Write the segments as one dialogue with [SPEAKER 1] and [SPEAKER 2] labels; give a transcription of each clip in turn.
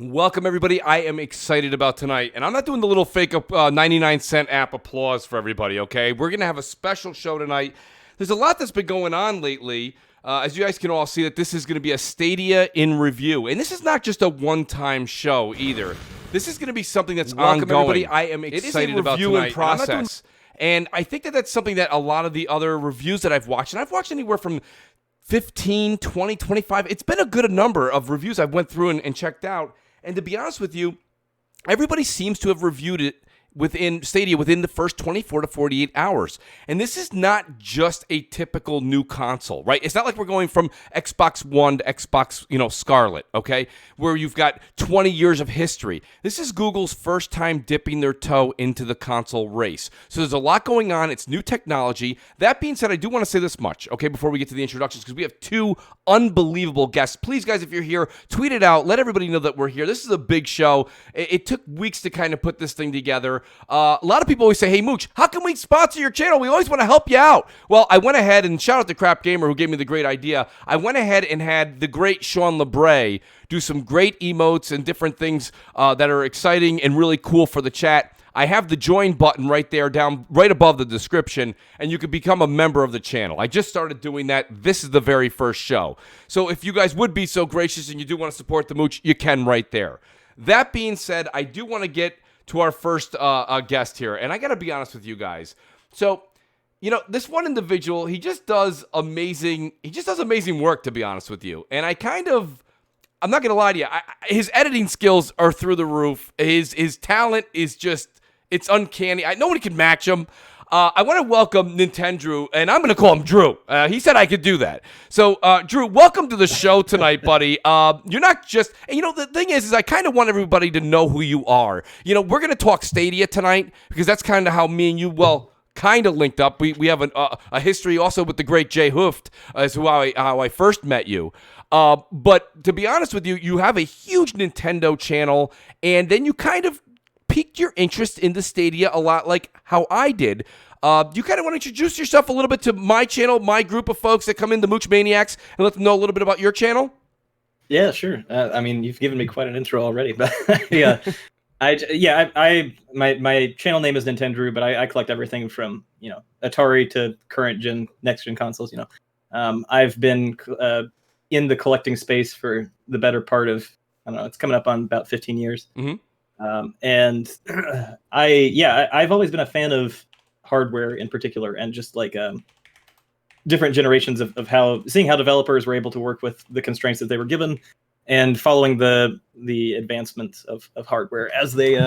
[SPEAKER 1] Welcome, everybody. I am excited about tonight, and I'm not doing the little fake 99-cent app applause for everybody, okay? We're going to have a special show tonight. There's a lot that's been going on lately. As you guys can all see, that this is going to be a Stadia in review, and this is not just a one-time show either. This is going to be something that's ongoing. Everybody. I am excited about tonight. In process, and I think that that's something that a lot of the other reviews that I've watched, and I've watched anywhere from 15, 20, 25. It's been a good number of reviews I've went through and checked out. And to be honest with you, everybody seems to have reviewed it within Stadia within the first 24 to 48 hours. And this is not just a typical new console, right? It's not like we're going from Xbox One to Xbox, Scarlet, okay? Where you've got 20 years of history. This is Google's first time dipping their toe into the console race. So there's a lot going on. It's new technology. That being said, I do want to say this much, okay, before we get to the introductions, because we have two unbelievable guests. Please, guys, if you're here, tweet it out. Let everybody know that we're here. This is a big show. It took weeks to kind of put this thing together. A lot of people always say, hey, Mooch, how can we sponsor your channel? We always want to help you out. Well, I went ahead and shout out to Crap Gamer who gave me the great idea. I went ahead and had the great Sean LeBray do some great emotes and different things that are exciting and really cool for the chat. I have the join button right there down right above the description, and you can become a member of the channel. I just started doing that. This is the very first show. So if you guys would be so gracious and you do want to support the Mooch, you can right there. That being said, I do want to get to our first guest here, and I got to be honest with you guys. So, this one individual, he just does amazing work, to be honest with you. And I'm not going to lie to you, his editing skills are through the roof. His talent is just, it's uncanny. Nobody can match him. I want to welcome Nintendrew, and I'm going to call him Drew. He said I could do that. So, Drew, welcome to the show tonight, buddy. You're not just, and the thing is I kind of want everybody to know who you are. We're going to talk Stadia tonight, because that's kind of how me and you, kind of linked up. We have a history also with the great Jay Hooft, as how I first met you. But to be honest with you, you have a huge Nintendo channel, and then you kind of piqued your interest in the Stadia a lot like how I did. You kind of want to introduce yourself a little bit to my channel, my group of folks that come in, the Mooch Maniacs, and let them know a little bit about your channel?
[SPEAKER 2] Yeah, sure. You've given me quite an intro already, but yeah. My channel name is Nintendrew, but I collect everything from, Atari to current gen, next gen consoles, I've been in the collecting space for the better part of, I don't know, it's coming up on about 15 years.
[SPEAKER 1] Mm-hmm.
[SPEAKER 2] And I've always been a fan of hardware in particular, and just like different generations of seeing how developers were able to work with the constraints that they were given, and following the advancement of hardware as they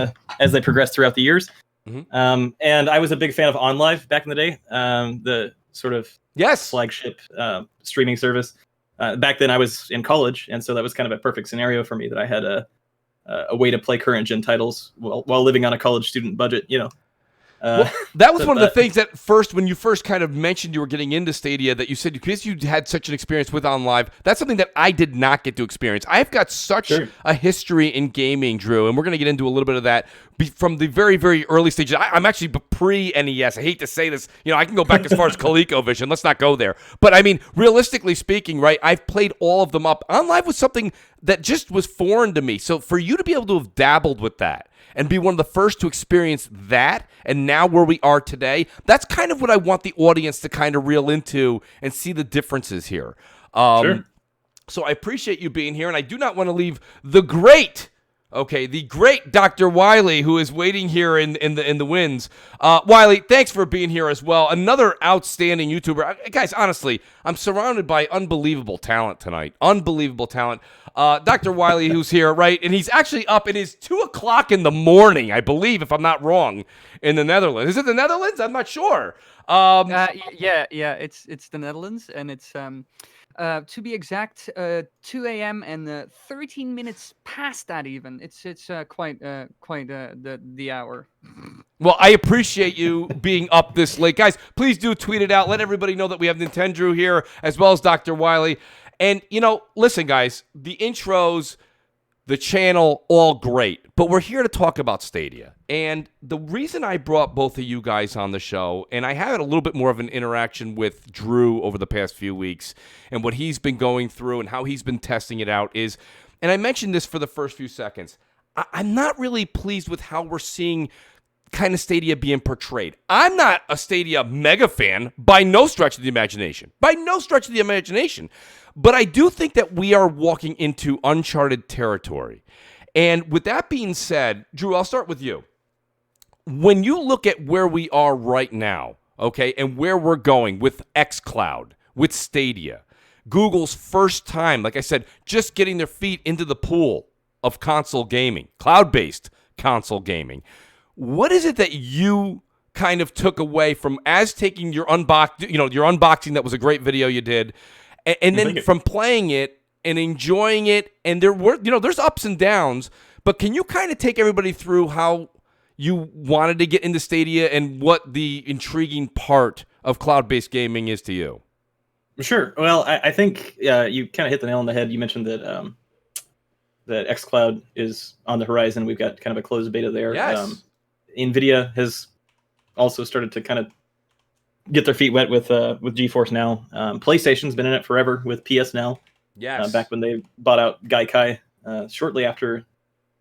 [SPEAKER 2] progressed throughout the years.
[SPEAKER 1] Mm-hmm.
[SPEAKER 2] And I was a big fan of OnLive back in the day, the sort of flagship streaming service. Back then I was in college, and so that was kind of a perfect scenario for me, that I had a way to play current gen titles while living on a college student budget,
[SPEAKER 1] That was one of the things that when you first kind of mentioned you were getting into Stadia, that you said because you had such an experience with OnLive. That's something that I did not get to experience. I've got such a history in gaming, Drew, and we're going to get into a little bit of that from the very, very early stages. I'm actually pre-NES. I hate to say this. I can go back as far as ColecoVision. Let's not go there. But, realistically speaking, right, I've played all of them up. OnLive was something that just was foreign to me. So for you to be able to have dabbled with that and be one of the first to experience that, and now where we are today, that's kind of what I want the audience to kind of reel into and see the differences here.
[SPEAKER 2] Sure.
[SPEAKER 1] So I appreciate you being here, and I do not want to leave the great Dr.Wily, who is waiting here in the wings. Wily, thanks for being here as well. Another outstanding YouTuber. Guys, honestly, I'm surrounded by unbelievable talent tonight. Unbelievable talent. Dr. Wily, who's here, right? And he's actually up. It is 2 o'clock in the morning, I believe, if I'm not wrong, in the Netherlands. Is it the Netherlands? I'm not sure.
[SPEAKER 3] It's the Netherlands, and it's to be exact, 2 a.m. and 13 minutes past that even. It's quite the hour.
[SPEAKER 1] Well, I appreciate you being up this late. Guys, please do tweet it out. Let everybody know that we have Nintendrew here as well as Dr. Wily. And, listen, guys, the intros, the channel, all great. But we're here to talk about Stadia. And the reason I brought both of you guys on the show, and I had a little bit more of an interaction with Drew over the past few weeks and what he's been going through and how he's been testing it out is, and I mentioned this for the first few seconds, I'm not really pleased with how we're seeing kind of Stadia being portrayed. I'm not a Stadia mega fan by no stretch of the imagination. But I do think that we are walking into uncharted territory. And with that being said, Drew, I'll start with you. When you look at where we are right now, okay, and where we're going with xCloud, with Stadia, Google's first time, like I said, just getting their feet into the pool of console gaming, cloud-based console gaming. What is it that you kind of took away from as taking your unboxing? That was a great video you did, and then from playing it and enjoying it. And there's ups and downs, but can you kind of take everybody through how you wanted to get into Stadia and what the intriguing part of cloud-based gaming is to you?
[SPEAKER 2] Sure. Well, I think you kind of hit the nail on the head. You mentioned that that xCloud is on the horizon. We've got kind of a closed beta there.
[SPEAKER 1] Yes.
[SPEAKER 2] NVIDIA has also started to kind of get their feet wet with GeForce Now. PlayStation's been in it forever with PS Now.
[SPEAKER 1] Yes.
[SPEAKER 2] Back when they bought out Gaikai shortly after,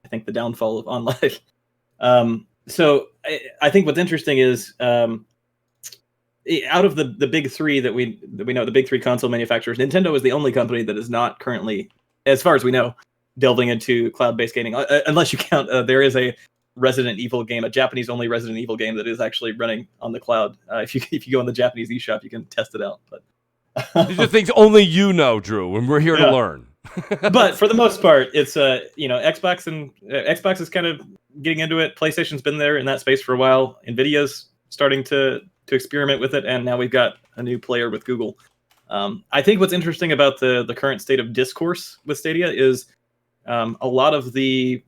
[SPEAKER 2] I think, the downfall of OnLive. So I think what's interesting is out of the big three that we know, the big three console manufacturers, Nintendo is the only company that is not currently, as far as we know, delving into cloud-based gaming, unless you count there is a Resident Evil game, a Japanese-only Resident Evil game that is actually running on the cloud. If you go in the Japanese eShop, you can test it out. But
[SPEAKER 1] these are things only you know, Drew, and we're here to learn.
[SPEAKER 2] But for the most part, it's Xbox is kind of getting into it. PlayStation's been there in that space for a while. Nvidia's starting to experiment with it, and now we've got a new player with Google. I think what's interesting about the current state of discourse with Stadia is a lot of the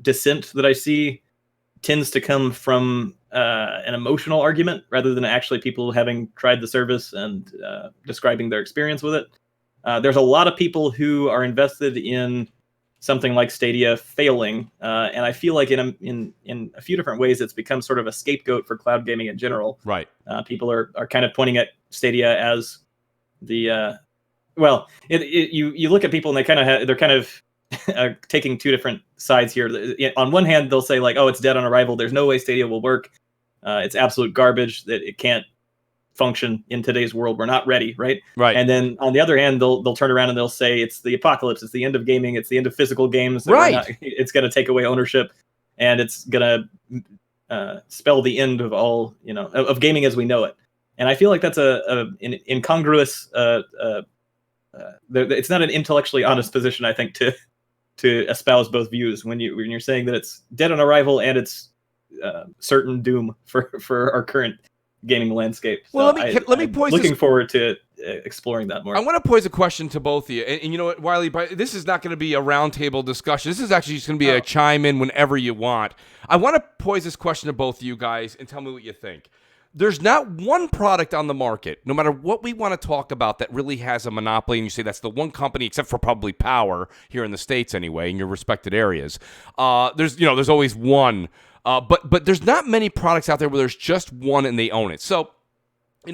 [SPEAKER 2] dissent that I see tends to come from an emotional argument rather than actually people having tried the service and describing their experience with it. There's a lot of people who are invested in something like Stadia failing, and I feel like in a few different ways it's become sort of a scapegoat for cloud gaming in general.
[SPEAKER 1] Right.
[SPEAKER 2] People are kind of pointing at Stadia as the you look at people and they're kind of taking two different sides here. On one hand, they'll say like, "Oh, it's dead on arrival. There's no way Stadia will work. It's absolute garbage. That it can't function in today's world. We're not ready." Right.
[SPEAKER 1] Right.
[SPEAKER 2] And then on the other hand, they'll turn around and they'll say it's the apocalypse. It's the end of gaming. It's the end of physical games.
[SPEAKER 1] Right.
[SPEAKER 2] It's going to take away ownership, and it's going to spell the end of all of gaming as we know it. And I feel like that's an incongruous. It's not an intellectually honest position, I think, to espouse both views when you're saying that it's dead on arrival and it's certain doom for our current gaming landscape. So
[SPEAKER 1] Well, let me pose
[SPEAKER 2] looking forward to exploring that more.
[SPEAKER 1] I want to pose a question to both of you, and you know what, Wiley, this is not going to be a roundtable discussion. This is actually just going to be a chime in whenever you want. I want to pose this question to both of you guys and tell me what you think. There's not one product on the market, no matter what we want to talk about, that really has a monopoly, and you say that's the one company, except for probably Power here in the States anyway, in your respected areas. There's always one, but there's not many products out there where there's just one and they own it. So,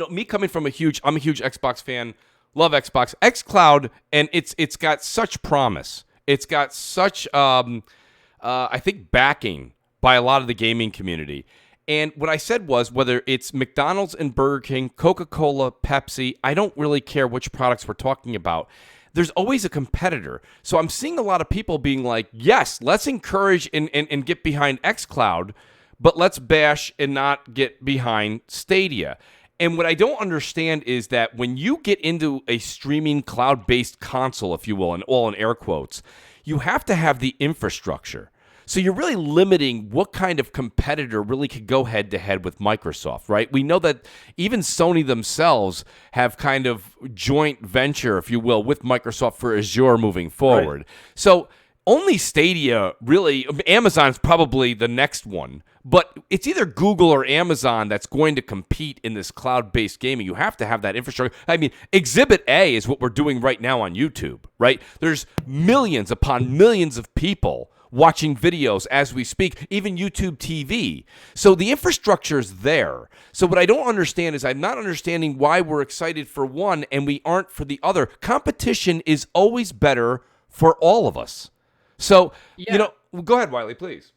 [SPEAKER 1] me coming from I'm a huge Xbox fan, love Xbox, xCloud, and it's got such promise. It's got such, I think, backing by a lot of the gaming community. And what I said was, whether it's McDonald's and Burger King, Coca-Cola, Pepsi, I don't really care which products we're talking about. There's always a competitor. So I'm seeing a lot of people being like, yes, let's encourage and get behind xCloud, but let's bash and not get behind Stadia. And what I don't understand is that when you get into a streaming cloud-based console, if you will, and all in air quotes, you have to have the infrastructure. So you're really limiting what kind of competitor really could go head-to-head with Microsoft, right? We know that even Sony themselves have kind of joint venture, if you will, with Microsoft for Azure moving forward. Right. So only Stadia, really, Amazon's probably the next one, but it's either Google or Amazon that's going to compete in this cloud-based gaming. You have to have that infrastructure. I mean, Exhibit A is what we're doing right now on YouTube, right? There's millions upon millions of people watching videos as we speak, even YouTube TV. So the infrastructure is there. So what I don't understand is I'm not understanding why we're excited for one and we aren't for the other. Competition is always better for all of us. So,
[SPEAKER 3] Yeah.
[SPEAKER 1] go ahead, Wily, please.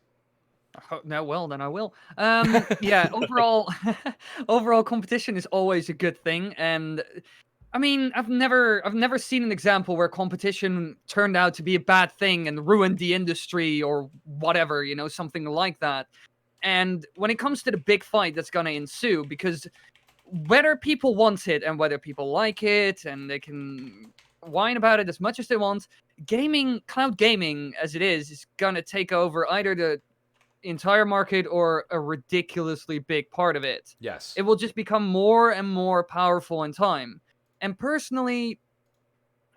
[SPEAKER 3] No, well, then I will. Yeah, overall competition is always a good thing, and I mean, I've never seen an example where competition turned out to be a bad thing and ruined the industry or whatever, something like that. And when it comes to the big fight that's gonna ensue, because whether people want it and whether people like it, and they can whine about it as much as they want, cloud gaming as it is gonna take over either the entire market or a ridiculously big part of it.
[SPEAKER 1] Yes.
[SPEAKER 3] It will just become more and more powerful in time. And personally,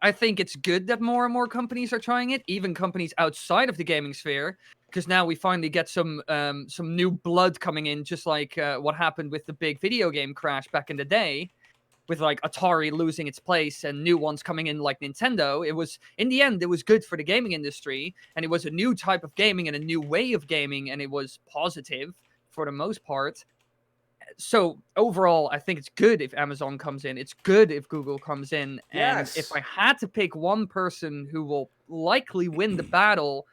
[SPEAKER 3] I think it's good that more and more companies are trying it, even companies outside of the gaming sphere, because now we finally get some new blood coming in, just like what happened with the big video game crash back in the day, with like Atari losing its place and new ones coming in like Nintendo. It was, in the end, it was good for the gaming industry, and it was a new type of gaming and a new way of gaming, and it was positive for the most part. So overall, I think it's good if Amazon comes in. It's good if Google comes in.
[SPEAKER 1] Yes.
[SPEAKER 3] And if I had to pick one person who will likely win the battle,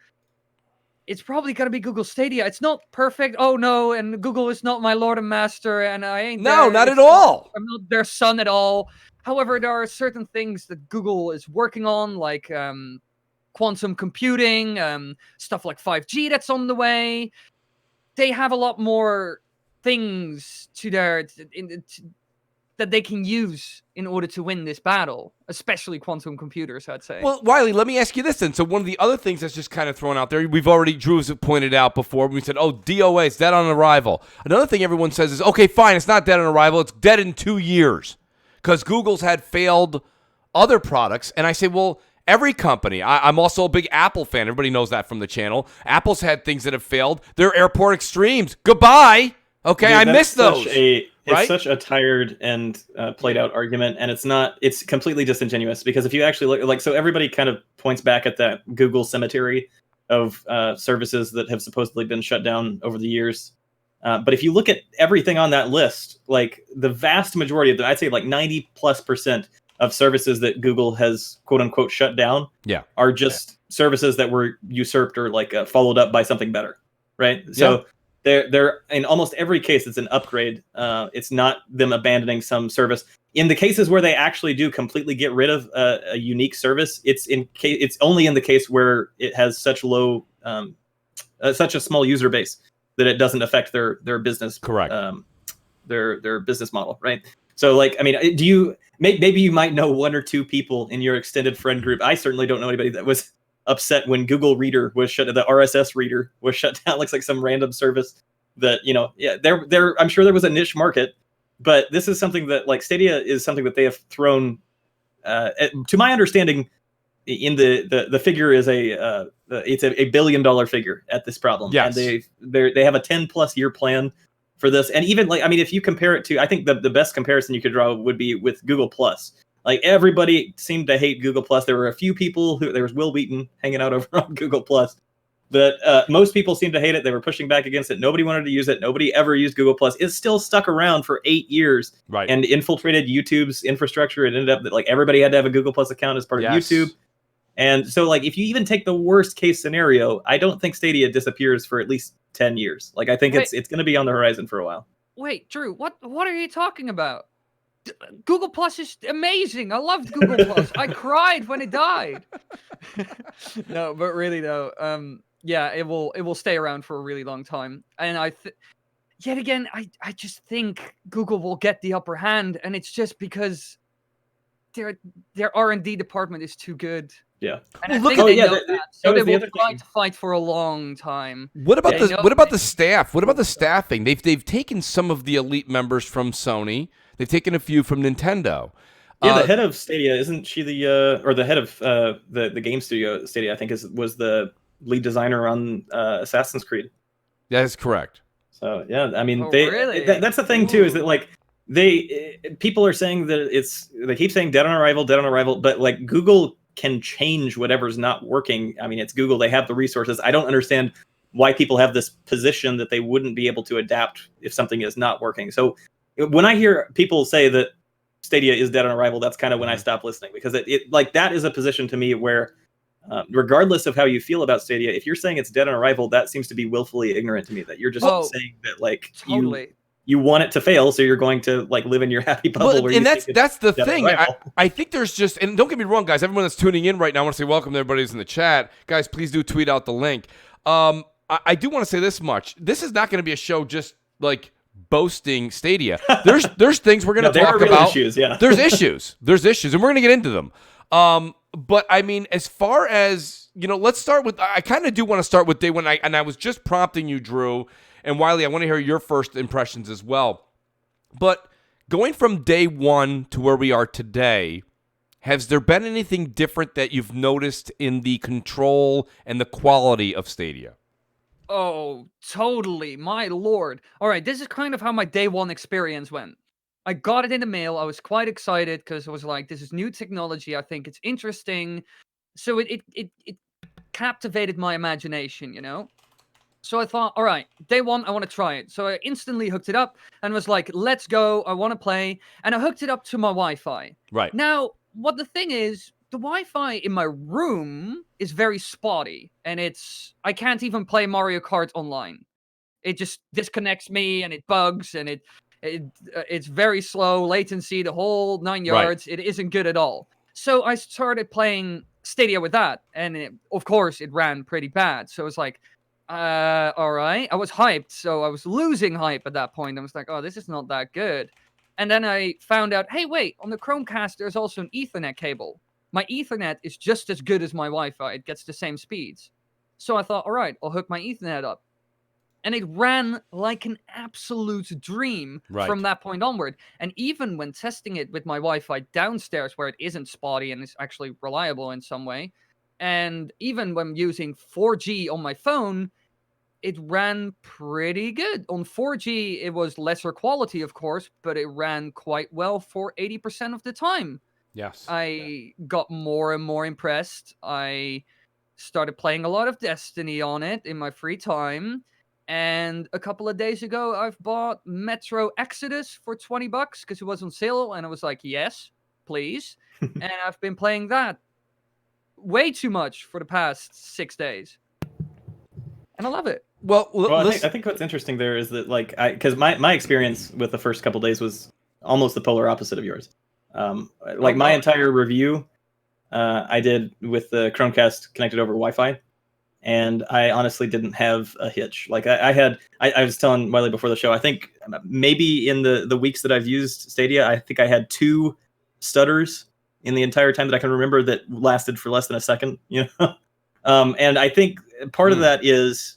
[SPEAKER 3] it's probably going to be Google Stadia. It's not perfect. Oh, no. And Google is not my Lord and Master. And I ain't
[SPEAKER 1] No, not at all.
[SPEAKER 3] I'm not their son at all. However, there are certain things that Google is working on, like quantum computing, stuff like 5G that's on the way. They have a lot more things that they can use in order to win this battle, especially quantum computers, I'd say.
[SPEAKER 1] Well, Wiley, let me ask you this then. So one of the other things that's just kind of thrown out there, Drew's pointed out before, we said, oh, DOA, it's dead on arrival. Another thing everyone says is, okay, fine, it's not dead on arrival, it's dead in 2 years. Because Google's had failed other products. And I say, well, every company, I'm also a big Apple fan. Everybody knows that from the channel. Apple's had things that have failed. Their Airport Extremes, goodbye. Okay,
[SPEAKER 2] Dude,
[SPEAKER 1] I miss those.
[SPEAKER 2] It's such a tired and played out argument, and it's completely disingenuous, because if you actually look, so everybody kind of points back at that Google cemetery of services that have supposedly been shut down over the years. But if you look at everything on that list, like the vast majority of them, I'd say like 90+% of services that Google has quote unquote shut down are just services that were usurped or like followed up by something better. Right. So they're in almost every case, it's an upgrade. It's not them abandoning some service. In the cases where they actually do completely get rid of a unique service, it's only in the case where it has such such a small user base that it doesn't affect their business.
[SPEAKER 1] Correct.
[SPEAKER 2] Their business model, right? So, like, I mean, maybe you might know one or two people in your extended friend group. I certainly don't know anybody that was upset when Google Reader was shut. The RSS Reader was shut down. Looks like some random service that I'm sure there was a niche market, but this is something that, like, Stadia is something that they have thrown. To my understanding, in the figure is it's a $1 billion figure at this problem.
[SPEAKER 1] Yes.
[SPEAKER 2] And they have a 10+ year plan for this. And even, like, I mean, if you compare it to, I think the best comparison you could draw would be with Google Plus. Like, everybody seemed to hate Google Plus. There were a few people there was Will Wheaton hanging out over on Google Plus, but most people seemed to hate it. They were pushing back against it. Nobody wanted to use it. Nobody ever used Google Plus. It's still stuck around for 8 years,
[SPEAKER 1] right,
[SPEAKER 2] and infiltrated YouTube's infrastructure. It ended up that, like, everybody had to have a Google Plus account as part of YouTube. And so, like, if you even take the worst case scenario, I don't think Stadia disappears for at least 10 years. Like, I think it's going to be on the horizon for a while.
[SPEAKER 3] Wait, Drew, what are you talking about? Google Plus is amazing. I loved Google Plus. I cried when it died. No, but really though, yeah, it will stay around for a really long time. And yet again, I just think Google will get the upper hand, and it's just because their R&D department is too good.
[SPEAKER 2] Yeah.
[SPEAKER 3] And I think they know that. So they will try to fight for a long time.
[SPEAKER 1] What about the staff? What about the staffing? They've taken some of the elite members from Sony. They've taken a few from Nintendo.
[SPEAKER 2] Yeah, the head of Stadia, isn't she the head of the game studio Stadia, I think was the lead designer on Assassin's Creed.
[SPEAKER 1] That is correct.
[SPEAKER 2] So yeah, I mean,
[SPEAKER 3] really?
[SPEAKER 2] That's the thing too, is that, like, people are saying that they keep saying dead on arrival, but, like, Google can change whatever's not working. I mean, it's Google. They have the resources. I don't understand why people have this position that they wouldn't be able to adapt if something is not working. So when I hear people say that Stadia is dead on arrival, that's kind of when I stop listening, because it like, that is a position to me where regardless of how you feel about Stadia, if you're saying it's dead on arrival, that seems to be willfully ignorant to me. That you're just saying that like
[SPEAKER 3] totally.
[SPEAKER 2] you want it to fail, so you're going to like live in your happy bubble.
[SPEAKER 1] Well,
[SPEAKER 2] where
[SPEAKER 1] and
[SPEAKER 2] you
[SPEAKER 1] that's the thing. I think there's just, and don't get me wrong, guys. Everyone that's tuning in right now, I want to say welcome to everybody who's in the chat, guys. Please do tweet out the link. I do want to say this much: this is not going to be a show just like boasting Stadia. There's things we're going to talk about.
[SPEAKER 2] Issues, yeah.
[SPEAKER 1] There's issues, and we're going to get into them. But I mean, as far as let's start with. I kind of do want to start with day one. I was just prompting you, Drew. And Wily, I want to hear your first impressions as well. But going from day one to where we are today, has there been anything different that you've noticed in the control and the quality of Stadia?
[SPEAKER 3] Oh, totally. My lord. All right, this is kind of how my day one experience went. I got it in the mail. I was quite excited because I was like, this is new technology. I think it's interesting. So it captivated my imagination, So I thought, all right, day one, I want to try it. So I instantly hooked it up and was like, let's go. I want to play. And I hooked it up to my Wi-Fi.
[SPEAKER 1] Right.
[SPEAKER 3] Now, what the thing is, the Wi-Fi in my room is very spotty. And I can't even play Mario Kart online. It just disconnects me and it bugs and it's very slow, latency, the whole 9 yards. Right. It isn't good at all. So I started playing Stadia with that. And of course, it ran pretty bad. So it's like, all right. I was hyped, so I was losing hype at that point. I was like, oh, this is not that good. And then I found out, hey, wait, on the Chromecast, there's also an Ethernet cable. My Ethernet is just as good as my Wi-Fi. It gets the same speeds. So I thought, all right, I'll hook my Ethernet up. And it ran like an absolute dream from that point onward. And even when testing it with my Wi-Fi downstairs, where it isn't spotty and is actually reliable in some way, and even when using 4G on my phone, it ran pretty good. On 4G, it was lesser quality, of course, but it ran quite well for 80% of the time.
[SPEAKER 1] Yes.
[SPEAKER 3] I got more and more impressed. I started playing a lot of Destiny on it in my free time. And a couple of days ago, I've bought Metro Exodus for $20 because it was on sale. And I was like, yes, please. And I've been playing that way too much for the past 6 days. And I love it.
[SPEAKER 2] Well, I think what's interesting there is that, like, because my experience with the first couple days was almost the polar opposite of yours. My entire review, I did with the Chromecast connected over Wi-Fi, and I honestly didn't have a hitch. Like, I was telling Wily before the show, I think maybe in the weeks that I've used Stadia, I think I had 2 stutters in the entire time that I can remember that lasted for less than a second. And I think part of that is.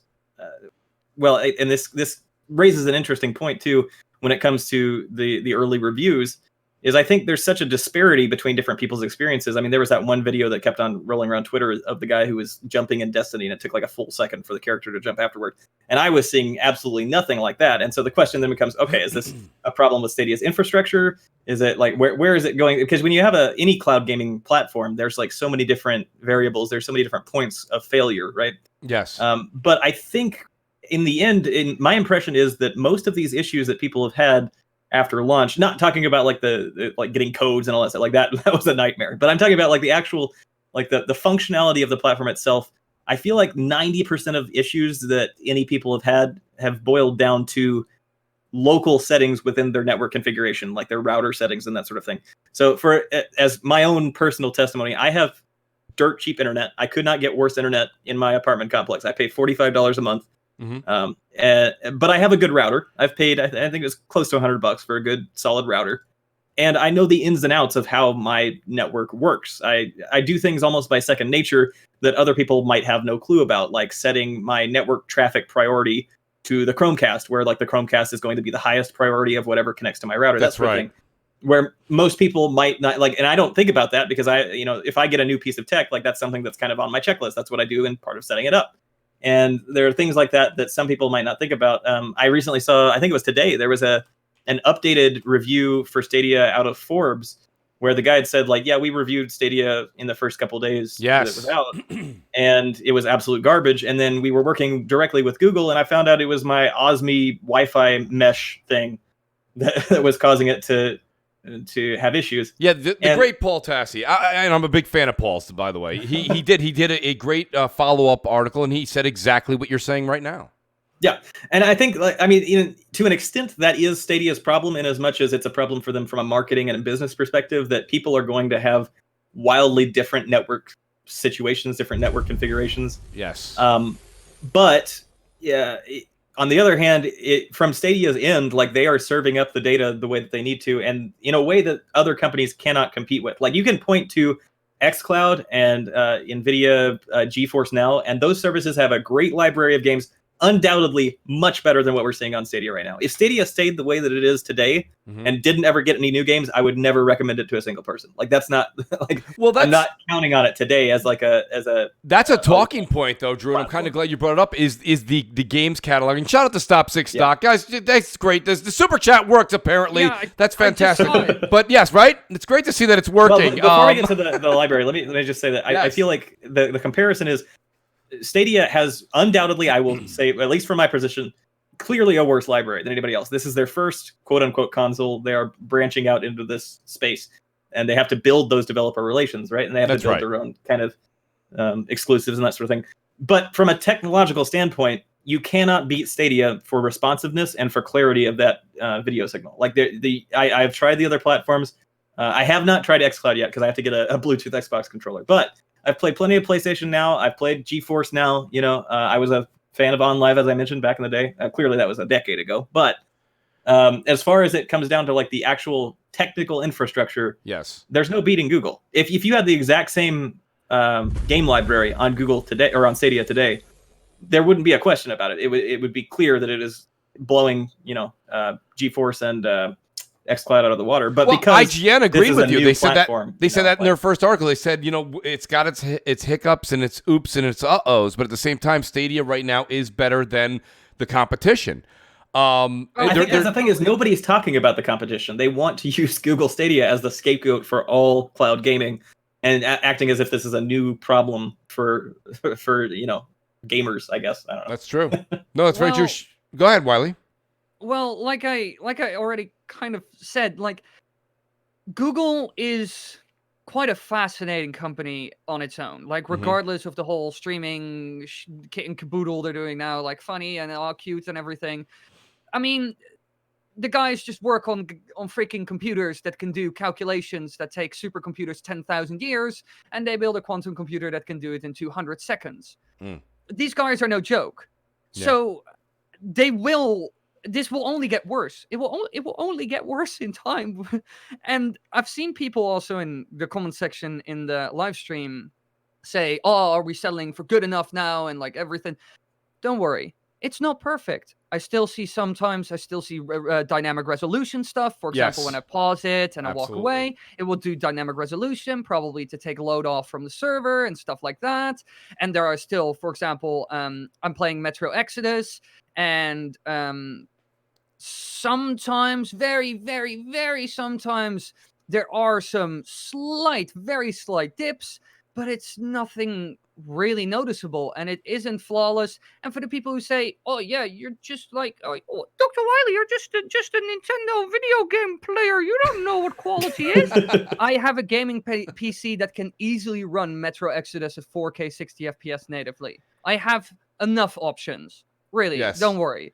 [SPEAKER 2] And this raises an interesting point too when it comes to the early reviews, is I think there's such a disparity between different people's experiences. I mean, there was that one video that kept on rolling around Twitter of the guy who was jumping in Destiny, and it took like a full second for the character to jump afterward. And I was seeing absolutely nothing like that. And so the question then becomes, okay, is this a problem with Stadia's infrastructure? Is it like, where is it going? Because when you have any cloud gaming platform, there's like so many different variables. There's so many different points of failure, right?
[SPEAKER 1] Yes.
[SPEAKER 2] But I think in the end, my impression is that most of these issues that people have had after launch, not talking about like the getting codes and all that stuff, like that was a nightmare. But I'm talking about like the actual, like the functionality of the platform itself. I feel like 90% of issues that any people have had have boiled down to local settings within their network configuration, like their router settings and that sort of thing. So as my own personal testimony, I have dirt cheap internet. I could not get worse internet in my apartment complex. I pay $45 a month. Mm-hmm. But I have a good router. I've paid, I think it was close to $100 for a good solid router. And I know the ins and outs of how my network works. I do things almost by second nature that other people might have no clue about, like setting my network traffic priority to the Chromecast, where like the Chromecast is going to be the highest priority of whatever connects to my router.
[SPEAKER 1] That's
[SPEAKER 2] that sort of thing. Where most people might not like, and I don't think about that because if I get a new piece of tech, like that's something that's kind of on my checklist. That's what I do in part of setting it up. And there are things like that some people might not think about. I recently saw, I think it was today, there was an updated review for Stadia out of Forbes, where the guy had said, like, yeah, we reviewed Stadia in the first couple days that it was out, and it was absolute garbage. And then we were working directly with Google, and I found out it was my Osmi Wi-Fi mesh thing that was causing it to to have issues.
[SPEAKER 1] Yeah, the great Paul Tassi, and I'm a big fan of Paul's, by the way. He did a great follow-up article, and he said exactly what you're saying right now.
[SPEAKER 2] Yeah, and I think, to an extent, that is Stadia's problem, in as much as it's a problem for them from a marketing and a business perspective, that people are going to have wildly different network situations, different network configurations.
[SPEAKER 1] Yes.
[SPEAKER 2] But yeah, on the other hand, from Stadia's end, like, they are serving up the data the way that they need to, and in a way that other companies cannot compete with. Like, you can point to xCloud and NVIDIA GeForce Now, and those services have a great library of games, undoubtedly much better than what we're seeing on Stadia right now. If Stadia stayed the way that it is today and didn't ever get any new games, I would never recommend it to a single person. Like, that's not like, I'm not counting on it today as
[SPEAKER 1] that's a talking point though, Drew. And I'm kind of glad you brought it up. Is the games catalog, and shout out to Stop 6 Doc, guys. That's great. The super chat works apparently. Yeah, that's fantastic. But yes, right. It's great to see that it's working.
[SPEAKER 2] Well, before we get to the library, let me just say that I feel like the comparison is, Stadia has undoubtedly, I will say, at least from my position, clearly a worse library than anybody else. This is their first quote-unquote console. They are branching out into this space, and they have to build those developer relations, right? And they have to build their own kind of exclusives and that sort of thing. But from a technological standpoint, you cannot beat Stadia for responsiveness and for clarity of that video signal. Like, I've tried the other platforms. I have not tried xCloud yet because I have to get a Bluetooth Xbox controller. But I've played plenty of PlayStation Now. I've played GeForce Now. I was a fan of OnLive, as I mentioned, back in the day. Clearly, that was a decade ago. But as far as it comes down to, like, the actual technical infrastructure,
[SPEAKER 1] yes,
[SPEAKER 2] there's no beating Google. If you had the exact same game library on Google today or on Stadia today, there wouldn't be a question about it. It would be clear that it is blowing, GeForce and xCloud out of the water. But because
[SPEAKER 1] IGN agreed with you, they said that in their first article. They said, it's got its hiccups and its oops and its uh-ohs, but at the same time, Stadia right now is better than the competition.
[SPEAKER 2] I think the thing is, nobody's talking about the competition. They want to use Google Stadia as the scapegoat for all cloud gaming, and acting as if this is a new problem for gamers, I guess. I don't know.
[SPEAKER 1] That's true. No, that's very true. Go ahead, Wily.
[SPEAKER 3] Well, like I already kind of said, like, Google is quite a fascinating company on its own. Like, regardless of the whole streaming kit and caboodle they're doing now, like, funny and all cute and everything. I mean, the guys just work on freaking computers that can do calculations that take supercomputers 10,000 years, and they build a quantum computer that can do it in 200 seconds. These guys are no joke. Yeah. So this will only get worse. It will only get worse in time. And I've seen people also in the comment section in the live stream say, "Oh, are we settling for good enough now?" And like everything. Don't worry, it's not perfect. I still see dynamic resolution stuff. For example, when I pause it and I walk away, it will do dynamic resolution, probably to take a load off from the server and stuff like that. And there are still, for example, I'm playing Metro Exodus, and sometimes, very, very, very sometimes, there are some very slight dips, but it's nothing really noticeable, and it isn't flawless. And for the people who say, "Oh yeah, you're just like Dr. Wily, you're just a Nintendo video game player, you don't know what quality is." I have a gaming PC that can easily run Metro Exodus at 4K 60 FPS natively. I have enough options. Really, don't worry.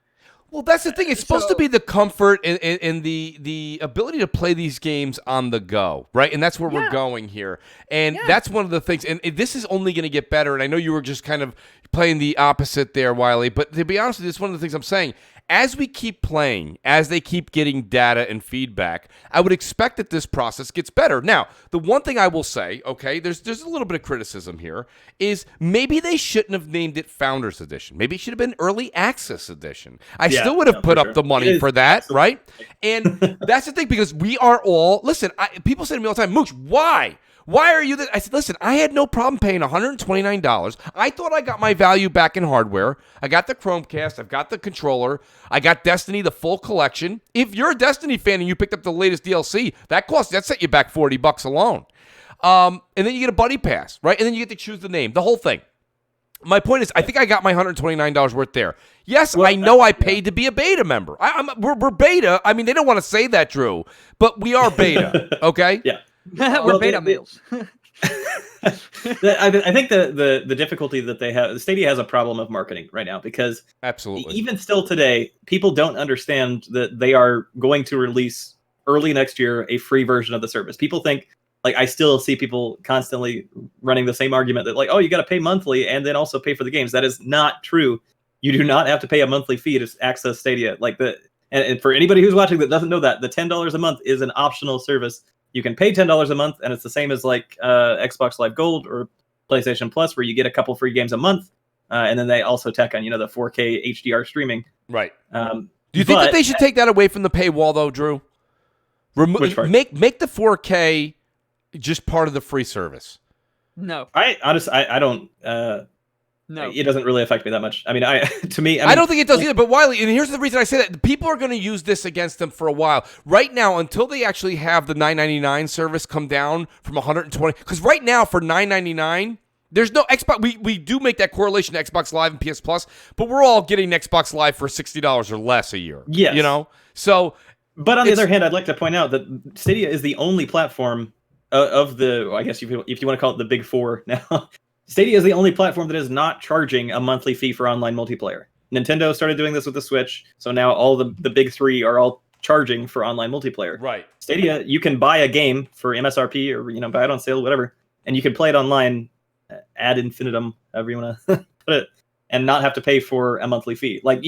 [SPEAKER 1] Well, that's the thing. It's supposed to be the comfort and the ability to play these games on the go, right? And that's where we're going here. And that's one of the things. And this is only going to get better. And I know you were just kind of playing the opposite there, Wily. But to be honest with you, it's one of the things I'm saying. As we keep playing, as they keep getting data and feedback, I would expect that this process gets better. Now, the one thing I will say, okay, there's a little bit of criticism here, is maybe they shouldn't have named it Founders Edition. Maybe it should have been Early Access Edition. I still would have put up the money for that, right? And that's the thing, because we are all, listen, people say to me all the time, "Mooch, why? Why are you this?" I said, listen, I had no problem paying $129. I thought I got my value back in hardware. I got the Chromecast. I've got the controller. I got Destiny, the full collection. If you're a Destiny fan and you picked up the latest DLC, that set you back $40 alone. And then you get a buddy pass, right? And then you get to choose the name, the whole thing. My point is, I think I got my $129 worth there. Yes,
[SPEAKER 2] Well,
[SPEAKER 1] I know I paid to be a beta member. We're beta. I mean, they don't want to say that, Drew, but we are beta. Okay.
[SPEAKER 2] Yeah.
[SPEAKER 3] We're
[SPEAKER 2] Well,
[SPEAKER 3] beta males.
[SPEAKER 2] I think the difficulty that they have, Stadia has a problem of marketing right now, because
[SPEAKER 1] Absolutely.
[SPEAKER 2] even still today, people don't understand that they are going to release early next year a free version of the service. People think, like, I still see people constantly running the same argument that, like, oh, you got to pay monthly and then also pay for the games. That is not true. You do not have to pay a monthly fee to access Stadia. Like, and for anybody who's watching that doesn't know that, the $10 a month is an optional service. You can pay $10 a month, and it's the same as like Xbox Live Gold or PlayStation Plus, where you get a couple free games a month, and then they also tack on, the 4K HDR streaming.
[SPEAKER 1] Right. Do you think that they should take that away from the paywall, though, Drew?
[SPEAKER 2] Which part?
[SPEAKER 1] Make the 4K just part of the free service.
[SPEAKER 3] No.
[SPEAKER 2] I honestly, I don't.
[SPEAKER 3] No.
[SPEAKER 2] It doesn't really affect me that much. I mean, I
[SPEAKER 1] don't think it does either. But Wily, and here's the reason I say that: people are going to use this against them for a while. Right now, until they actually have the $9.99 service come down from $120, because right now for $9.99, there's no Xbox. We do make that correlation to Xbox Live and PS Plus, but we're all getting Xbox Live for $60 or less a year.
[SPEAKER 2] Yes.
[SPEAKER 1] So.
[SPEAKER 2] But on the other hand, I'd like to point out that Stadia is the only platform of the, I guess if you want to call it the big four now. Stadia is the only platform that is not charging a monthly fee for online multiplayer. Nintendo started doing this with the Switch, so now all the big three are all charging for online multiplayer.
[SPEAKER 1] Right.
[SPEAKER 2] Stadia, you can buy a game for MSRP or buy it on sale, whatever, and you can play it online ad infinitum, however you want to put it, and not have to pay for a monthly fee. Like,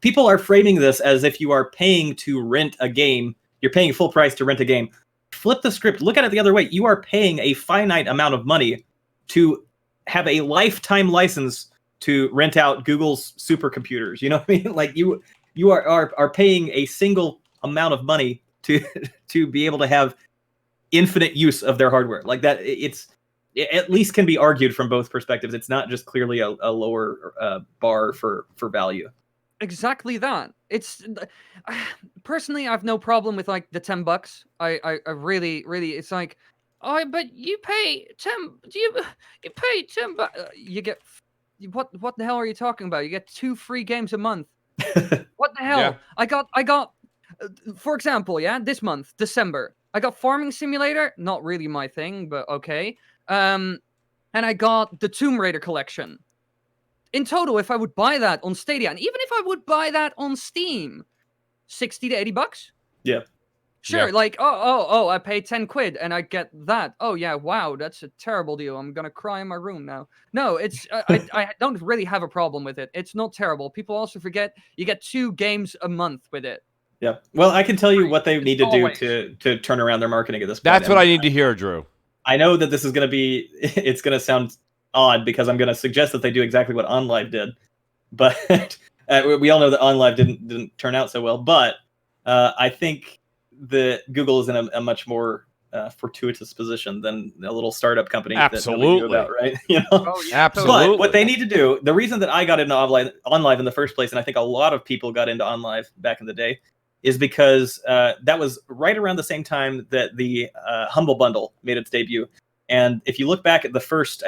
[SPEAKER 2] people are framing this as if you are paying to rent a game. You're paying full price to rent a game. Flip the script. Look at it the other way. You are paying a finite amount of money to have a lifetime license to rent out Google's supercomputers. You know what I mean? Like, you are paying a single amount of money to be able to have infinite use of their hardware. Like that, it at least can be argued from both perspectives. It's not just clearly a lower bar for value.
[SPEAKER 3] Exactly that. It's personally, I have no problem with like the $10. I really, it's like, oh, but you pay 10. You pay 10. You get what the hell are you talking about? You get 2 free games a month. What the hell?
[SPEAKER 1] Yeah.
[SPEAKER 3] I got, for example, this month, December, I got Farming Simulator. Not really my thing, but okay. And I got the Tomb Raider collection. In total, if I would buy that on Stadia, and even if I would buy that on Steam, $60 to $80.
[SPEAKER 2] Yeah.
[SPEAKER 3] Sure,
[SPEAKER 1] Yeah.
[SPEAKER 3] like, oh, I paid 10 quid and I get that. Oh, yeah, wow, that's a terrible deal. I'm going to cry in my room now. No, it's I don't really have a problem with it. It's not terrible. People also forget you get 2 games a month with it.
[SPEAKER 2] Yeah. Well, I can tell you what they need to do to turn around their marketing at this point.
[SPEAKER 1] That's what I need to hear, Drew.
[SPEAKER 2] I know that this is going to be, it's going to sound odd because I'm going to suggest that they do exactly what OnLive did. But we all know that OnLive didn't turn out so well. But I think Google is in a much more fortuitous position than a little startup company.
[SPEAKER 1] Absolutely.
[SPEAKER 2] That nobody knew about, right?
[SPEAKER 3] Oh, yeah.
[SPEAKER 1] Absolutely.
[SPEAKER 2] But what they need to do, the reason that I got into OnLive in the first place, and I think a lot of people got into OnLive back in the day, is because that was right around the same time that the Humble Bundle made its debut. And if you look back at the first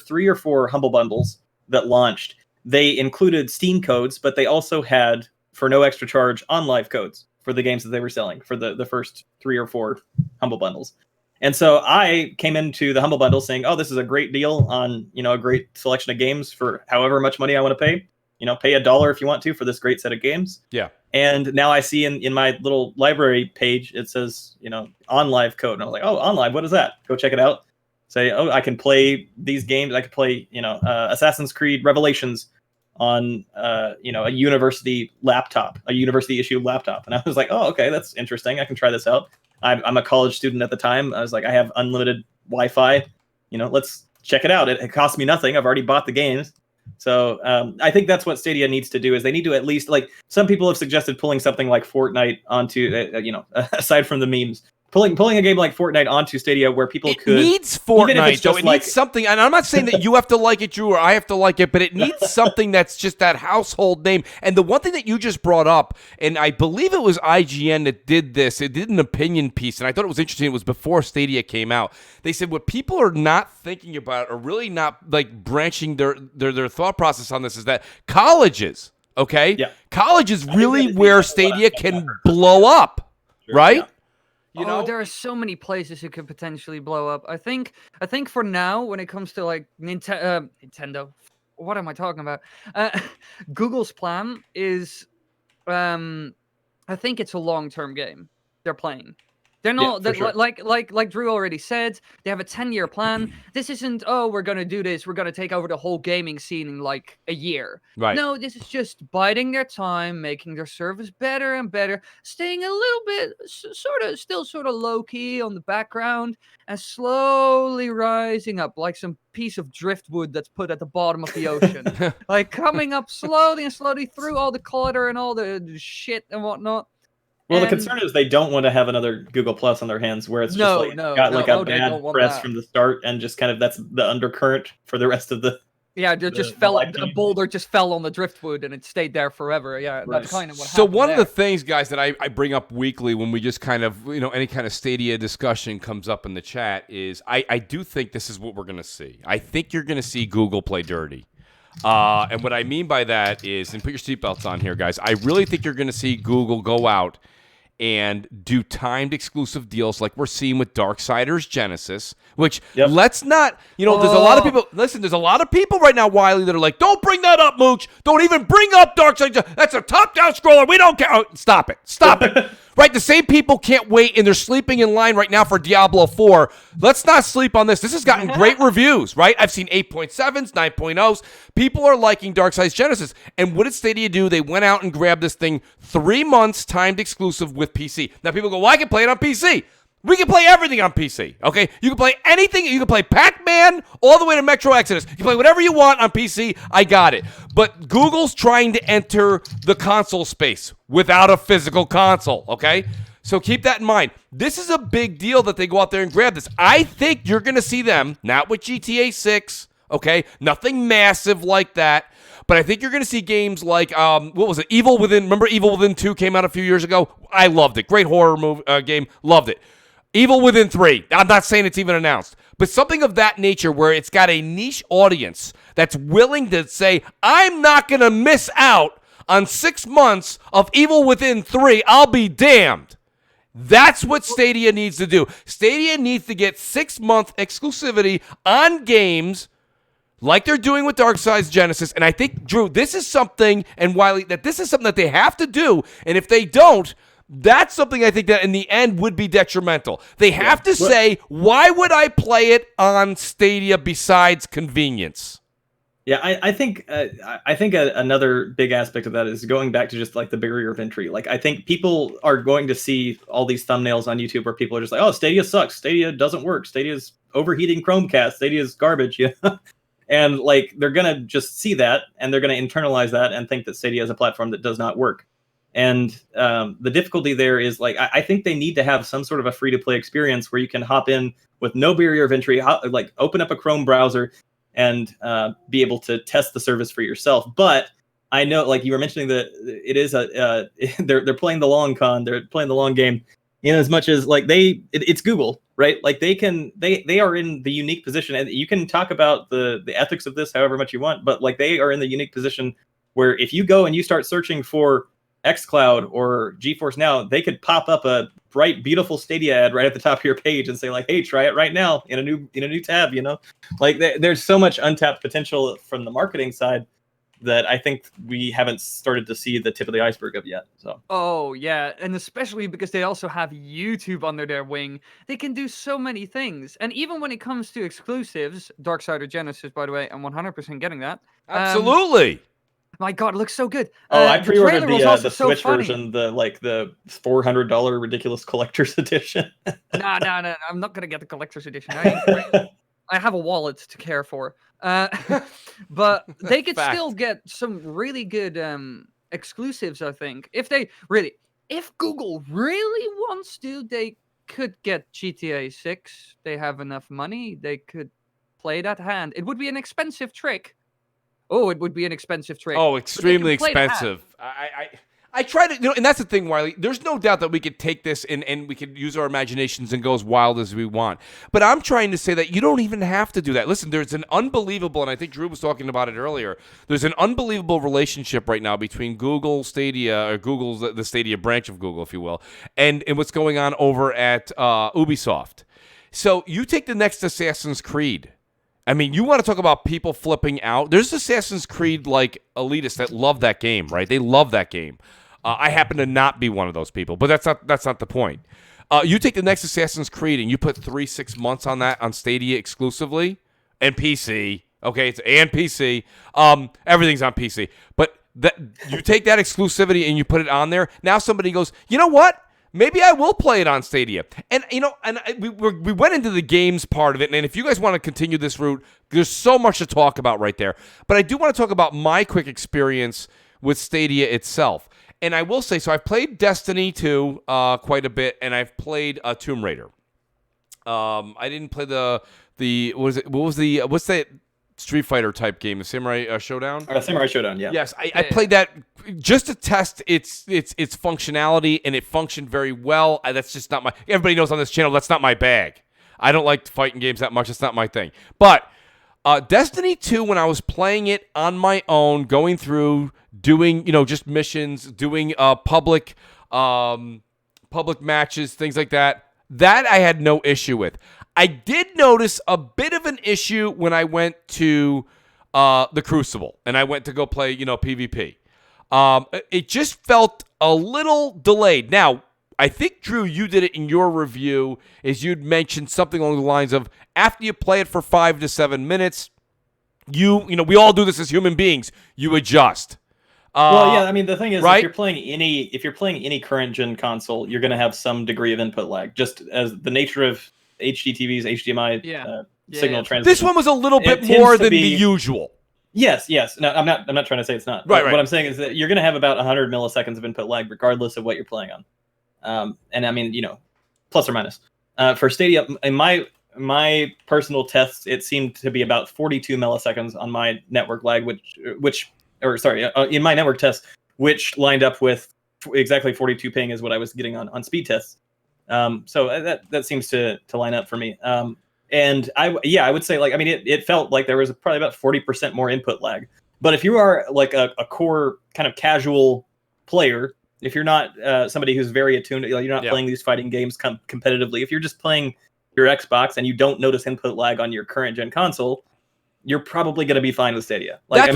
[SPEAKER 2] 3 or 4 Humble Bundles that launched, they included Steam codes, but they also had, for no extra charge, OnLive codes for the games that they were selling for the first 3 or 4 Humble Bundles. And so I came into the Humble Bundle saying, oh, this is a great deal on, a great selection of games for however much money I want to pay. Pay $1 if you want to for this great set of games.
[SPEAKER 1] Yeah.
[SPEAKER 2] And now I see in my little library page, it says, OnLive code. And I was like, oh, OnLive, what is that? Go check it out. Say, oh, I can play these games. I can play, Assassin's Creed Revelations on, a university laptop, a university issue laptop. And I was like, oh, okay, that's interesting. I can try this out. I'm a college student at the time. I was like, I have unlimited Wi-Fi. Let's check it out. It cost me nothing. I've already bought the games. So I think that's what Stadia needs to do, is they need to at least, like, some people have suggested pulling something like Fortnite onto, aside from the memes, pulling a game like Fortnite onto Stadia where people could.
[SPEAKER 1] It needs
[SPEAKER 2] even if
[SPEAKER 1] Fortnite,
[SPEAKER 2] it's
[SPEAKER 1] though.
[SPEAKER 2] just
[SPEAKER 1] It
[SPEAKER 2] like-
[SPEAKER 1] needs something. And I'm not saying that you have to like it, Drew, or I have to like it, but it needs something that's just that household name. And the one thing that you just brought up, and I believe it was IGN that did this, it did an opinion piece, and I thought it was interesting. It was before Stadia came out. They said what people are not thinking about, or really not like branching their thought process on this, is that colleges, okay?
[SPEAKER 2] Yeah.
[SPEAKER 1] College is really
[SPEAKER 2] that
[SPEAKER 1] where
[SPEAKER 2] is what
[SPEAKER 1] Stadia
[SPEAKER 2] I've
[SPEAKER 1] can
[SPEAKER 2] heard.
[SPEAKER 1] blow up,
[SPEAKER 2] Sure,
[SPEAKER 1] right?
[SPEAKER 2] yeah.
[SPEAKER 1] You know?
[SPEAKER 3] there are so many places it could potentially blow up. I think for now, when it comes to like Nintendo, what am I talking about? Google's plan is, I think it's a long-term game they're playing. They're not
[SPEAKER 2] for sure.
[SPEAKER 3] like Drew already said. They have a 10-year plan. This isn't, oh, we're gonna do this. We're gonna take over the whole gaming scene in like a year.
[SPEAKER 1] Right.
[SPEAKER 3] No, this is just biding their time, making their service better and better, staying a little bit sort of low key on the background, and slowly rising up like some piece of driftwood that's put at the bottom of the ocean, like coming up slowly and slowly through all the clutter and all the shit and whatnot.
[SPEAKER 2] Well, the
[SPEAKER 3] And-
[SPEAKER 2] concern is they don't want to have another Google Plus on their hands, where it's
[SPEAKER 3] No,
[SPEAKER 2] just
[SPEAKER 3] no,
[SPEAKER 2] got like
[SPEAKER 3] no.
[SPEAKER 2] a
[SPEAKER 3] Oh, they
[SPEAKER 2] bad
[SPEAKER 3] don't want
[SPEAKER 2] press
[SPEAKER 3] that.
[SPEAKER 2] from the start, and just kind of that's the undercurrent for the rest of the.
[SPEAKER 3] Yeah, they just
[SPEAKER 2] the
[SPEAKER 3] fell.
[SPEAKER 2] life
[SPEAKER 3] A
[SPEAKER 2] community.
[SPEAKER 3] boulder just fell on the driftwood and it stayed there forever. Yeah,
[SPEAKER 2] Right.
[SPEAKER 3] that's kind of what
[SPEAKER 1] So
[SPEAKER 3] happened.
[SPEAKER 1] one of the
[SPEAKER 3] there.
[SPEAKER 1] things, guys, that I bring up weekly when we just kind of, any kind of Stadia discussion comes up in the chat is I do think this is what we're going to see. I think you're going to see Google play dirty. And what I mean by that is, and put your seatbelts on here, guys, I really think you're going to see Google go out and do timed exclusive deals like we're seeing with Darksiders Genesis, which let's not, there's a lot of people, listen, there's a lot of people right now, Wily, that are like, don't bring that up, Mooch. Don't even bring up Darksiders. That's a top-down scroller. We don't care. Oh, stop it. Stop it. Right? The same people can't wait, and they're sleeping in line right now for Diablo 4. Let's not sleep on this. This has gotten great reviews, right? I've seen 8.7s, 9.0s. People are liking Darksiders Genesis. And what did Stadia do? They went out and grabbed this thing 3 months timed exclusive with PC. Now people go, well, I can play it on PC. We can play everything on PC, okay? You can play anything. You can play Pac-Man all the way to Metro Exodus. You can play whatever you want on PC. I got it. But Google's trying to enter the console space without a physical console, okay? So keep that in mind. This is a big deal that they go out there and grab this. I think you're going to see them, not with GTA 6, okay? Nothing massive like that. But I think you're going to see games like, what was it? Evil Within. Remember Evil Within 2 came out a few years ago? I loved it. Great horror game. Loved it. Evil Within 3. I'm not saying it's even announced. But something of that nature where it's got a niche audience that's willing to say, I'm not going to miss out on 6 months of Evil Within 3. I'll be damned. That's what Stadia needs to do. Stadia needs to get 6-month exclusivity on games like they're doing with Darksiders Genesis. And I think, Drew, this is something, and Wily, that this is something that they have to do. And if they don't, that's something I think that in the end would be detrimental. They have to say, why would I play it on Stadia besides convenience?
[SPEAKER 2] Yeah, I think another big aspect of that is going back to just like the barrier of entry. Like, I think people are going to see all these thumbnails on YouTube where people are just like, oh, Stadia sucks. Stadia doesn't work. Stadia's overheating Chromecast. Stadia's garbage. Yeah. And like, they're going to just see that and they're going to internalize that and think that Stadia is a platform that does not work. And the difficulty there is, like, I think they need to have some sort of a free-to-play experience where you can hop in with no barrier of entry, like open up a Chrome browser and be able to test the service for yourself. But I know, like you were mentioning, that it is they're playing the long con, they're playing the long game, in as much as like it's Google, right? Like they are in the unique position, and you can talk about the ethics of this however much you want, but like they are in the unique position where if you go and you start searching for xCloud or GeForce Now, they could pop up a bright, beautiful Stadia ad right at the top of your page and say like, "Hey, try it right now in a new tab." Like there's so much untapped potential from the marketing side that I think we haven't started to see the tip of the iceberg of yet. So.
[SPEAKER 3] Oh yeah, and especially because they also have YouTube under their wing, they can do so many things. And even when it comes to exclusives, Darksiders Genesis, by the way, I'm 100% getting that.
[SPEAKER 1] Absolutely.
[SPEAKER 3] My God, it looks so good.
[SPEAKER 2] Oh, I pre-ordered
[SPEAKER 3] trailer was also
[SPEAKER 2] the
[SPEAKER 3] so
[SPEAKER 2] Switch
[SPEAKER 3] funny.
[SPEAKER 2] version, the $400 ridiculous collector's edition.
[SPEAKER 3] No, I'm not gonna get the collector's edition. I have a wallet to care for. But they could
[SPEAKER 1] Fact.
[SPEAKER 3] still get some really good exclusives, I think. If Google really wants to, they could get GTA 6. They have enough money. They could play that hand. It would be an expensive trick. Oh, it would be an expensive trick.
[SPEAKER 1] Oh,
[SPEAKER 3] But they
[SPEAKER 1] extremely
[SPEAKER 3] can play the hand.
[SPEAKER 1] expensive. I try to, and that's the thing, Wiley. There's no doubt that we could take this and we could use our imaginations and go as wild as we want. But I'm trying to say that you don't even have to do that. Listen, there's an unbelievable, and I think Drew was talking about it earlier, there's an unbelievable relationship right now between Google Stadia, or Google's, the Stadia branch of Google, if you will, and what's going on over at Ubisoft. So you take the next Assassin's Creed. I mean, you want to talk about people flipping out. There's Assassin's Creed like elitists that love that game, right? They love that game. I happen to not be one of those people, but that's not the point. You take the next Assassin's Creed and you put 3-6 months on that on Stadia exclusively and PC. Okay, it's and PC. Everything's on PC. But you take that exclusivity and you put it on there. Now somebody goes, you know what? Maybe I will play it on Stadia. And, we went into the games part of it, and if you guys want to continue this route, there's so much to talk about right there. But I do want to talk about my quick experience with Stadia itself. And I will say, so I've played Destiny 2 quite a bit, and I've played Tomb Raider. I didn't play what's that Street Fighter type game, the Samurai Showdown?
[SPEAKER 2] Samurai Showdown, yeah.
[SPEAKER 1] Yes, I played that just to test its functionality, and it functioned very well. That's just not everybody knows on this channel, that's not my bag. I don't like fighting games that much. It's not my thing. But Destiny 2, when I was playing it on my own, going through, doing, just missions, doing public matches, things like that I had no issue with. I did notice a bit of an issue when I went to the Crucible and I went to go play, PvP. It just felt a little delayed. Now, I think, Drew, you did it in your review, is you'd mentioned something along the lines of after you play it for 5 to 7 minutes, we all do this as human beings. You adjust.
[SPEAKER 2] Well, yeah, I mean, the thing is,
[SPEAKER 1] right?
[SPEAKER 2] if you're playing any current gen console, you're going to have some degree of input lag, just as the nature of HDTV's HDMI signal transmission.
[SPEAKER 1] This one was a little bit more than the usual.
[SPEAKER 2] Yes. No, I'm not trying to say it's not.
[SPEAKER 1] Right.
[SPEAKER 2] What I'm saying is that you're going to have about 100 milliseconds of input lag, regardless of what you're playing on. And I mean, plus or minus. For Stadia, in my personal tests, it seemed to be about 42 milliseconds on my network lag, in my network test, which lined up with exactly 42 ping is what I was getting on speed tests. So that seems to line up for me. And I would say, like, I mean, it felt like there was probably about 40% more input lag. But if you are like a core kind of casual player, if you're not somebody who's very attuned, you're not playing these fighting games competitively. If you're just playing your Xbox and you don't notice input lag on your current gen console, you're probably going to be fine with Stadia. Like,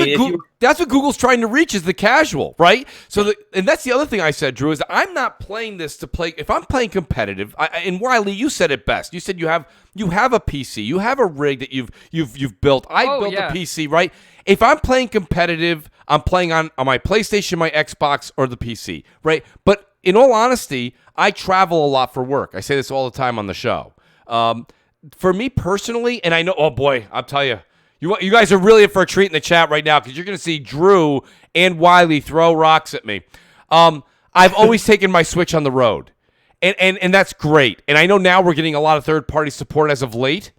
[SPEAKER 1] that's what Google's trying to reach, is the casual, right? So, and that's the other thing I said, Drew, is that I'm not playing this to play. If I'm playing competitive, and Wiley, you said it best. You said you have a PC, you have a rig that you've built. I built a PC, right? If I'm playing competitive, I'm playing on my PlayStation, my Xbox, or the PC, right? But in all honesty, I travel a lot for work. I say this all the time on the show. For me personally, and I know, oh boy, I'll tell you. You guys are really in for a treat in the chat right now, because you're going to see Drew and Wiley throw rocks at me. I've always taken my Switch on the road, and that's great. And I know now we're getting a lot of third-party support as of late,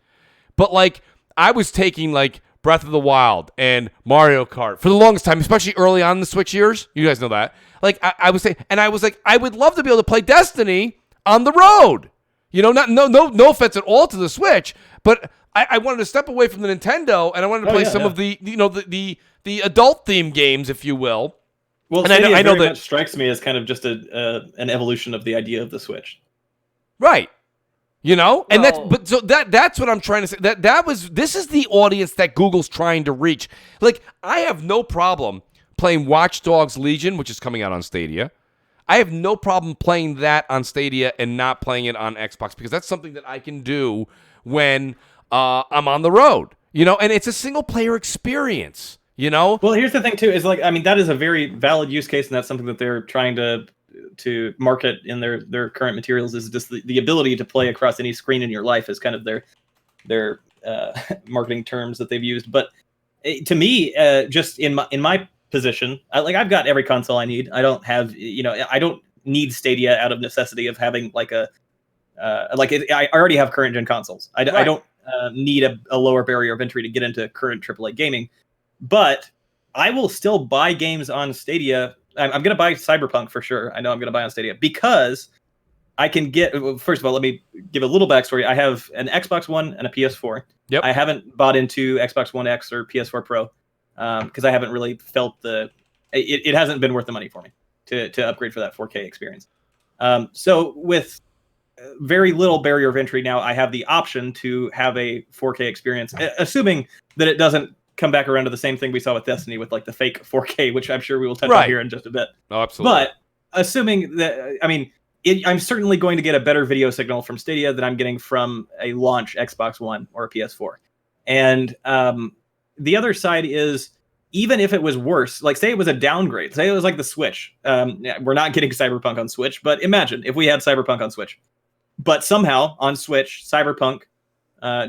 [SPEAKER 1] but like I was taking like Breath of the Wild and Mario Kart for the longest time, especially early on in the Switch years. You guys know that. Like I was saying, and I was like, I would love to be able to play Destiny on the road. No offense at all to the Switch, but I wanted to step away from the Nintendo, and I wanted to play some of the the adult theme games, if you will.
[SPEAKER 2] Well,
[SPEAKER 1] and
[SPEAKER 2] Stadia
[SPEAKER 1] I know that
[SPEAKER 2] much strikes me as kind of just an evolution of the idea of the Switch,
[SPEAKER 1] right? And that's what I'm trying to say. This is the audience that Google's trying to reach. Like, I have no problem playing Watch Dogs Legion, which is coming out on Stadia. I have no problem playing that on Stadia and not playing it on Xbox, because that's something that I can do when I'm on the road, and it's a single player experience, Well,
[SPEAKER 2] here's the thing too, is like, I mean, that is a very valid use case, and that's something that they're trying to market in their current materials, is just the ability to play across any screen in your life is kind of their marketing terms that they've used. But to me, just in my position, I've got every console I need. I don't have, I don't need Stadia out of necessity of having like a I already have current gen consoles. I
[SPEAKER 1] Right.
[SPEAKER 2] don't need a lower barrier of entry to get into current AAA gaming, but I will still buy games on Stadia. I'm going to buy Cyberpunk for sure. I know I'm going to buy on Stadia because I can get. First of all, let me give a little backstory. I have an Xbox One and a PS4.
[SPEAKER 1] Yep.
[SPEAKER 2] I haven't bought into Xbox One X or PS4 Pro because I haven't really felt it hasn't been worth the money for me to upgrade for that 4K experience. So with very little barrier of entry now, I have the option to have a 4K experience, assuming that it doesn't come back around to the same thing we saw with Destiny with like the fake 4K, which I'm sure we will touch on here in just a bit.
[SPEAKER 1] Oh, absolutely.
[SPEAKER 2] But assuming that, I mean, I'm certainly going to get a better video signal from Stadia than I'm getting from a launch Xbox One or a PS4. And the other side is, even if it was worse, like say it was a downgrade, say it was like the Switch. We're not getting Cyberpunk on Switch, but imagine if we had Cyberpunk on Switch. But somehow on Switch, Cyberpunk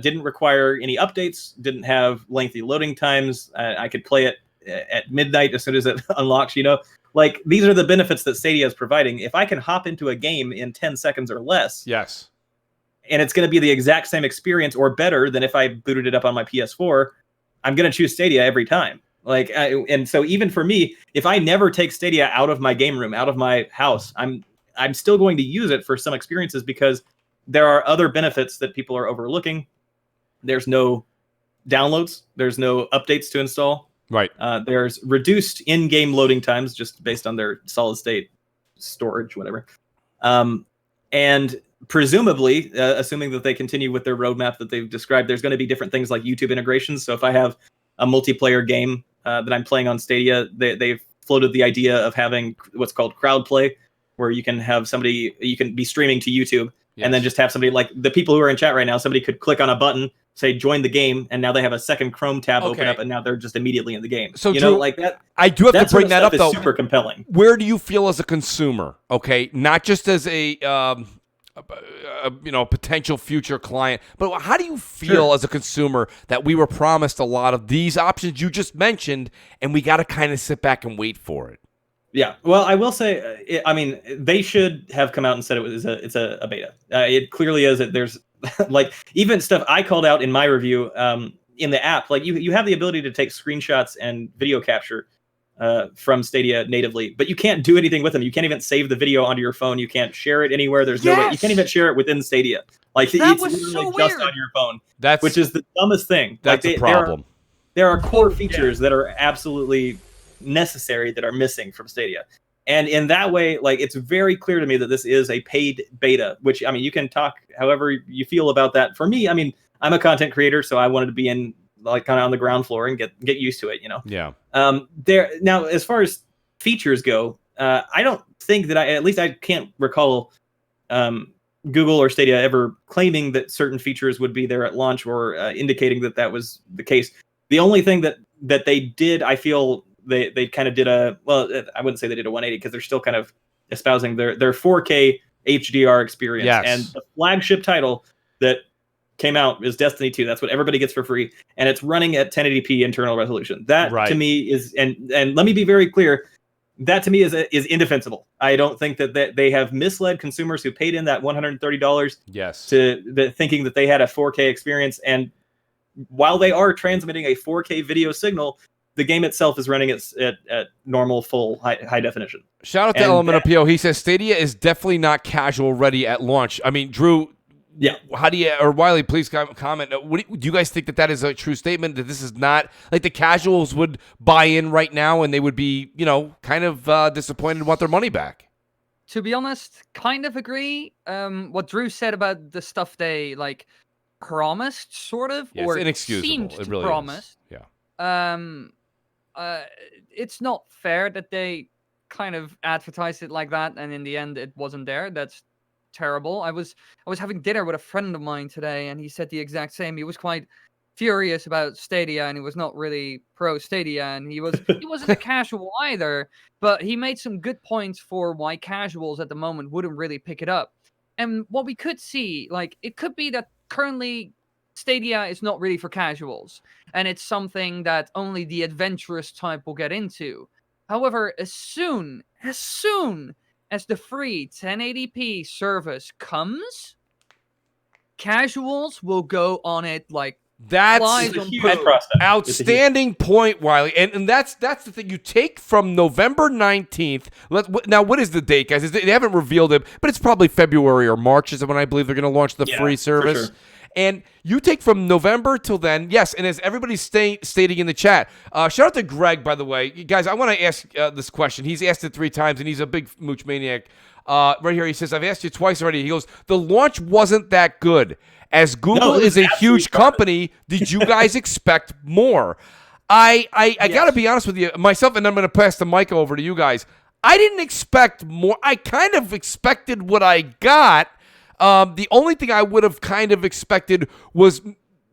[SPEAKER 2] didn't require any updates, didn't have lengthy loading times. I could play it at midnight as soon as it unlocks, you know? Like, these are the benefits that Stadia is providing. If I can hop into a game in 10 seconds or less,
[SPEAKER 1] yes,
[SPEAKER 2] and it's going to be the exact same experience or better than if I booted it up on my PS4, I'm going to choose Stadia every time. Like, and so even for me, if I never take Stadia out of my game room, out of my house, I'm still going to use it for some experiences because there are other benefits that people are overlooking. There's no downloads. There's no updates to install.
[SPEAKER 1] Right.
[SPEAKER 2] There's reduced in-game loading times just based on their solid state storage, whatever. And presumably, assuming that they continue with their roadmap that they've described, there's going to be different things like YouTube integrations. So if I have a multiplayer game that I'm playing on Stadia, they've floated the idea of having what's called crowd play, where you can have somebody, you can be streaming to YouTube, and then just have somebody, like the people who are in chat right now, somebody could click on a button, say join the game, and now they have a second Chrome tab open up, and now they're just immediately in the game.
[SPEAKER 1] So
[SPEAKER 2] you
[SPEAKER 1] Drew,
[SPEAKER 2] know, like that.
[SPEAKER 1] I do have to bring that up though.
[SPEAKER 2] Super compelling.
[SPEAKER 1] Where do you feel as a consumer? Okay, not just as a potential future client, but how do you feel as a consumer that we were promised a lot of these options you just mentioned, and we got to kind of sit back and wait for it?
[SPEAKER 2] Yeah, well, I will say, I mean, they should have come out and said it's a beta. It clearly is. There's like even stuff I called out in my review in the app. Like you have the ability to take screenshots and video capture from Stadia natively, but you can't do anything with them. You can't even save the video onto your phone. You can't share it anywhere. There's no way. You can't even share it within Stadia. Like it's literally just on your phone. Which is the dumbest thing.
[SPEAKER 1] That's a problem.
[SPEAKER 2] There are core features that are absolutely necessary that are missing from Stadia. And in that way, like, it's very clear to me that this is a paid beta, which, I mean, you can talk however you feel about that. For me, I mean, I'm a content creator, so I wanted to be in, like, kind of on the ground floor and get used to it, you know?
[SPEAKER 1] Yeah.
[SPEAKER 2] Now, as far as features go, I don't think that at least I can't recall Google or Stadia ever claiming that certain features would be there at launch or indicating that that was the case. The only thing that they did, I feel, they kind of did I wouldn't say they did a 180 because they're still kind of espousing their 4K HDR experience.
[SPEAKER 1] Yes.
[SPEAKER 2] And the flagship title that came out is Destiny 2. That's what everybody gets for free, and it's running at 1080p internal resolution. That to me is, and let me be very clear, that to me is indefensible. I don't think that they have misled consumers who paid in that $130 to thinking that they had a 4K experience. And while they are transmitting a 4K video signal, the game itself is running at normal, full, high definition.
[SPEAKER 1] Shout out to Element of PO. He says Stadia is definitely not casual ready at launch. I mean, Drew, how do you, or Wily, please comment. Do you guys think that is a true statement, that this is not, like, the casuals would buy in right now and they would be, kind of disappointed and want their money back?
[SPEAKER 3] To be honest, kind of agree. What Drew said about the stuff they, like, promised, sort of, or
[SPEAKER 1] it's inexcusable.
[SPEAKER 3] seemed
[SPEAKER 1] it
[SPEAKER 3] to
[SPEAKER 1] really
[SPEAKER 3] promise.
[SPEAKER 1] Is. Yeah.
[SPEAKER 3] It's not fair that they kind of advertised it like that, and in the end, it wasn't there. That's terrible. I was having dinner with a friend of mine today, and he said the exact same. He was quite furious about Stadia, and he was not really pro Stadia, and he wasn't a casual either. But he made some good points for why casuals at the moment wouldn't really pick it up. And what we could see, like, it could be that currently Stadia is not really for casuals, and it's something that only the adventurous type will get into. However, as soon as the free 1080p service comes, casuals will go on it like
[SPEAKER 1] That's
[SPEAKER 3] flies
[SPEAKER 2] It's a
[SPEAKER 3] on
[SPEAKER 2] huge
[SPEAKER 3] toast.
[SPEAKER 2] prospect.
[SPEAKER 1] outstanding point, Wiley. And that's the thing. You take from November 19th. Now, what is the date, guys? They haven't revealed it, but it's probably February or March is when I believe they're going to launch the free service.
[SPEAKER 2] Sure.
[SPEAKER 1] And you take from November till then, yes, and as everybody's stating in the chat, shout out to Greg, by the way. You guys, I want to ask this question. He's asked it 3 times, and he's a big Mooch maniac. Right here, he says, I've asked you twice already. He goes, the launch wasn't that good. As Google is a huge company, did you guys expect more? I got to be honest with you, myself, and I'm going to pass the mic over to you guys. I didn't expect more. I kind of expected what I got. The only thing I would have kind of expected was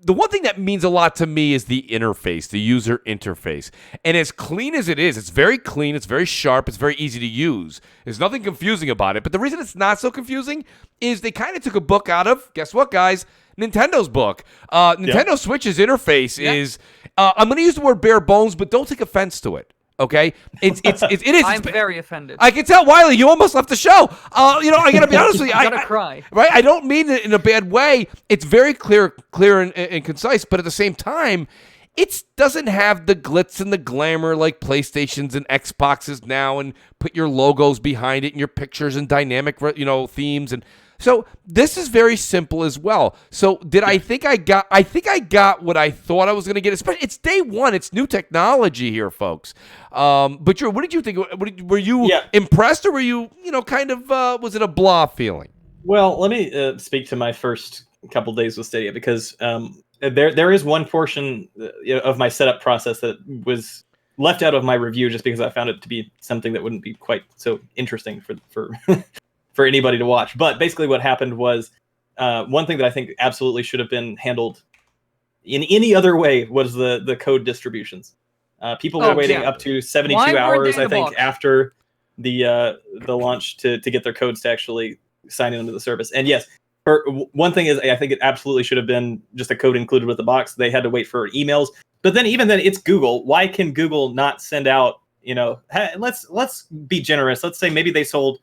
[SPEAKER 1] the one thing that means a lot to me is the interface, the user interface. And as clean as it is, it's very clean, it's very sharp, it's very easy to use. There's nothing confusing about it. But the reason it's not so confusing is they kind of took a book out of, guess what, guys? Nintendo's book. Nintendo Switch's interface is, I'm going to use the word bare bones, but don't take offense to it. Okay, it is.
[SPEAKER 3] I'm very offended.
[SPEAKER 1] I can tell, Wiley, you almost left the show. I gotta be honest with you.
[SPEAKER 3] I gotta cry.
[SPEAKER 1] Right? I don't mean it in a bad way. It's very clear and concise, but at the same time, it doesn't have the glitz and the glamour like PlayStations and Xboxes now, and put your logos behind it and your pictures and dynamic, themes and. So this is very simple as well. So I think I got what I thought I was going to get. It's day one. It's new technology here, folks. But Drew, what did you think? Were you impressed, or were you, kind of, was it a blah feeling?
[SPEAKER 2] Well, let me speak to my first couple days with Stadia, because there is one portion of my setup process that was left out of my review just because I found it to be something that wouldn't be quite so interesting for for anybody to watch. But basically what happened was one thing that I think absolutely should have been handled in any other way was the code distributions. People were waiting up to 72 hours, I think, after the launch to get their codes to actually sign into the service. And yes, one thing is I think it absolutely should have been just a code included with the box. They had to wait for emails. But then even then, it's Google. Why can Google not send out, hey, let's be generous. Let's say maybe they sold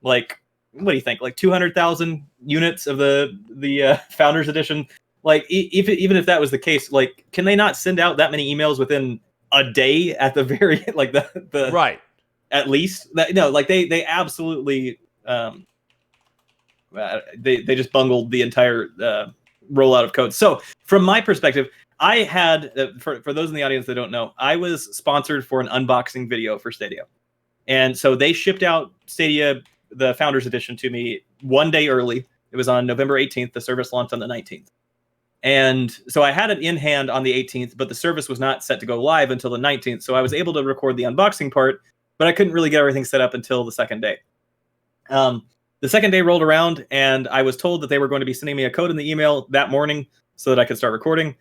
[SPEAKER 2] like, what do you think? Like 200,000 units of the Founders Edition. Like, even if that was the case, like, can they not send out that many emails within a day at the very the
[SPEAKER 1] right?
[SPEAKER 2] At least they absolutely they just bungled the entire rollout of code. So from my perspective, I had for those in the audience that don't know, I was sponsored for an unboxing video for Stadia, and so they shipped out Stadia, the Founders Edition, to me one day early. It was on November 18th. The service launched on the 19th. And so I had it in hand on the 18th, but the service was not set to go live until the 19th. So I was able to record the unboxing part, but I couldn't really get everything set up until the second day. The second day rolled around, and I was told that they were going to be sending me a code in the email that morning so that I could start recording.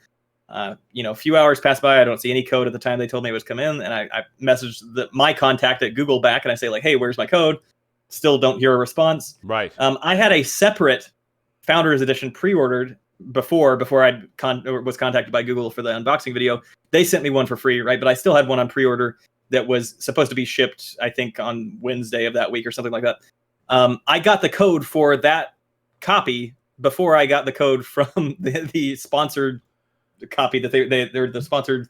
[SPEAKER 2] A few hours passed by. I don't see any code at the time they told me it was come in. And I messaged my contact at Google back, and I say, like, hey, where's my code? Still don't hear a response.
[SPEAKER 1] Right.
[SPEAKER 2] I had a separate Founders Edition pre-ordered before I was contacted by Google for the unboxing video. They sent me one for free, right? But I still had one on pre-order that was supposed to be shipped, I think, on Wednesday of that week or something like that. I got the code for that copy before I got the code from the sponsored copy that they're the sponsored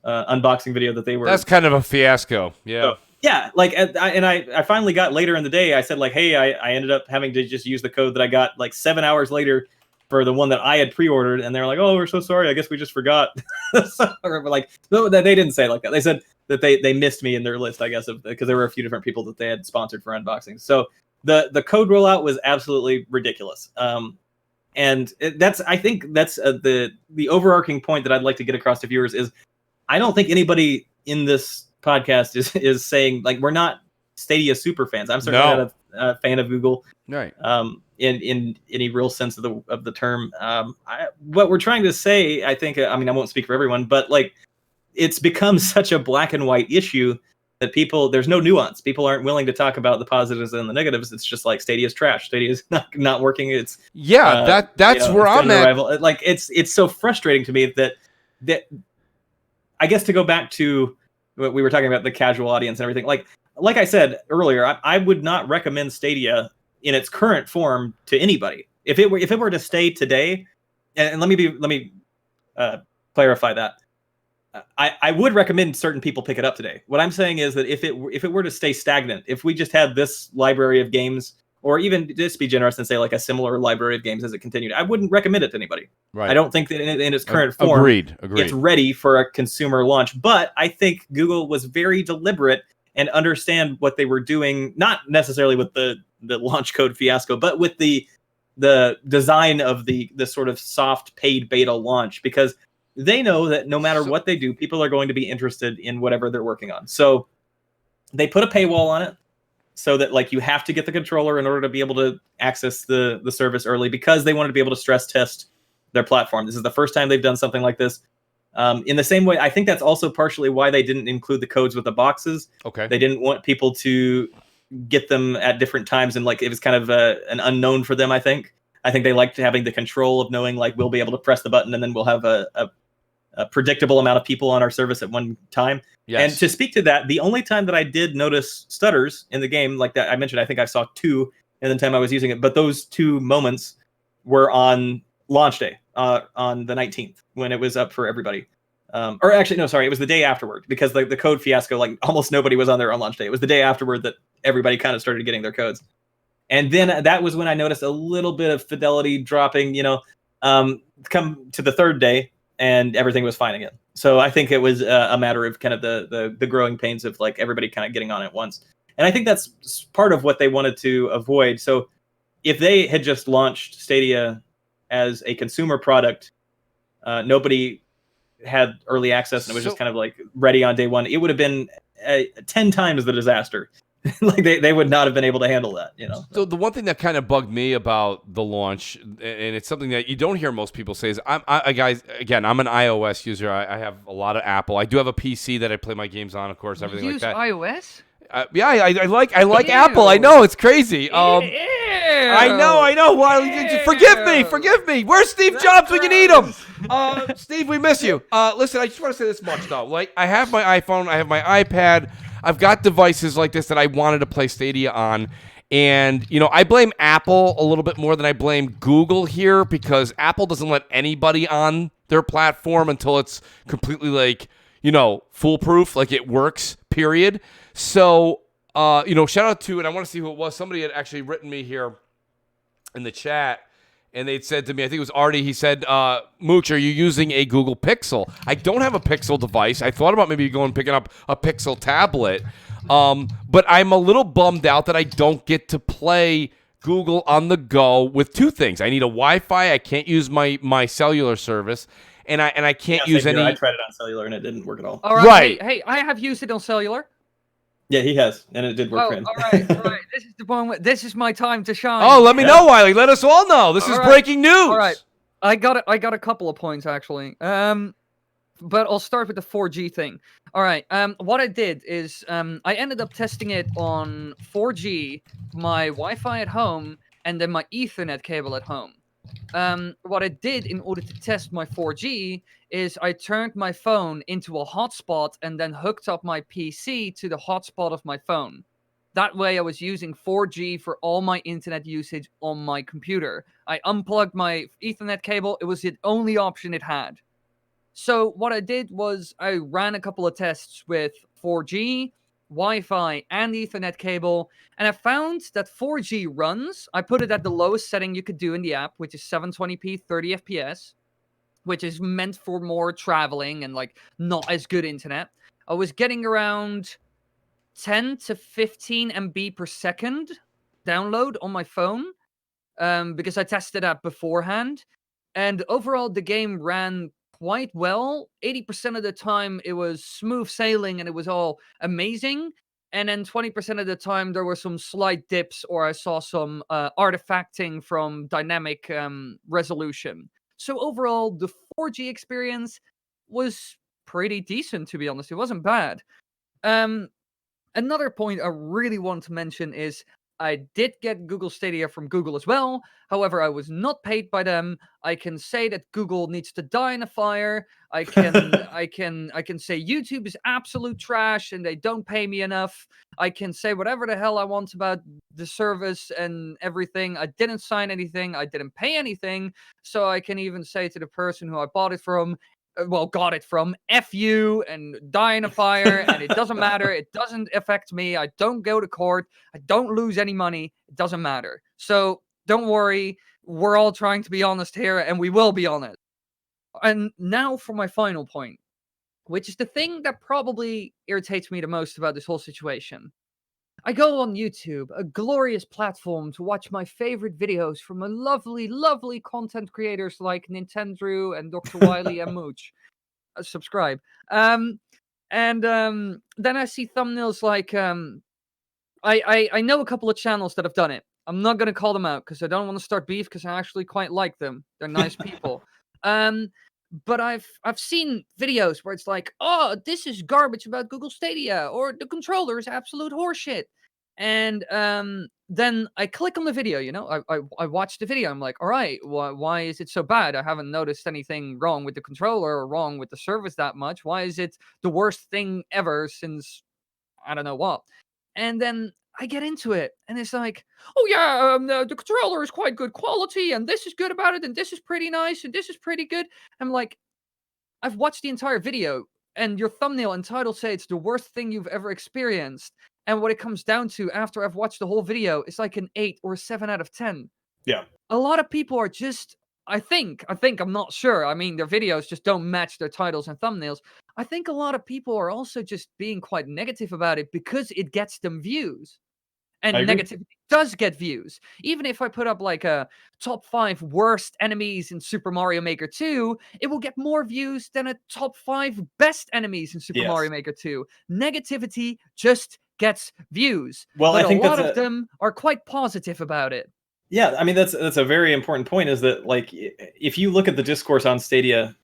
[SPEAKER 2] unboxing video that they were.
[SPEAKER 1] That's kind of a fiasco. Yeah.
[SPEAKER 2] So, yeah, like, I finally got later in the day. I said, like, hey, I ended up having to just use the code that I got like 7 hours later for the one that I had pre-ordered, and they were like, oh, we're so sorry. I guess we just forgot. Or like, no, they didn't say it like that. They said that they missed me in their list, I guess, because there were a few different people that they had sponsored for unboxings. So the code rollout was absolutely ridiculous. And I think that's the overarching point that I'd like to get across to viewers is I don't think anybody in this podcast is saying, like, we're not Stadia super fans. I'm certainly not a fan of Google,
[SPEAKER 1] right?
[SPEAKER 2] In any real sense of the term. What we're trying to say, I think, I mean, I won't speak for everyone, but like, it's become such a black and white issue that there's no nuance. People aren't willing to talk about the positives and the negatives. It's just like Stadia's trash. Stadia's not working. It's
[SPEAKER 1] that's where I'm at.
[SPEAKER 2] Arrival. Like, it's so frustrating to me that I guess, to go back to what we were talking about, the casual audience and everything. Like I said earlier, I would not recommend Stadia in its current form to anybody. if it were to stay today, and let me clarify that. I would recommend certain people pick it up today. What I'm saying is that if it were to stay stagnant, if we just had this library of games, or even just be generous and say like a similar library of games as it continued, I wouldn't recommend it to anybody.
[SPEAKER 1] Right.
[SPEAKER 2] I don't think that in its current form,
[SPEAKER 1] Agreed.
[SPEAKER 2] it's ready for a consumer launch. But I think Google was very deliberate and understand what they were doing, not necessarily with the launch code fiasco, but with the design of the sort of soft paid beta launch, because they know that no matter what they do, people are going to be interested in whatever they're working on. So they put a paywall on it so that like you have to get the controller in order to be able to access the service early, because they wanted to be able to stress test their platform. This is the first time they've done something like this. In the same way, I think that's also partially why they didn't include the codes with the boxes.
[SPEAKER 1] Okay.
[SPEAKER 2] They didn't want people to get them at different times, and like it was kind of an unknown for them. I think they liked having the control of knowing like we'll be able to press the button and then we'll have a predictable amount of people on our service at one time.
[SPEAKER 1] Yes.
[SPEAKER 2] And to speak to that, the only time that I did notice stutters in the game, like that I mentioned, I think I saw 2 in the time I was using it, but those 2 moments were on launch day, on the 19th, when it was up for everybody. Or actually, no, sorry, it was the day afterward, because the code fiasco, like almost nobody was on there on launch day. It was the day afterward that everybody kind of started getting their codes. And then that was when I noticed a little bit of fidelity dropping, come to the 3rd day, and everything was fine again. So I think it was a matter of kind of the growing pains of like everybody kind of getting on at once. And I think that's part of what they wanted to avoid. So if they had just launched Stadia as a consumer product, nobody had early access, and it was just kind of like ready on day one, it would have been 10 times the disaster. Like they would not have been able to handle that,
[SPEAKER 1] So the one thing that kind of bugged me about the launch, and it's something that you don't hear most people say, is guys, again, I'm an iOS user. I have a lot of Apple. I do have a PC that I play my games on, of course, everything like that.
[SPEAKER 3] You use iOS?
[SPEAKER 1] Yeah, I like Apple. I know, it's crazy. I know. Well, forgive me. Where's Steve Jobs when you need him? Steve, we miss you. Listen, I just want to say this much though. Like, I have my iPhone, I have my iPad. I've got devices like this that I wanted to play Stadia on. And, I blame Apple a little bit more than I blame Google here, because Apple doesn't let anybody on their platform until it's completely like, foolproof, like it works, period. So, shout out to, and I want to see who it was. Somebody had actually written me here in the chat, and they'd said to me, I think it was Artie, he said, Mooch, are you using a Google Pixel? I don't have a Pixel device. I thought about maybe going and picking up a Pixel tablet, but I'm a little bummed out that I don't get to play Google on the go with 2 things. I need a Wi-Fi. I can't use my cellular service, and I can't use any.
[SPEAKER 2] I tried it on cellular, and it didn't work at all.
[SPEAKER 3] All right. Hey, I have used it on cellular.
[SPEAKER 2] Yeah, he has, and it did work for him.
[SPEAKER 3] All right. This is the moment. This is my time to shine.
[SPEAKER 1] Oh, let me know, Wiley. Let us all know. This is breaking news.
[SPEAKER 3] All right, I got a couple of points actually. But I'll start with the 4G thing. All right. What I did is I ended up testing it on 4G, my Wi-Fi at home, and then my Ethernet cable at home. What I did in order to test my 4G is I turned my phone into a hotspot and then hooked up my PC to the hotspot of my phone. That way I was using 4G for all my internet usage on my computer. I unplugged my Ethernet cable. It was the only option it had. So what I did was I ran a couple of tests with 4G, Wi-Fi, and Ethernet cable, and I found that 4G runs. I put it at the lowest setting you could do in the app, which is 720p 30 FPS, which is meant for more traveling and like not as good internet. I was getting around 10 to 15 MB per second download on my phone, because I tested that beforehand, and overall the game ran quite well. 80% of the time it was smooth sailing and it was all amazing. And then 20% of the time there were some slight dips, or I saw some artifacting from dynamic resolution. So overall, the 4G experience was pretty decent, to be honest. It wasn't bad. Another point I really want to mention is I did get Google Stadia from Google as well. However, I was not paid by them. I can say that Google needs to die in a fire. I can I can say YouTube is absolute trash and they don't pay me enough. I can say whatever the hell I want about the service and everything. I didn't sign anything. I didn't pay anything. So I can even say to the person who I bought it from, got it from, F you and die in a fire, and it doesn't matter. It doesn't affect me. I don't go to court. I don't lose any money. It doesn't matter. So don't worry. We're all trying to be honest here, and we will be honest. And now for my final point, which is the thing that probably irritates me the most about this whole situation. I go on YouTube, a glorious platform to watch my favorite videos from a lovely, lovely content creators like Nintendrew and Dr.Wily and Mooch. Subscribe. Then I see thumbnails like I know a couple of channels that have done it. I'm not gonna call them out because I don't want to start beef because I actually quite like them. They're nice people. But I've seen videos where it's like, oh, this is garbage about Google Stadia, or the controller is absolute horseshit. And then I click on the video, I watch the video. I'm like, all right, why is it so bad? I haven't noticed anything wrong with the controller or wrong with the service that much. Why is it the worst thing ever since I don't know what? And then I get into it, and it's like, oh yeah, the controller is quite good quality, and this is good about it, and this is pretty nice, and this is pretty good. I'm like, I've watched the entire video, and your thumbnail and title say it's the worst thing you've ever experienced. And what it comes down to after I've watched the whole video is like an 8 or 7 out of 10.
[SPEAKER 2] Yeah.
[SPEAKER 3] A lot of people are just, I think, I'm not sure. I mean, their videos just don't match their titles and thumbnails. I think a lot of people are also just being quite negative about it because it gets them views. And negativity does get views. Even if I put up like a top 5 worst enemies in Super Mario Maker 2, it will get more views than a top 5 best enemies in Super Mario Maker 2. Negativity just gets views.
[SPEAKER 2] Well,
[SPEAKER 3] but
[SPEAKER 2] I think
[SPEAKER 3] a lot of them are quite positive about it.
[SPEAKER 2] Yeah, I mean that's a very important point. Is that like if you look at the discourse on Stadia,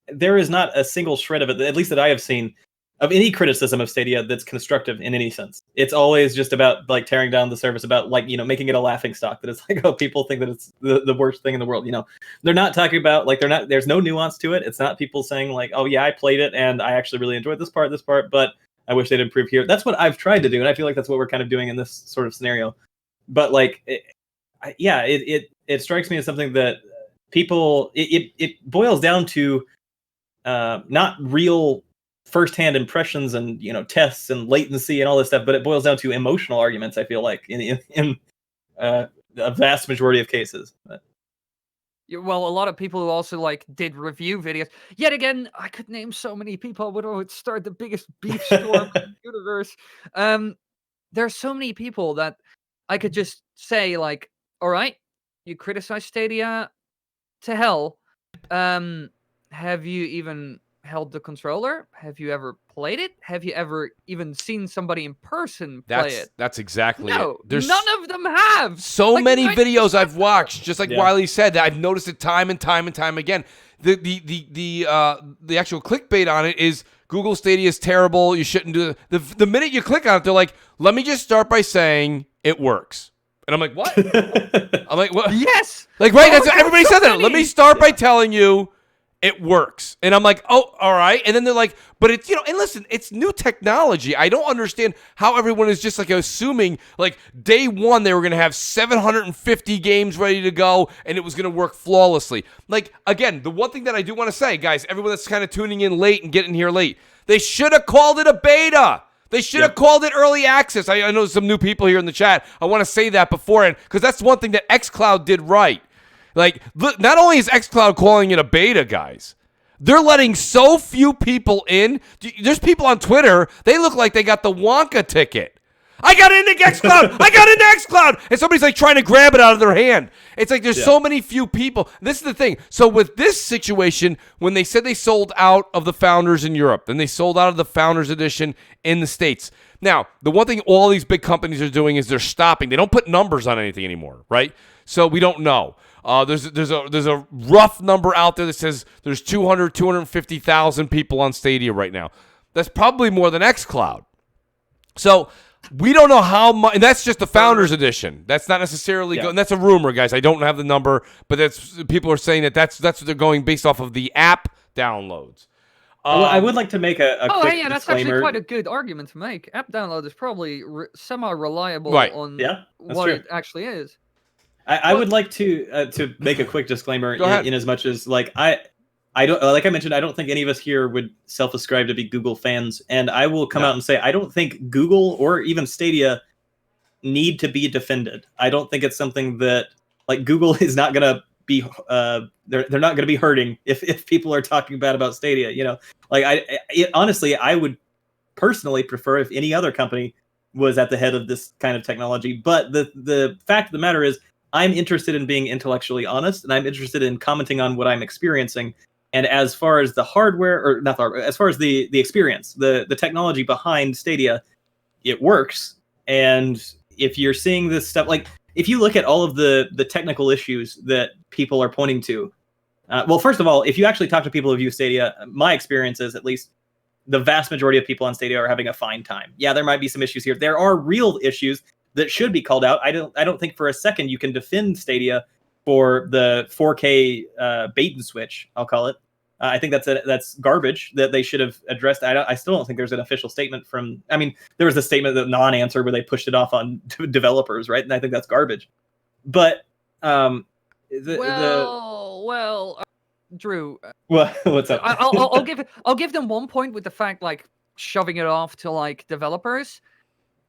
[SPEAKER 2] there is not a single shred of it, at least that I have seen, of any criticism of Stadia that's constructive in any sense. It's always just about like tearing down the service, about like, making it a laughing stock, that it's like, oh, people think that it's the worst thing in the world. They're not talking about like, there's no nuance to it. It's not people saying like, oh yeah, I played it and I actually really enjoyed this part, but I wish they'd improve here. That's what I've tried to do. And I feel like that's what we're kind of doing in this sort of scenario. But like, it strikes me as something that people, it boils down to not real firsthand impressions and tests and latency and all this stuff, but it boils down to emotional arguments. I feel like in a vast majority of cases.
[SPEAKER 3] Well, a lot of people who also like did review videos. Yet again, I could name so many people. I would start the biggest beef storm in the universe. There's so many people that I could just say like, all right, you criticize Stadia to hell. Have you even held the controller? Have you ever played it? Have you ever even seen somebody in person play it?
[SPEAKER 1] That's exactly
[SPEAKER 3] No,
[SPEAKER 1] it. There's
[SPEAKER 3] none of them have.
[SPEAKER 1] So
[SPEAKER 3] Like,
[SPEAKER 1] many
[SPEAKER 3] 90%
[SPEAKER 1] videos I've watched, just like Wily said, that I've noticed it time and time and time again. The actual clickbait on it is Google Stadia is terrible. You shouldn't do it. The minute you click on it, they're like, let me just start by saying it works. And I'm like, what? I'm like, what?
[SPEAKER 3] Yes.
[SPEAKER 1] Like, right? That's everybody said that. Let me start by telling you it works. And I'm like, oh, all right. And then they're like, but it's, and listen, it's new technology. I don't understand how everyone is just like assuming like day one they were going to have 750 games ready to go and it was going to work flawlessly. Like, again, the one thing that I do want to say, guys, everyone that's kind of tuning in late and getting here late, they should have called it a beta. They should have called it early access. I know some new people here in the chat. I want to say that beforehand because that's one thing that xCloud did right. Like, look, not only is xCloud calling it a beta, guys, they're letting so few people in. There's people on Twitter, they look like they got the Wonka ticket. I got into xCloud! I got into xCloud! And somebody's like trying to grab it out of their hand. It's like there's so many few people. This is the thing. So with this situation, when they said they sold out of the Founders in Europe, then they sold out of the Founders Edition in the States. Now, the one thing all these big companies are doing is they're stopping. They don't put numbers on anything anymore, right? So we don't know. There's a rough number out there that says there's 250,000 people on Stadia right now. That's probably more than xCloud. So We don't know how much, and that's just the Founders Edition. That's not necessarily,
[SPEAKER 2] Yeah.
[SPEAKER 1] and that's a rumor, guys. I don't have the number, but people are saying that's what they're going based off of the app downloads.
[SPEAKER 2] Well, I would like to make a quick
[SPEAKER 3] hey, yeah, that's
[SPEAKER 2] disclaimer.
[SPEAKER 3] actually quite a good argument to make. App download is probably semi-reliable
[SPEAKER 1] Right.
[SPEAKER 3] on
[SPEAKER 2] Yeah, that's
[SPEAKER 3] what
[SPEAKER 2] true.
[SPEAKER 3] it actually is.
[SPEAKER 2] I would like to make a quick disclaimer
[SPEAKER 1] Go ahead.
[SPEAKER 2] in as much as like I don't, like I mentioned, I don't think any of us here would self-ascribe to be Google fans, and I will come out and say I don't think Google or even Stadia need to be defended. I don't think it's something that like Google is not gonna be they're not gonna be hurting if people are talking bad about Stadia. You know, like honestly, I would personally prefer if any other company was at the head of this kind of technology. But the fact of the matter is, I'm interested in being intellectually honest, and I'm interested in commenting on what I'm experiencing. And as far as the hardware, or not the hardware, as far as the experience, the technology behind Stadia, it works. And if you're seeing this stuff, like if you look at all of the technical issues that people are pointing to, well, first of all, if you actually talk to people who use Stadia, my experience is at least the vast majority of people on Stadia are having a fine time. Yeah, there might be some issues here. There are real issues that should be called out. I don't think for a second you can defend Stadia for the 4K bait and switch, I'll call it. I think that's garbage that they should have addressed. I still don't think there's an official statement from. I mean, there was a statement that non-answer where they pushed it off on developers, right? And I think that's garbage. But
[SPEAKER 3] Drew,
[SPEAKER 2] what's up?
[SPEAKER 3] I'll give them one point with the fact like shoving it off to like developers.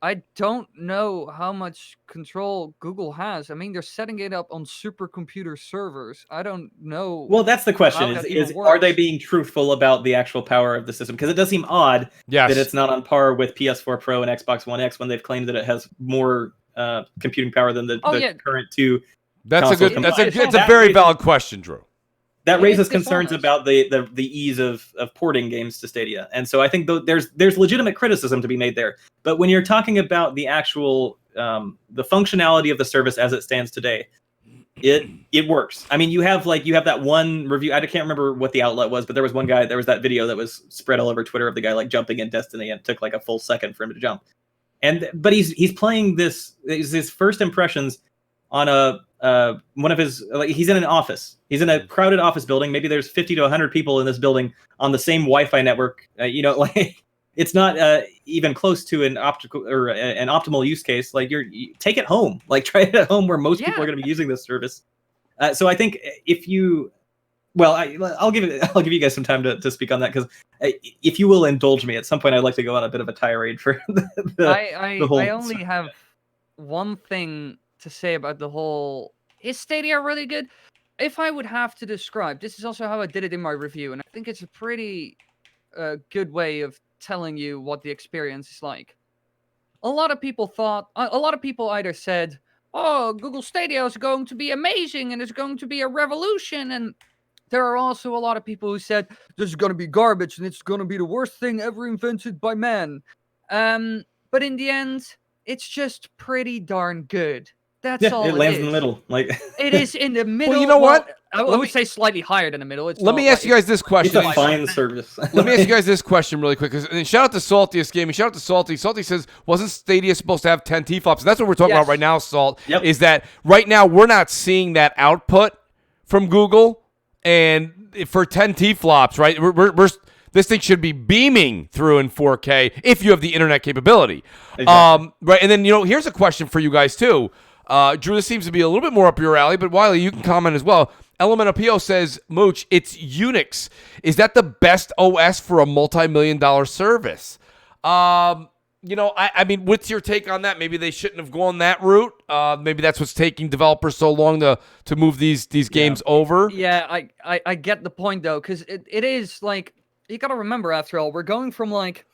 [SPEAKER 3] I don't know how much control Google has. I mean, they're setting it up on supercomputer servers. I don't know.
[SPEAKER 2] Well, that's the question: is are they being truthful about the actual power of the system? Because it does seem odd that it's not on par with PS4 Pro and Xbox One X when they've claimed that it has more computing power than the current two.
[SPEAKER 1] That's a very valid question, Drew.
[SPEAKER 2] That raises concerns about the ease of porting games to Stadia, and so I think there's legitimate criticism to be made there. But when you're talking about the actual the functionality of the service as it stands today, it works. I mean, you have that one review. I can't remember what the outlet was, but there was one guy. There was that video that was spread all over Twitter of the guy like jumping in Destiny, and it took like a full second for him to jump. But he's playing this. It's his first impressions on one of his, like, he's in an office. He's in a crowded office building. Maybe there's 50 to 100 people in this building on the same Wi-Fi network. Like it's not even close to an optical or an optimal use case. Like you take it home. Like try it at home where most people are going to be using this service. So I think if you, well, I'll give you guys some time to speak on that, because if you will indulge me at some point, I'd like to go on a bit of a tirade for the whole.
[SPEAKER 3] I only have one thing to say about the whole, is Stadia really good? If I would have to describe, this is also how I did it in my review, and I think it's a pretty good way of telling you what the experience is like. A lot of people either said, oh, Google Stadia is going to be amazing and it's going to be a revolution, and there are also a lot of people who said this is going to be garbage and it's going to be the worst thing ever invented by man. But in the end, it's just pretty darn good. That's all.
[SPEAKER 2] It lands in the middle. Like
[SPEAKER 3] it is in the middle.
[SPEAKER 1] Well, you know what?
[SPEAKER 3] I would say slightly higher than the middle.
[SPEAKER 1] Let me ask you guys this question.
[SPEAKER 2] It's a fine service.
[SPEAKER 1] Let me ask you guys this question really quick. And shout out to Saltiest Gaming. Shout out to Salty. Salty says, wasn't Stadia supposed to have 10 T-flops? And that's what we're talking about right now, Salt.
[SPEAKER 2] Yep.
[SPEAKER 1] Is that right now we're not seeing that output from Google. And for 10 T-flops, right, this thing should be beaming through in 4K if you have the internet capability.
[SPEAKER 2] Exactly.
[SPEAKER 1] Right. And then, here's a question for you guys, too. Drew, this seems to be a little bit more up your alley, but Wily, you can comment as well. Elemental says, Mooch, it's Unix. Is that the best OS for a multi-million-dollar service? I mean, what's your take on that? Maybe they shouldn't have gone that route. Maybe that's what's taking developers so long to move these games over.
[SPEAKER 3] Yeah, I get the point, though, because it is, like, you got to remember, after all, we're going from, like,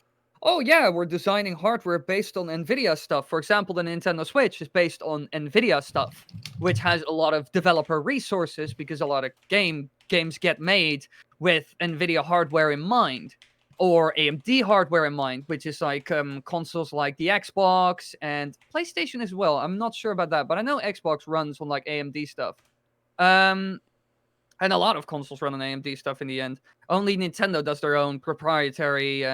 [SPEAKER 3] oh, yeah, we're designing hardware based on NVIDIA stuff. For example, the Nintendo Switch is based on NVIDIA stuff, which has a lot of developer resources because a lot of games get made with NVIDIA hardware in mind, or AMD hardware in mind, which is like consoles like the Xbox and PlayStation as well. I'm not sure about that, but I know Xbox runs on like AMD stuff. I And a lot of consoles run on AMD stuff in the end. Only Nintendo does their own proprietary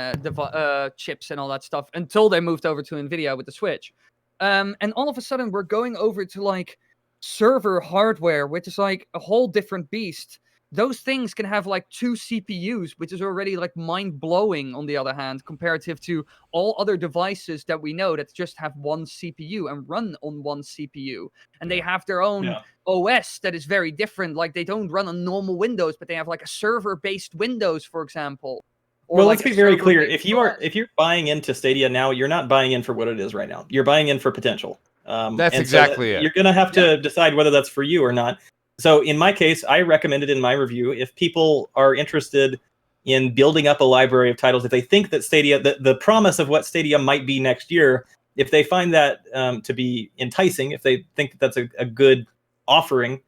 [SPEAKER 3] chips and all that stuff until they moved over to Nvidia with the Switch. And all of a sudden, we're going over to like server hardware, which is like a whole different beast. Those things can have like 2 CPUs, which is already like mind-blowing on the other hand, comparative to all other devices that we know that just have 1 CPU and run on 1 CPU. And they have their own OS that is very different. Like they don't run on normal Windows, but they have like a server-based Windows, for example.
[SPEAKER 2] Well, let's be very clear. If you're buying into Stadia now, you're not buying in for what it is right now. You're buying in for potential.
[SPEAKER 1] That's exactly it.
[SPEAKER 2] You're going to have to decide whether that's for you or not. So in my case, I recommended in my review, if people are interested in building up a library of titles, if they think that Stadia, the promise of what Stadia might be next year, if they find that to be enticing, if they think that that's a good offering,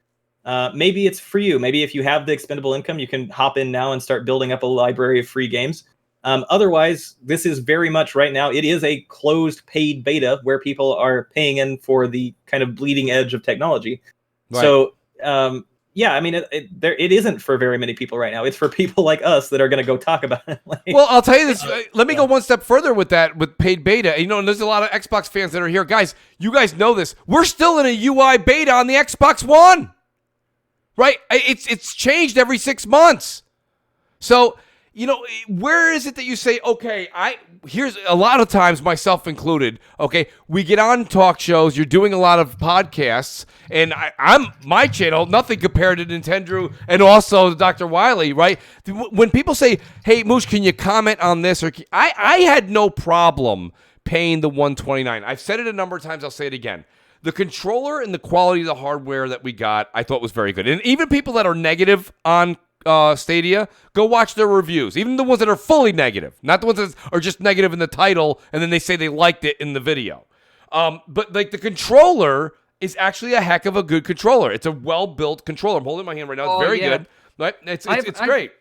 [SPEAKER 2] maybe it's for you. Maybe if you have the expendable income, you can hop in now and start building up a library of free games. Otherwise, this is very much right now, it is a closed paid beta where people are paying in for the kind of bleeding edge of technology. Right. So, yeah, I mean, it isn't for very many people right now. It's for people like us that are going to go talk about it.
[SPEAKER 1] Well, I'll tell you this. Let me go one step further with that, with paid beta. You know, and there's a lot of Xbox fans that are here. Guys, you guys know this. We're still in a UI beta on the Xbox One. Right? It's changed every 6 months. So, you know, where is it that you say, okay, here's a lot of times, myself included, okay, we get on talk shows, you're doing a lot of podcasts, and I'm my channel, nothing compared to Nintendrew and also Dr.Wily, right? When people say, hey, Mooch, can you comment on this? Or I had no problem paying the $129. I've said it a number of times, I'll say it again. The controller and the quality of the hardware that we got, I thought was very good. And even people that are negative on Stadia, go watch their reviews. Even the ones that are fully negative, not the ones that are just negative in the title and then they say they liked it in the video. But like the controller is actually a heck of a good controller. It's a well-built controller. I'm holding my hand right now. It's very good. Right? It's great.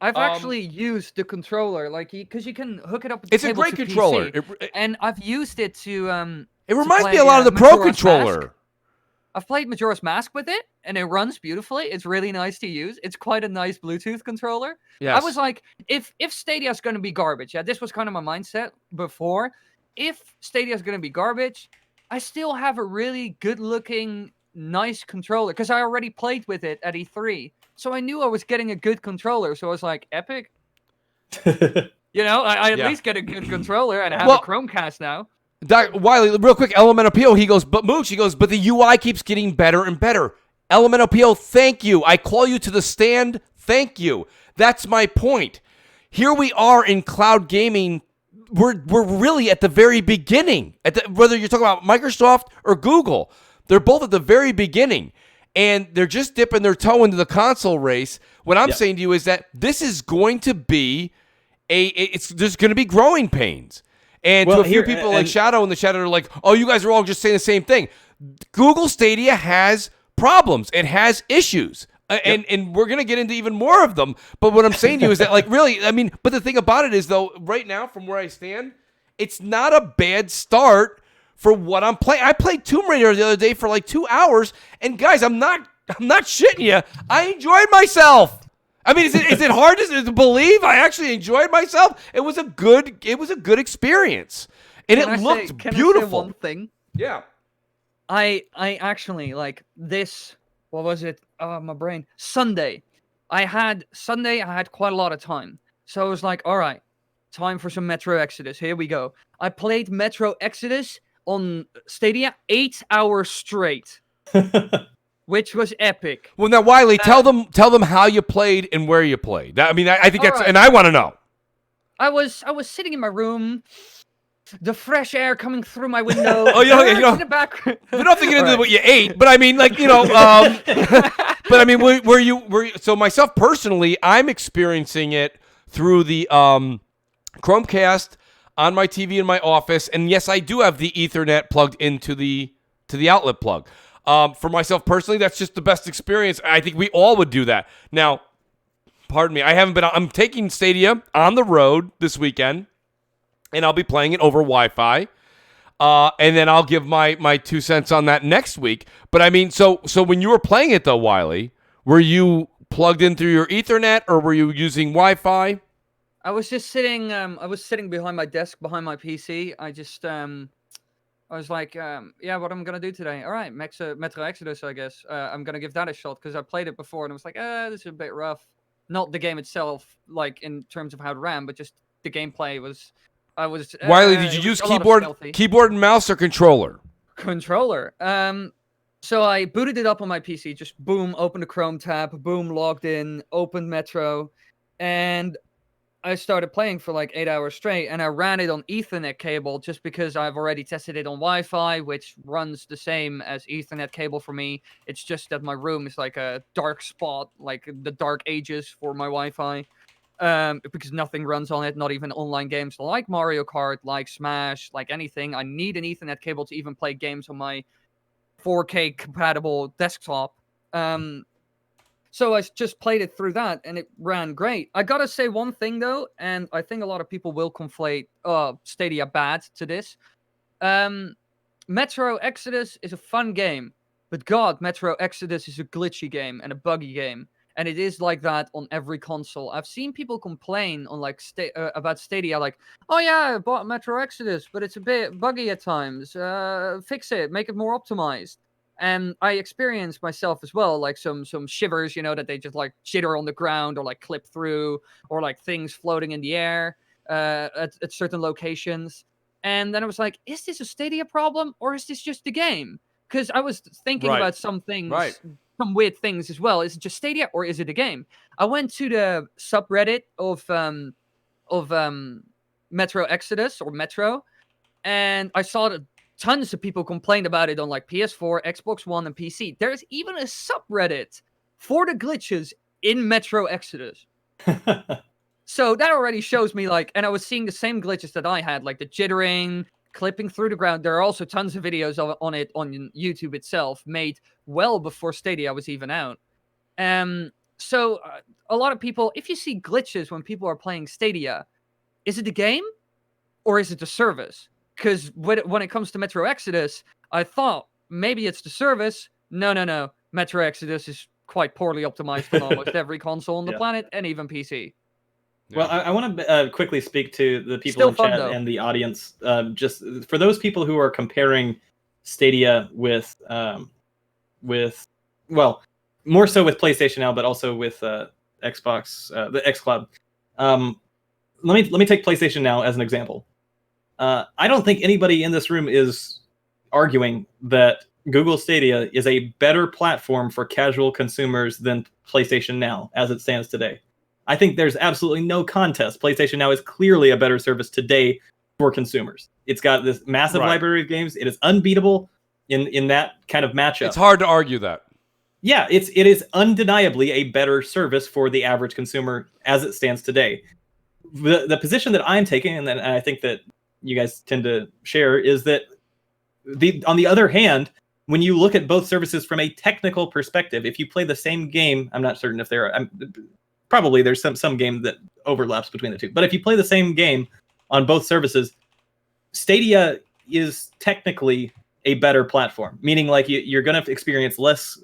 [SPEAKER 3] I've actually used the controller, like, because you can hook it up with
[SPEAKER 1] it's a great controller.
[SPEAKER 3] And I've used it to
[SPEAKER 1] it reminds me a lot of the Pro controller.
[SPEAKER 3] I've played Majora's Mask with it, and it runs beautifully. It's really nice to use. It's quite a nice Bluetooth controller. Yes. I was like, if Stadia's going to be garbage, this was kind of my mindset before. If Stadia's going to be garbage, I still have a really good-looking, nice controller, because I already played with it at E3. So I knew I was getting a good controller, so I was like, epic. You know, I at least get a good controller, and I have a Chromecast now.
[SPEAKER 1] Wily, real quick, Elemental PO, he goes, but Mooch, he goes, but the UI keeps getting better and better. Elemental PO, thank you. I call you to the stand, thank you. That's my point. Here we are in cloud gaming. We're really at the very beginning. Whether you're talking about Microsoft or Google, they're both at the very beginning. And they're just dipping their toe into the console race. What I'm saying to you is that this is going to be there's going to be growing pains. And to a few people like Shadow in the chat are like, oh, you guys are all just saying the same thing. Google Stadia has problems. It has issues. And we're going to get into even more of them. But what I'm saying to you is that, like, really, I mean, but the thing about it is, though, right now, from where I stand, it's not a bad start for what I'm playing. I played Tomb Raider the other day for like 2 hours. And, guys, I'm not shitting you. I enjoyed myself. I mean, is it hard to believe? I actually enjoyed myself. It was a good experience, and it looked beautiful.
[SPEAKER 3] I say one thing?
[SPEAKER 1] Yeah,
[SPEAKER 3] I actually like this. What was it? My brain. Sunday. I had quite a lot of time, so I was like, all right, time for some Metro Exodus. Here we go. I played Metro Exodus on Stadia 8 hours straight. Which was epic.
[SPEAKER 1] Well, now, Wily, tell them how you played and where you played. I mean, I think that's, and I want to know.
[SPEAKER 3] I was sitting in my room, the fresh air coming through my window.
[SPEAKER 1] Oh, you know, in the background. We don't have to get into what you ate, but I mean, like, you know, but I mean, were you? So myself personally, I'm experiencing it through the Chromecast on my TV in my office, and yes, I do have the Ethernet plugged into the outlet plug. For myself personally, that's just the best experience. I think we all would do that. Now, pardon me, I'm taking Stadia on the road this weekend, and I'll be playing it over Wi-Fi. And then I'll give my 2 cents on that next week. But I mean, so when you were playing it though, Wily, were you plugged in through your Ethernet, or were you using Wi-Fi?
[SPEAKER 3] I was just sitting. I was sitting behind my desk, behind my PC. I just I was like, yeah, what I'm gonna do today? All right, Metro Exodus, I guess. I'm gonna give that a shot because I played it before and I was like, this is a bit rough. Not the game itself, like in terms of how it ran, but just the gameplay was.
[SPEAKER 1] Wily, did you use keyboard and mouse or controller?
[SPEAKER 3] Controller. So I booted it up on my PC. Just boom, opened the Chrome tab. Boom, logged in. Opened Metro, and I started playing for like 8 hours straight, and I ran it on Ethernet cable just because I've already tested it on Wi-Fi, which runs the same as Ethernet cable for me. It's just that my room is like a dark spot, like the dark ages for my Wi-Fi, because nothing runs on it, not even online games like Mario Kart, like Smash, like anything. I need an Ethernet cable to even play games on my 4K compatible desktop. So I just played it through that, and it ran great. I gotta say one thing, though, and I think a lot of people will conflate Stadia bad to this. Metro Exodus is a fun game, but God, Metro Exodus is a glitchy game and a buggy game. And it is like that on every console. I've seen people complain on like about Stadia, like, oh yeah, I bought Metro Exodus, but it's a bit buggy at times. Fix it, make it more optimized. And I experienced myself as well, like some shivers, that they just like jitter on the ground or like clip through, or like things floating in the air at certain locations. And then I was like, is this a Stadia problem or is this just the game? Because I was thinking about some things, some weird things as well. Is it just Stadia or is it a game? I went to the subreddit of Metro Exodus or Metro, and I saw that tons of people complained about it on like PS4, Xbox One, and PC. There's even a subreddit for the glitches in Metro Exodus. So that already shows me and I was seeing the same glitches that I had, like the jittering, clipping through the ground. There are also tons of videos on it on YouTube itself, made well before Stadia was even out. So a lot of people, if you see glitches when people are playing Stadia, is it the game or is it the service? Because when it comes to Metro Exodus, I thought maybe it's the service. No. Metro Exodus is quite poorly optimized on almost every console on the planet, and even PC.
[SPEAKER 2] Yeah. Well, I want to quickly speak to the people in chat and the audience. Just for those people who are comparing Stadia with more so with PlayStation now, but also with Xbox, the xCloud. Let me take PlayStation Now as an example. I don't think anybody in this room is arguing that Google Stadia is a better platform for casual consumers than PlayStation Now as it stands today. I think there's absolutely no contest. PlayStation Now is clearly a better service today for consumers. It's got this massive library of games. It is unbeatable in that kind of matchup.
[SPEAKER 1] It's hard to argue that.
[SPEAKER 2] Yeah, it is undeniably a better service for the average consumer as it stands today. The position that I'm taking, and I think that you guys tend to share, is that on the other hand, when you look at both services from a technical perspective, if you play the same game, I'm not certain if there are, probably there's some game that overlaps between the two, but if you play the same game on both services, Stadia is technically a better platform, meaning like you're going to experience less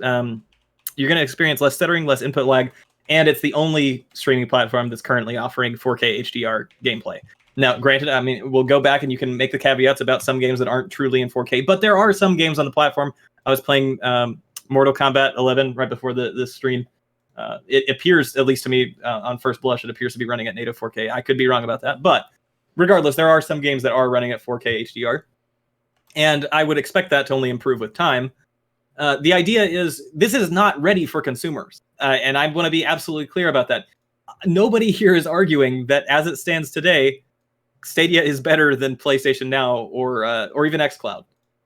[SPEAKER 2] stuttering, less input lag, and it's the only streaming platform that's currently offering 4K HDR gameplay. Now, granted, I mean, we'll go back and you can make the caveats about some games that aren't truly in 4K, but there are some games on the platform. I was playing Mortal Kombat 11 right before this stream. It appears, at least to me, on first blush, it appears to be running at native 4K. I could be wrong about that, but regardless, there are some games that are running at 4K HDR, and I would expect that to only improve with time. The idea is this is not ready for consumers, and I want to be absolutely clear about that. Nobody here is arguing that as it stands today, Stadia is better than PlayStation Now or even xCloud.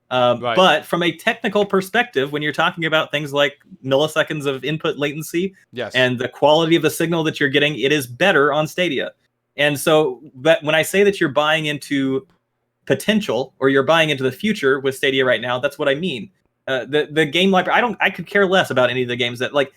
[SPEAKER 2] But from a technical perspective, when you're talking about things like milliseconds of input latency and the quality of the signal that you're getting, it is better on Stadia. And so when I say that you're buying into potential or you're buying into the future with Stadia right now, that's what I mean. the game library. I could care less about any of the games that like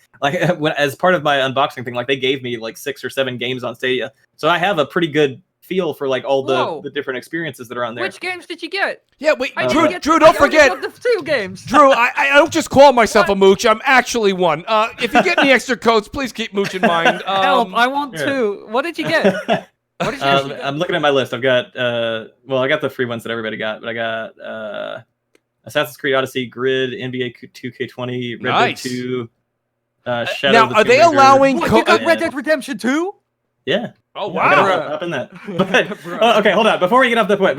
[SPEAKER 2] as part of my unboxing thing, like they gave me like 6 or 7 games on Stadia, so I have a pretty good feel for like all the different experiences that are on there.
[SPEAKER 3] Which games did you get?
[SPEAKER 1] Yeah, wait,
[SPEAKER 3] I
[SPEAKER 1] Drew, don't forget.
[SPEAKER 3] The 2 games.
[SPEAKER 1] Drew, I don't just call myself a Mooch. I'm actually one. If you get any extra codes, please keep Mooch in mind.
[SPEAKER 3] Help! I want 2. What did you get? What did you actually get?
[SPEAKER 2] I'm looking at my list. I've got I got the free ones that everybody got, but I got Assassin's Creed Odyssey, Grid, NBA 2K20, Red Dead 2, Shadow.
[SPEAKER 1] Now, are they allowing?
[SPEAKER 3] You got Red Dead Redemption 2?
[SPEAKER 2] Yeah.
[SPEAKER 1] Oh
[SPEAKER 2] wow! Up in that. But, okay, hold on. Before we get off the point,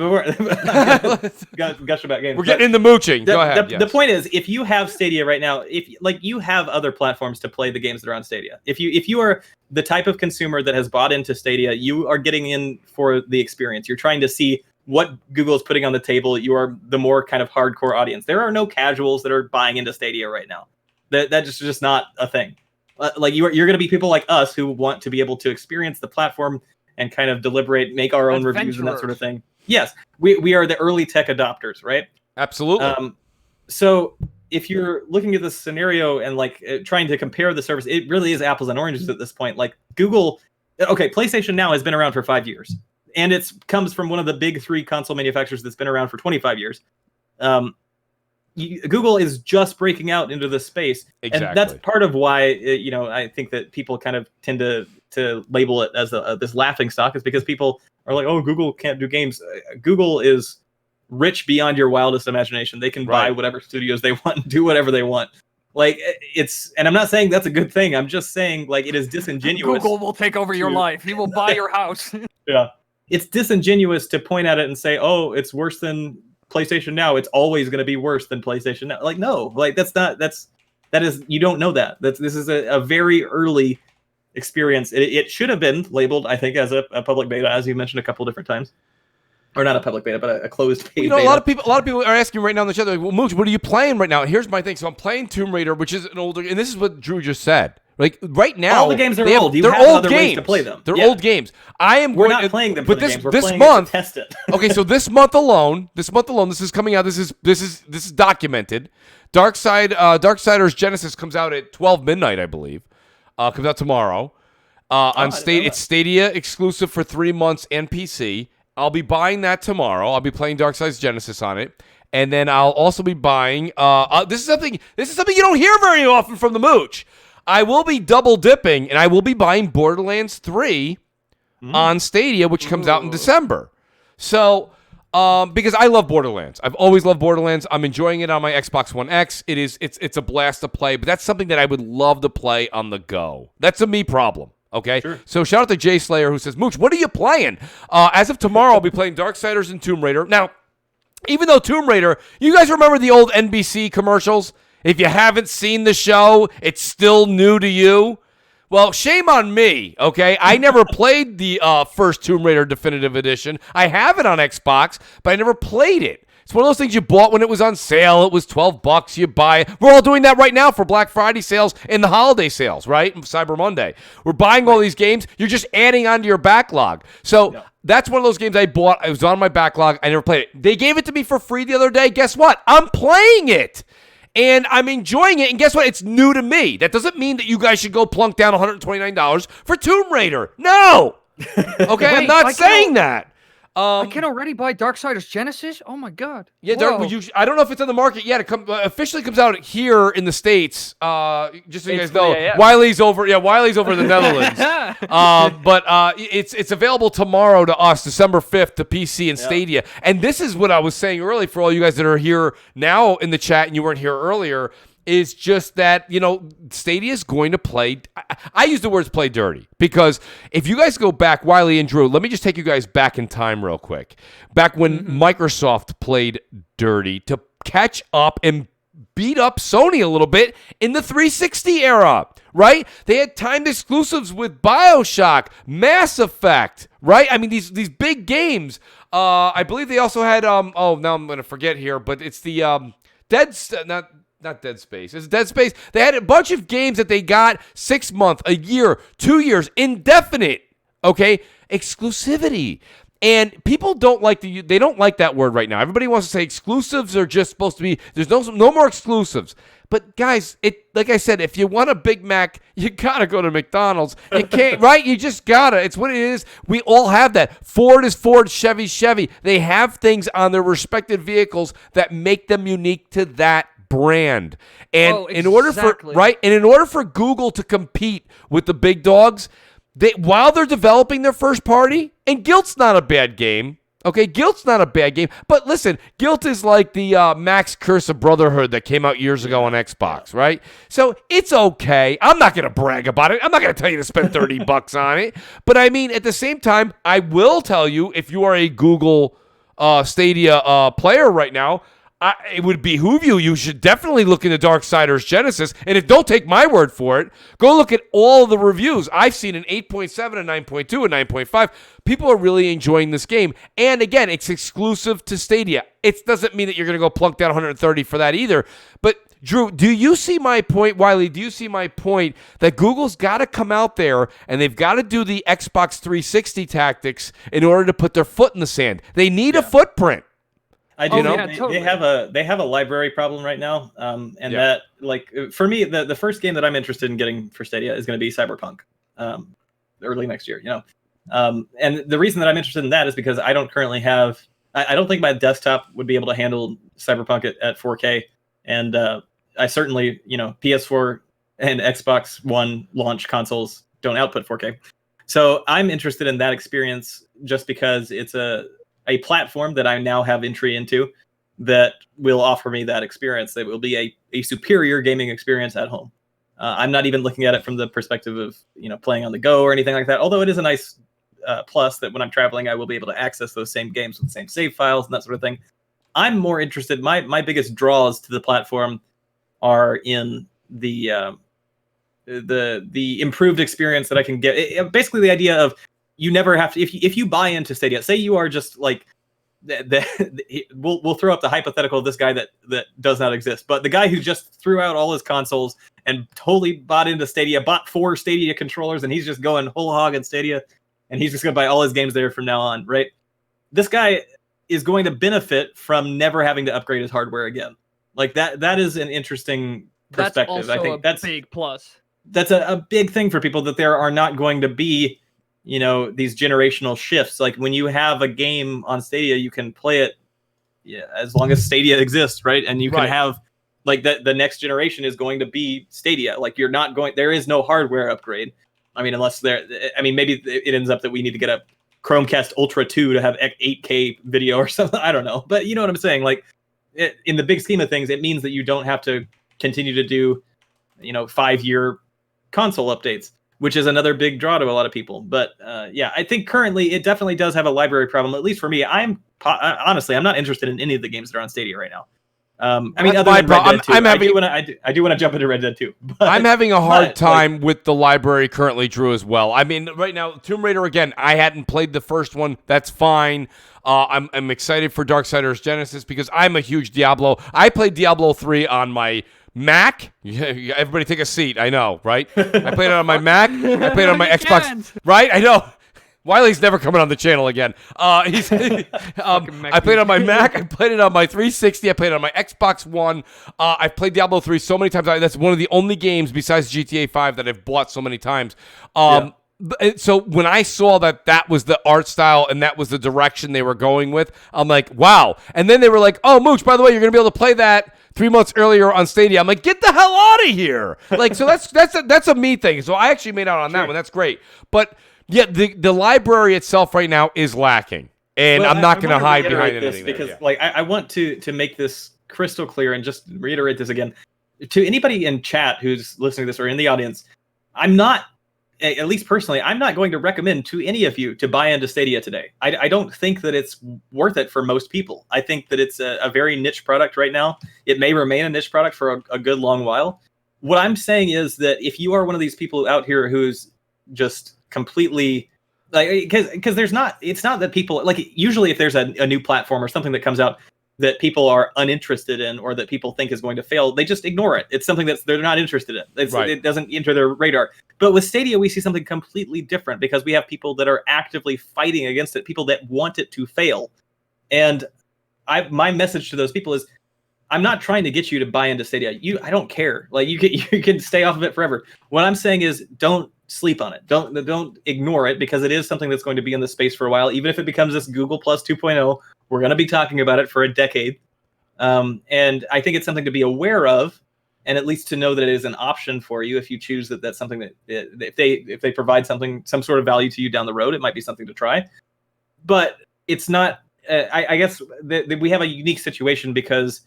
[SPEAKER 2] gush about games.
[SPEAKER 1] We're getting into mooching. Go ahead.
[SPEAKER 2] The point is, if you have Stadia right now, if like you have other platforms to play the games that are on Stadia. If you are the type of consumer that has bought into Stadia, you are getting in for the experience. You're trying to see what Google is putting on the table. You are the more kind of hardcore audience. There are no casuals that are buying into Stadia right now. That's just not a thing. Like you're going to be people like us who want to be able to experience the platform and kind of deliberate, make our own reviews and that sort of thing. Yes, we are the early tech adopters, right?
[SPEAKER 1] Absolutely.
[SPEAKER 2] So if you're looking at this scenario and like trying to compare the service, it really is apples and oranges at this point. Like Google, PlayStation Now has been around for 5 years, and it comes from one of the big 3 console manufacturers that's been around for 25 years. Google is just breaking out into this space,
[SPEAKER 1] exactly.
[SPEAKER 2] And that's part of why I think that people kind of tend to label it as this laughing stock, is because people are like, oh, Google can't do games. Google is rich beyond your wildest imagination. They can buy whatever studios they want and do whatever they want. Like and I'm not saying that's a good thing. I'm just saying like it is disingenuous.
[SPEAKER 3] Google will take over your life. He will buy your house.
[SPEAKER 2] Yeah, it's disingenuous to point at it and say, oh, it's worse than PlayStation Now. It's always going to be worse than PlayStation Now. Like, no, like that is you don't know that. This is a very early experience. It should have been labeled, I think, as a public beta, as you mentioned a couple different times, or not a public beta, but a closed beta.
[SPEAKER 1] A lot of people are asking right now in the chat, like, well, Mooch, what are you playing right now? Here's my thing. So I'm playing Tomb Raider, which is an older, and this is what Drew just said. Like right now,
[SPEAKER 2] all the games are old.
[SPEAKER 1] They're old games.
[SPEAKER 2] To play them.
[SPEAKER 1] They're old games.
[SPEAKER 2] We're not playing them for the games. We're playing
[SPEAKER 1] month,
[SPEAKER 2] to test it.
[SPEAKER 1] Okay, so this month alone, this is coming out. This is documented. Darksiders Genesis comes out at 12 midnight, I believe. Comes out tomorrow. On Stadia, it's Stadia exclusive for 3 months and PC. I'll be buying that tomorrow. I'll be playing Darksiders Genesis on it. And then I'll also be buying this is something you don't hear very often from the Mooch. I will be double dipping, and I will be buying Borderlands 3 on Stadia, which comes out in December. So, because I love Borderlands. I've always loved Borderlands. I'm enjoying it on my Xbox One X. It's a blast to play, but that's something that I would love to play on the go. That's a me problem. Okay, sure. So shout out to Jay Slayer, who says, Mooch, what are you playing? As of tomorrow, I'll be playing Darksiders and Tomb Raider. Now, even though Tomb Raider, you guys remember the old NBC commercials? If you haven't seen the show, it's still new to you. Well, shame on me, okay? I never played the first Tomb Raider Definitive Edition. I have it on Xbox, but I never played it. It's one of those things you bought when it was on sale. It was $12. You buy it. We're all doing that right now for Black Friday sales and the holiday sales, right? Cyber Monday. We're buying all these games. You're just adding onto your backlog. So that's one of those games I bought. It was on my backlog. I never played it. They gave it to me for free the other day. Guess what? I'm playing it. And I'm enjoying it. And guess what? It's new to me. That doesn't mean that you guys should go plunk down $129 for Tomb Raider. No. Okay, I'm not saying that.
[SPEAKER 3] I can already buy Darksiders Genesis? Oh my god.
[SPEAKER 1] Yeah, I don't know if it's on the market yet. It officially comes out here in the States. Just so you guys know, Wily's over in the Netherlands. But it's available tomorrow to us, December 5th, to PC and Stadia. And this is what I was saying earlier for all you guys that are here now in the chat and you weren't here earlier. Is just that, Stadia is going to play. I use the words play dirty because if you guys go back, Wily and Drew, let me just take you guys back in time real quick. Back when Microsoft played dirty to catch up and beat up Sony a little bit in the 360 era, right? They had timed exclusives with BioShock, Mass Effect, right? I mean, these big games. I believe they also had, now I'm going to forget here, but it's the not Dead Space. It's Dead Space. They had a bunch of games that they got 6 months, a year, 2 years, indefinite, okay, exclusivity. And people don't like they don't like that word right now. Everybody wants to say exclusives are just supposed to be, there's no more exclusives. But guys, like I said, if you want a Big Mac, you gotta go to McDonald's. You can't, right? You just gotta. It's what it is. We all have that. Ford is Ford, Chevy's Chevy. They have things on their respective vehicles that make them unique to that brand. And in order for Google to compete with the big dogs, while they're developing their first party, and Guilt's not a bad game. Okay, Guilt's not a bad game. But listen, Guilt is like the Max Curse of Brotherhood that came out years ago on Xbox, right? So it's okay. I'm not going to brag about it. I'm not going to tell you to spend $30 on it. But I mean, at the same time, I will tell you, if you are a Google Stadia player right now, it would behoove you. You should definitely look into Darksiders Genesis. And don't take my word for it, go look at all of the reviews. I've seen an 8.7, a 9.2, a 9.5. People are really enjoying this game. And again, it's exclusive to Stadia. It doesn't mean that you're going to go plunk down 130 for that either. But Drew, do you see my point? Wily, do you see my point that Google's got to come out there and they've got to do the Xbox 360 tactics in order to put their foot in the sand? They need a footprint.
[SPEAKER 2] I do know
[SPEAKER 3] totally.
[SPEAKER 2] they have a library problem right now, that, like, for me, the first game that I'm interested in getting for Stadia is going to be Cyberpunk, early next year. And the reason that I'm interested in that is because I don't currently have. I don't think my desktop would be able to handle Cyberpunk at 4K, and I certainly, PS4 and Xbox One launch consoles don't output 4K. So I'm interested in that experience just because it's a platform that I now have entry into that will offer me that experience. That will be a superior gaming experience at home. I'm not even looking at it from the perspective of, playing on the go or anything like that. Although it is a nice plus that when I'm traveling, I will be able to access those same games with the same save files and that sort of thing. I'm more interested. My biggest draws to the platform are in the improved experience that I can get. Basically, the idea of you never have to, if you buy into Stadia, say you are just like, we'll throw up the hypothetical of this guy that does not exist, but the guy who just threw out all his consoles and totally bought into Stadia, bought 4 Stadia controllers, and he's just going whole hog in Stadia, and he's just going to buy all his games there from now on, right? This guy is going to benefit from never having to upgrade his hardware again. Like that is an interesting perspective.
[SPEAKER 3] That's also
[SPEAKER 2] I think that's
[SPEAKER 3] a big plus.
[SPEAKER 2] That's a big thing for people, that there are not going to be, these generational shifts. Like when you have a game on Stadia, you can play it as long as Stadia exists, right? And you can have, like, the next generation is going to be Stadia. Like there is no hardware upgrade. I mean, maybe it ends up that we need to get a Chromecast Ultra 2 to have 8K video or something. I don't know. But you know what I'm saying? Like, in the big scheme of things, it means that you don't have to continue to do, 5-year console updates, which is another big draw to a lot of people. But I think currently it definitely does have a library problem, at least for me. Honestly, I'm not interested in any of the games that are on Stadia right now. Other than Red Dead 2. I do want to jump into Red Dead 2. But,
[SPEAKER 1] I'm having a hard time with the library currently, Drew, as well. I mean, right now, Tomb Raider, again, I hadn't played the first one. That's fine. I'm excited for Darksiders Genesis because I'm a huge Diablo. I played Diablo 3 on my Mac. Everybody take a seat. I know, right? I played it on my Mac. I played it on my Xbox. Right? I know. Wily's never coming on the channel again. I played it on my Mac. I played it on my 360. I played it on my Xbox One. I've played Diablo 3 so many times. That's one of the only games besides GTA 5 that I've bought so many times. So when I saw that was the art style and that was the direction they were going with, I'm like, wow. And then they were like, oh, Mooch, by the way, you're going to be able to play that 3 months earlier on Stadia. I'm like, get the hell out of here. Like, so that's a me thing. So I actually made out on that one. That's great. But yeah, the library itself right now is lacking. And I'm not going to hide behind anything.
[SPEAKER 2] Because I want to make this crystal clear and just reiterate this again. To anybody in chat who's listening to this or in the audience, I'm not, at least personally, I'm not going to recommend to any of you to buy into Stadia today. I don't think that it's worth it for most people. I think that it's a very niche product right now. It may remain a niche product for a good long while. What I'm saying is that if you are one of these people out here who's just completely, like, because it's not that people, like, usually if there's a new platform or something that comes out, that people are uninterested in or that people think is going to fail, they just ignore it. It's something that they're not interested in. It doesn't enter their radar. But with Stadia, we see something completely different because we have people that are actively fighting against it, people that want it to fail. And my message to those people is, I'm not trying to get you to buy into Stadia. I don't care. Like you can stay off of it forever. What I'm saying is, don't sleep on it. Don't ignore it, because it is something that's going to be in the space for a while. Even if it becomes this Google Plus 2.0, we're going to be talking about it for a decade. And I think it's something to be aware of, and at least to know that it is an option for you if you choose that. That's something that if they provide some sort of value to you down the road, it might be something to try. But it's not. I guess we have a unique situation because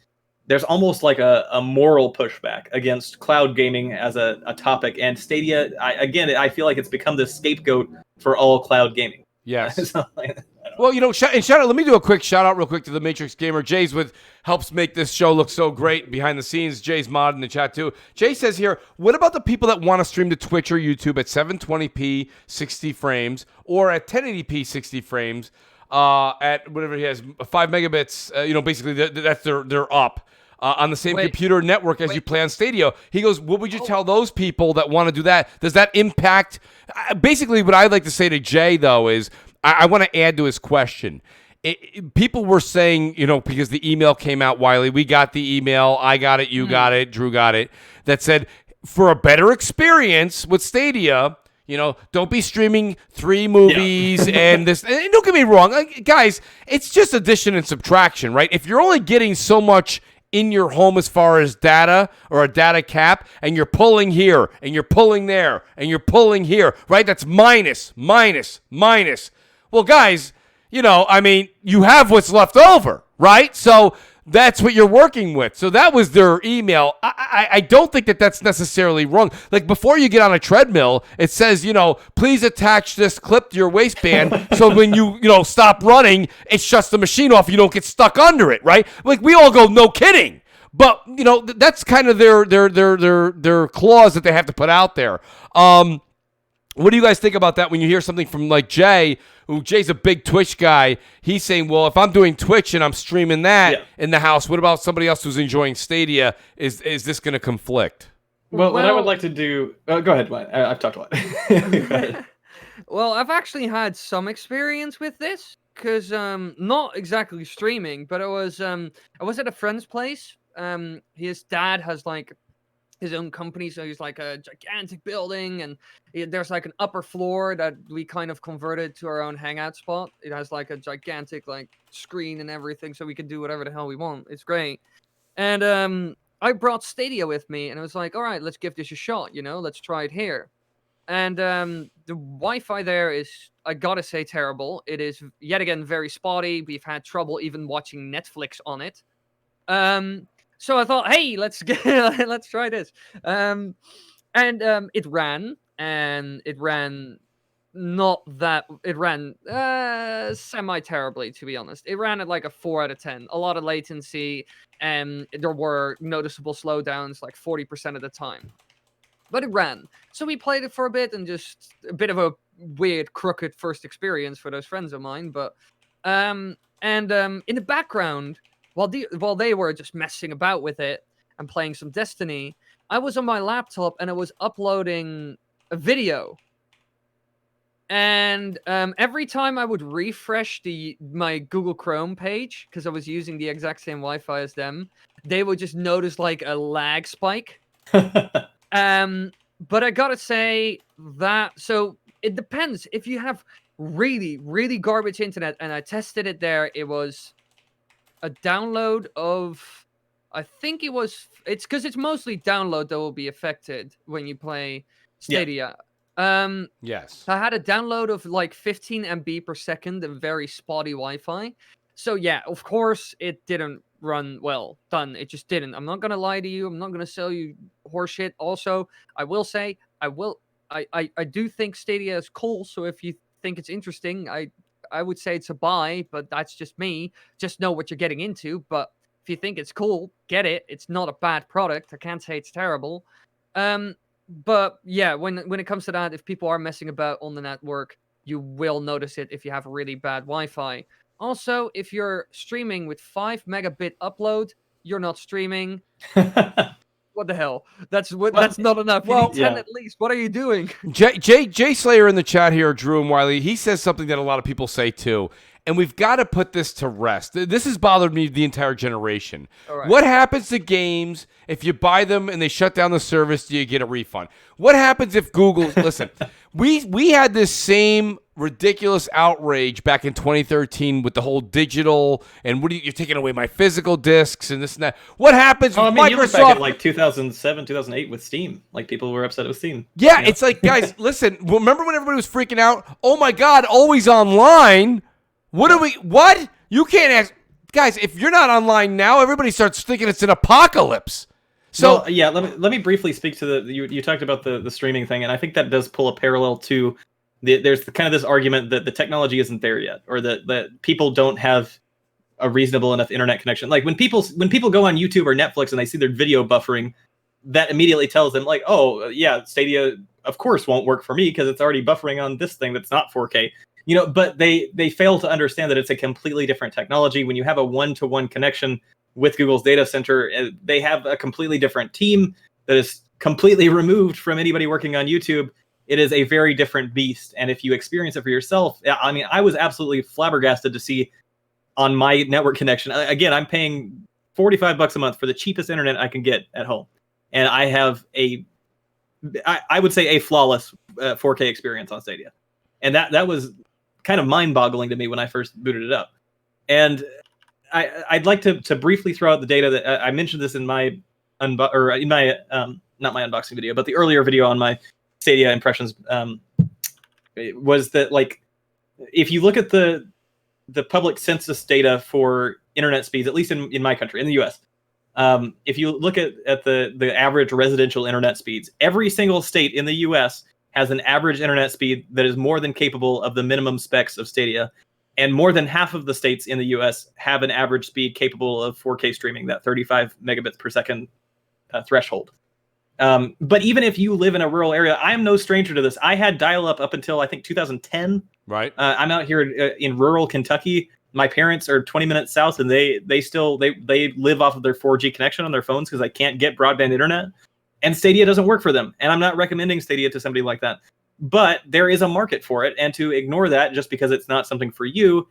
[SPEAKER 2] there's almost like a moral pushback against cloud gaming as a topic, and Stadia, I feel like it's become the scapegoat for all cloud gaming.
[SPEAKER 1] Yes. Well, shout out. Let me do a quick shout out real quick to the Matrix Gamer. Jay's helps make this show look so great behind the scenes. Jay's mod in the chat too. Jay says here, what about the people that want to stream to Twitch or YouTube at 720p 60 frames or at 1080p 60 frames at whatever he has, 5 megabits? Basically that's they're up. On the same computer network as you play on Stadia. He goes, what would you tell those people that want to do that? Does that impact? Basically, what I'd like to say to Jay, though, is I want to add to his question. People were saying, because the email came out, Wily, we got the email, I got it, you got it, Drew got it, that said, for a better experience with Stadia, don't be streaming 3 movies and this. And don't get me wrong, guys, it's just addition and subtraction, right? If you're only getting so much in your home as far as data or a data cap, and you're pulling here, and you're pulling there, and you're pulling here, right? That's minus. Well, guys, you have what's left over, right? So that's what you're working with. So that was their email. I don't think that that's necessarily wrong. Like, before you get on a treadmill, it says, please attach this clip to your waistband so when you stop running, it shuts the machine off. You don't get stuck under it, right? Like, we all go, no kidding. But, that's kind of their clause that they have to put out there. What do you guys think about that when you hear something from like Jay, Jay's a big Twitch guy. He's saying, well, if I'm doing Twitch and I'm streaming that in the house, what about somebody else who's enjoying Stadia? Is this going to conflict?
[SPEAKER 2] Well, what I would like to do... go ahead, I've talked a lot. Go ahead.
[SPEAKER 3] Well, I've actually had some experience with this, because not exactly streaming, but I was at a friend's place. His dad has like his own company, so he's like a gigantic building, and there's like an upper floor that we kind of converted to our own hangout spot. It has like a gigantic like screen and everything, so we can do whatever the hell we want. It's great. And I brought Stadia with me, and I was like, all right, let's give this a shot, let's try it here. And the Wi-Fi there is, I gotta say, terrible. It is yet again very spotty. We've had trouble even watching Netflix on it. So I thought, hey, let's try this. It ran, and it ran semi-terribly, to be honest. It ran at like a 4 out of 10. A lot of latency, and there were noticeable slowdowns like 40% of the time. But it ran. So we played it for a bit, and just a bit of a weird, crooked first experience for those friends of mine. But in the background, while they were just messing about with it and playing some Destiny, I was on my laptop and I was uploading a video. And every time I would refresh my Google Chrome page, because I was using the exact same Wi-Fi as them, they would just notice like a lag spike. But I gotta say that, so it depends. If you have really, really garbage internet, and I tested it there, it was a download of, I think it's because it's mostly download that will be affected when you play Stadia.
[SPEAKER 1] Yes.
[SPEAKER 3] I had a download of like 15 MB per second and very spotty Wi-Fi. So yeah, of course it didn't run well. Done. It just didn't. I'm not gonna lie to you. I'm not gonna sell you horseshit. Also, I will say I do think Stadia is cool. So if you think it's interesting, I would say it's a buy, but that's just me. Just know what you're getting into. But if you think it's cool, get it. It's not a bad product. I can't say it's terrible. But yeah, when it comes to that, if people are messing about on the network, you will notice it if you have really bad Wi-Fi. Also, if you're streaming with 5 megabit upload, you're not streaming. What the hell? That's not enough. You need 10 at least. What are you doing?
[SPEAKER 1] Jay Slayer in the chat here, Drew and Wiley, he says something that a lot of people say too. And we've got to put this to rest. This has bothered me the entire generation.
[SPEAKER 3] Right.
[SPEAKER 1] What happens to games if you buy them and they shut down the service? Do you get a refund? What happens if Google... Listen, we had this same ridiculous outrage back in 2013 with the whole digital and you're taking away my physical discs and this and that. What happens with Microsoft?
[SPEAKER 2] You look back at like 2007, 2008 with Steam. Like people were upset with Steam.
[SPEAKER 1] Yeah, you know? It's like, guys, listen, remember when everybody was freaking out? Oh my God, always online. What? You can't ask. Guys, if you're not online now, everybody starts thinking it's an apocalypse. So
[SPEAKER 2] well, yeah, let me briefly speak to you talked about the streaming thing, and I think that does pull a parallel to there's kind of this argument that the technology isn't there yet, or that people don't have a reasonable enough internet connection. Like when people go on YouTube or Netflix and they see their video buffering, that immediately tells them like, oh yeah, Stadia of course won't work for me because it's already buffering on this thing that's not 4K. You know, but they fail to understand that it's a completely different technology. When you have a one-to-one connection with Google's data center, they have a completely different team that is completely removed from anybody working on YouTube. It is a very different beast. And if you experience it for yourself, I mean, I was absolutely flabbergasted to see on my network connection. Again, I'm paying $45 a month for the cheapest internet I can get at home. And I have I would say a flawless 4K experience on Stadia. And that was kind of mind-boggling to me when I first booted it up. And I'd like to briefly throw out the data that I mentioned this in my not my unboxing video, but the earlier video on my Stadia impressions was that like if you look at the public census data for internet speeds, at least in my country, in the US, if you look at the average residential internet speeds, every single state in the US has an average internet speed that is more than capable of the minimum specs of Stadia. And more than half of the states in the US have an average speed capable of 4K streaming, that 35 megabits per second threshold. But even if you live in a rural area, I am no stranger to this. I had dial-up up until, I think, 2010.
[SPEAKER 1] Right.
[SPEAKER 2] I'm out here in rural Kentucky. My parents are 20 minutes south, and they live off of their 4G connection on their phones because they can't get broadband internet. And Stadia doesn't work for them. And I'm not recommending Stadia to somebody like that. But there is a market for it. And to ignore that just because it's not something for you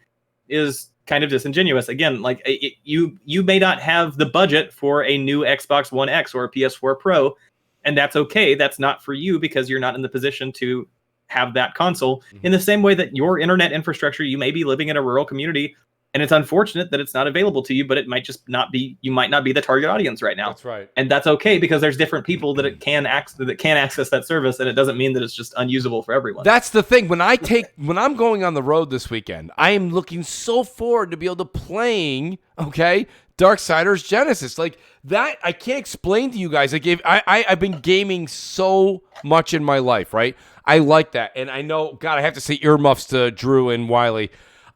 [SPEAKER 2] is kind of disingenuous. Again, like you may not have the budget for a new Xbox One X or a PS4 Pro. And that's okay. That's not for you because you're not in the position to have that console. Mm-hmm. In the same way that your internet infrastructure, you may be living in a rural community. And it's unfortunate that it's not available to you, but it might just not be. You might not be the target audience right now.
[SPEAKER 1] That's right,
[SPEAKER 2] and that's okay because there's different people that can access that service, and it doesn't mean that it's just unusable for everyone.
[SPEAKER 1] That's the thing. When I'm going on the road this weekend, I am looking so forward to be able to playing. Okay, Darksiders Genesis, like that. I can't explain to you guys. I've been gaming so much in my life, right? I like that, and I know. God, I have to say earmuffs to Drew and Wiley.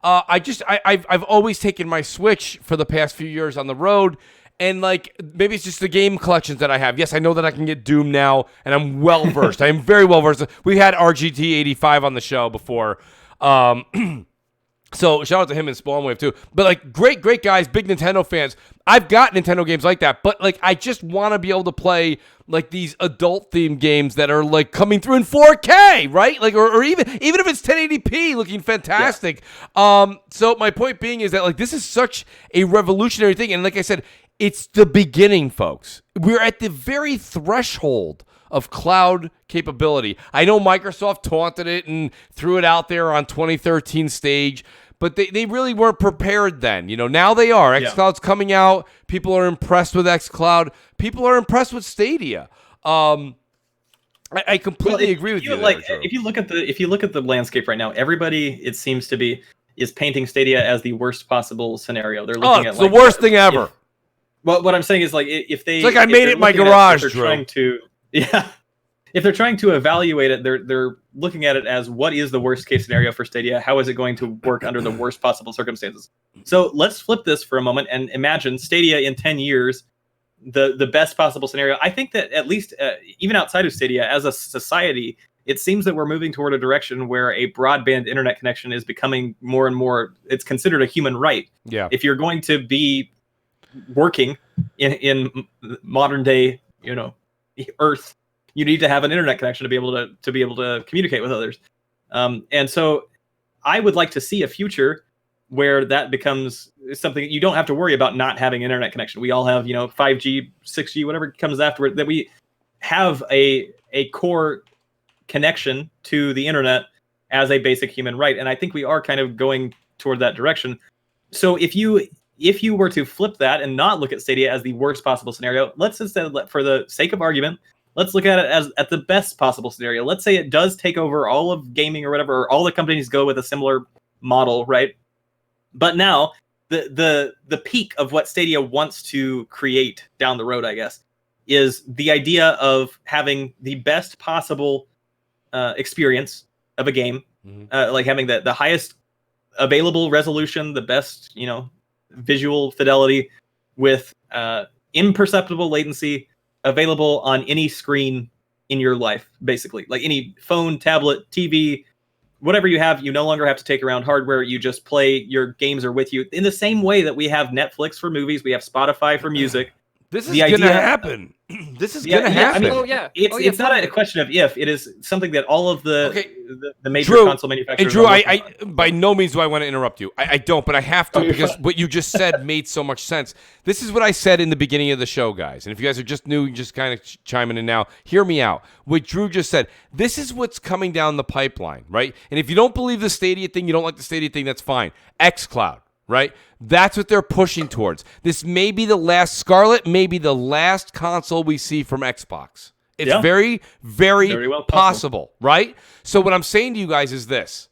[SPEAKER 1] I've always taken my Switch for the past few years on the road, and like maybe it's just the game collections that I have. Yes, I know that I can get Doom now, and I'm well versed. I am very well versed. We had RGT85 on the show before, so shout out to him and Spawnwave too. But like great guys, big Nintendo fans. I've got Nintendo games like that, but like I just want to be able to play like these adult themed games that are like coming through in 4K, right? Like or even if it's 1080p looking fantastic. Yeah. So my point being is that like this is such a revolutionary thing, and like I said, it's the beginning, folks. We're at the very threshold of cloud capability. I know Microsoft taunted it and threw it out there on 2013 stage, but they really weren't prepared then. You know, now they are. xCloud's coming out. People are impressed with xCloud. People are impressed with Stadia. I completely agree with you.
[SPEAKER 2] Like, if you look at the landscape right now, everybody, it seems to be, is painting Stadia as the worst possible scenario. They're looking at
[SPEAKER 1] it's the worst thing ever.
[SPEAKER 2] Well, what I'm saying is like if they,
[SPEAKER 1] it's like I made it in my garage.
[SPEAKER 2] If they're trying to evaluate it, they're looking at it as what is the worst case scenario for Stadia? How is it going to work under the worst possible circumstances? So let's flip this for a moment and imagine Stadia in 10 years, the best possible scenario. I think that at least even outside of Stadia, as a society, it seems that we're moving toward a direction where a broadband internet connection is becoming more and more, it's considered a human right.
[SPEAKER 1] Yeah.
[SPEAKER 2] If you're going to be working in modern day, Earth, you need to have an internet connection to be able to communicate with others. And so I would like to see a future where that becomes something you don't have to worry about not having an internet connection. We all have, 5G, 6G, whatever comes afterward, that we have a core connection to the internet as a basic human right. And I think we are kind of going toward that direction. So if you were to flip that and not look at Stadia as the worst possible scenario, let's instead, for the sake of argument, let's look at it as at the best possible scenario. Let's say it does take over all of gaming or whatever, or all the companies go with a similar model, right? But now the peak of what Stadia wants to create down the road, I guess, is the idea of having the best possible experience of a game, like having the highest available resolution, the best, visual fidelity with imperceptible latency available on any screen in your life, basically. Like any phone, tablet, TV, whatever you have, you no longer have to take around hardware. You just play, your games are with you. In the same way that we have Netflix for movies, we have Spotify for music.
[SPEAKER 1] This is going to happen. This is going to happen.
[SPEAKER 2] I mean, it's not a question of if. It is something that all of the major
[SPEAKER 1] Drew,
[SPEAKER 2] console manufacturers.
[SPEAKER 1] And Drew, I by no means do I want to interrupt you. I don't, but I have to because what you just said made so much sense. This is what I said in the beginning of the show, guys. And if you guys are just new, just kind of chiming in now, hear me out. What Drew just said, this is what's coming down the pipeline, right? And if you don't believe the Stadia thing, you don't like the Stadia thing, that's fine. xCloud. Right? That's what they're pushing towards. This may be the last Scarlet, maybe the last console we see from Xbox. It's very, very well possible, right? So what I'm saying to you guys is this.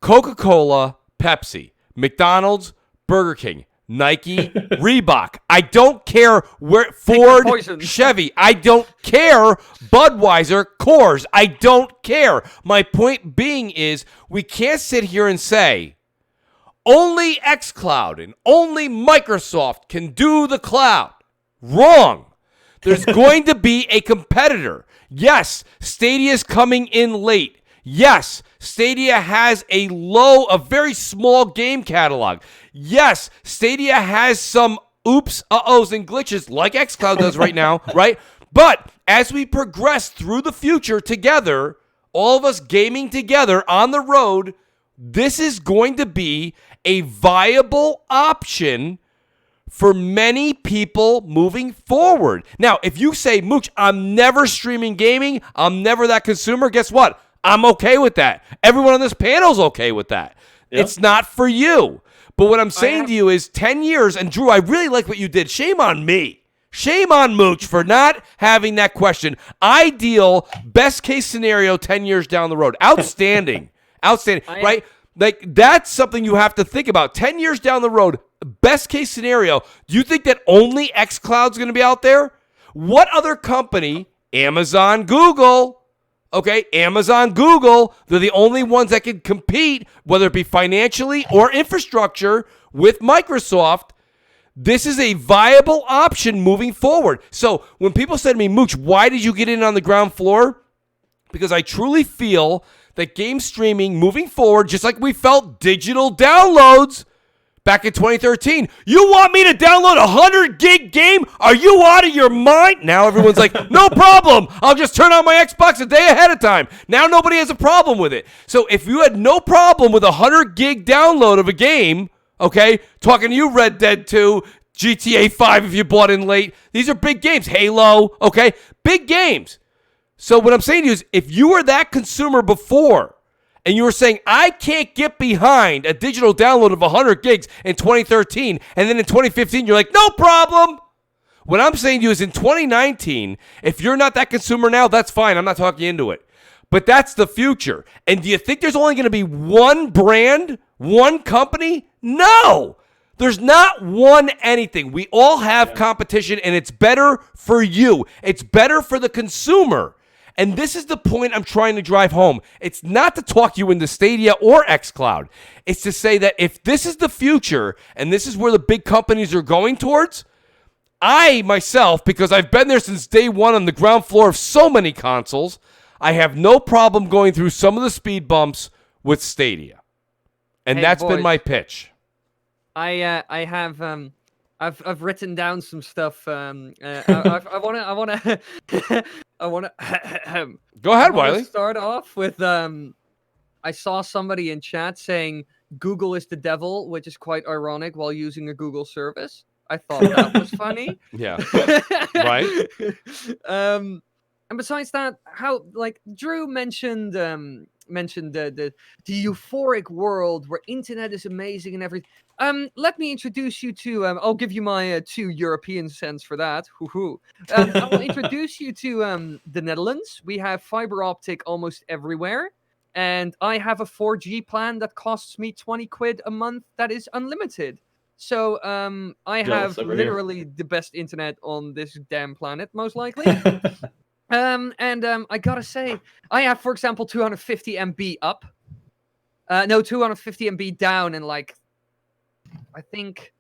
[SPEAKER 1] Coca-Cola, Pepsi, McDonald's, Burger King, Nike, Reebok. I don't care where Ford, Chevy. I don't care. Budweiser, Coors. I don't care. My point being is we can't sit here and say, only xCloud and only Microsoft can do the cloud. Wrong. There's going to be a competitor. Yes, Stadia is coming in late. Yes, Stadia has a very small game catalog. Yes, Stadia has some oops, uh-ohs, and glitches like xCloud does right now, right? But as we progress through the future together, all of us gaming together on the road, this is going to be a viable option for many people moving forward. Now, if you say, Mooch, I'm never streaming gaming, I'm never that consumer, guess what? I'm okay with that. Everyone on this panel is okay with that. Yep. It's not for you. But what I'm saying to you is 10 years, and Drew, I really like what you did. Shame on me. Shame on Mooch for not having that question. Ideal, best case scenario 10 years down the road. Outstanding. Outstanding, right? Like, that's something you have to think about. 10 years down the road, best case scenario, do you think that only xCloud's going to be out there? What other company, Amazon, Google, Amazon, Google, they're the only ones that can compete, whether it be financially or infrastructure, with Microsoft. This is a viable option moving forward. So when people say to me, Mooch, why did you get in on the ground floor? Because I truly feel that game streaming moving forward, just like we felt digital downloads back in 2013. You want me to download a 100 gig game? Are you out of your mind? Now everyone's like, no problem. I'll just turn on my Xbox a day ahead of time. Now nobody has a problem with it. So if you had no problem with a 100 gig download of a game, talking to you, Red Dead 2, GTA 5 if you bought in late. These are big games. Halo, big games. So what I'm saying to you is, if you were that consumer before, and you were saying, I can't get behind a digital download of 100 gigs in 2013, and then in 2015, you're like, no problem. What I'm saying to you is, in 2019, if you're not that consumer now, that's fine. I'm not talking you into it. But that's the future. And do you think there's only going to be one brand, one company? No. There's not one anything. We all have competition, and it's better for you. It's better for the consumer. And this is the point I'm trying to drive home. It's not to talk you into Stadia or xCloud. It's to say that if this is the future and this is where the big companies are going towards, I myself, because I've been there since day one on the ground floor of so many consoles, I have no problem going through some of the speed bumps with Stadia. And
[SPEAKER 3] Hey,
[SPEAKER 1] that's been
[SPEAKER 3] boys.
[SPEAKER 1] my pitch.
[SPEAKER 3] I have I've written down some stuff. I wanna I wanna
[SPEAKER 1] Go ahead,
[SPEAKER 3] I wanna
[SPEAKER 1] Wiley.
[SPEAKER 3] start off with I saw somebody in chat saying Google is the devil, which is quite ironic while using a Google service. I thought that was funny.
[SPEAKER 1] Yeah. Right?
[SPEAKER 3] And besides that, how like Drew mentioned the euphoric world where internet is amazing and everything. Let me introduce you to I'll give you my 2 European cents for that. Hoo-hoo. I will introduce you to the Netherlands. We have fiber optic almost everywhere. And I have a 4G plan that costs me 20 quid a month that is unlimited. So I
[SPEAKER 2] Jealous
[SPEAKER 3] have
[SPEAKER 2] over here.
[SPEAKER 3] literally the best internet on this damn planet, most likely. I gotta say, I have, for example, 250 MB up. No, 250 MB down, and like, I think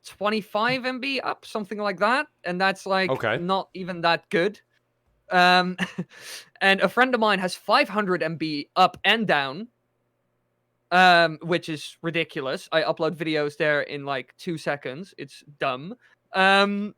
[SPEAKER 3] 25 MB up, something like that. And that's like
[SPEAKER 1] Okay.
[SPEAKER 3] not even that good. And a friend of mine has 500 MB up and down, which is ridiculous. I upload videos there in like 2 seconds. It's dumb. And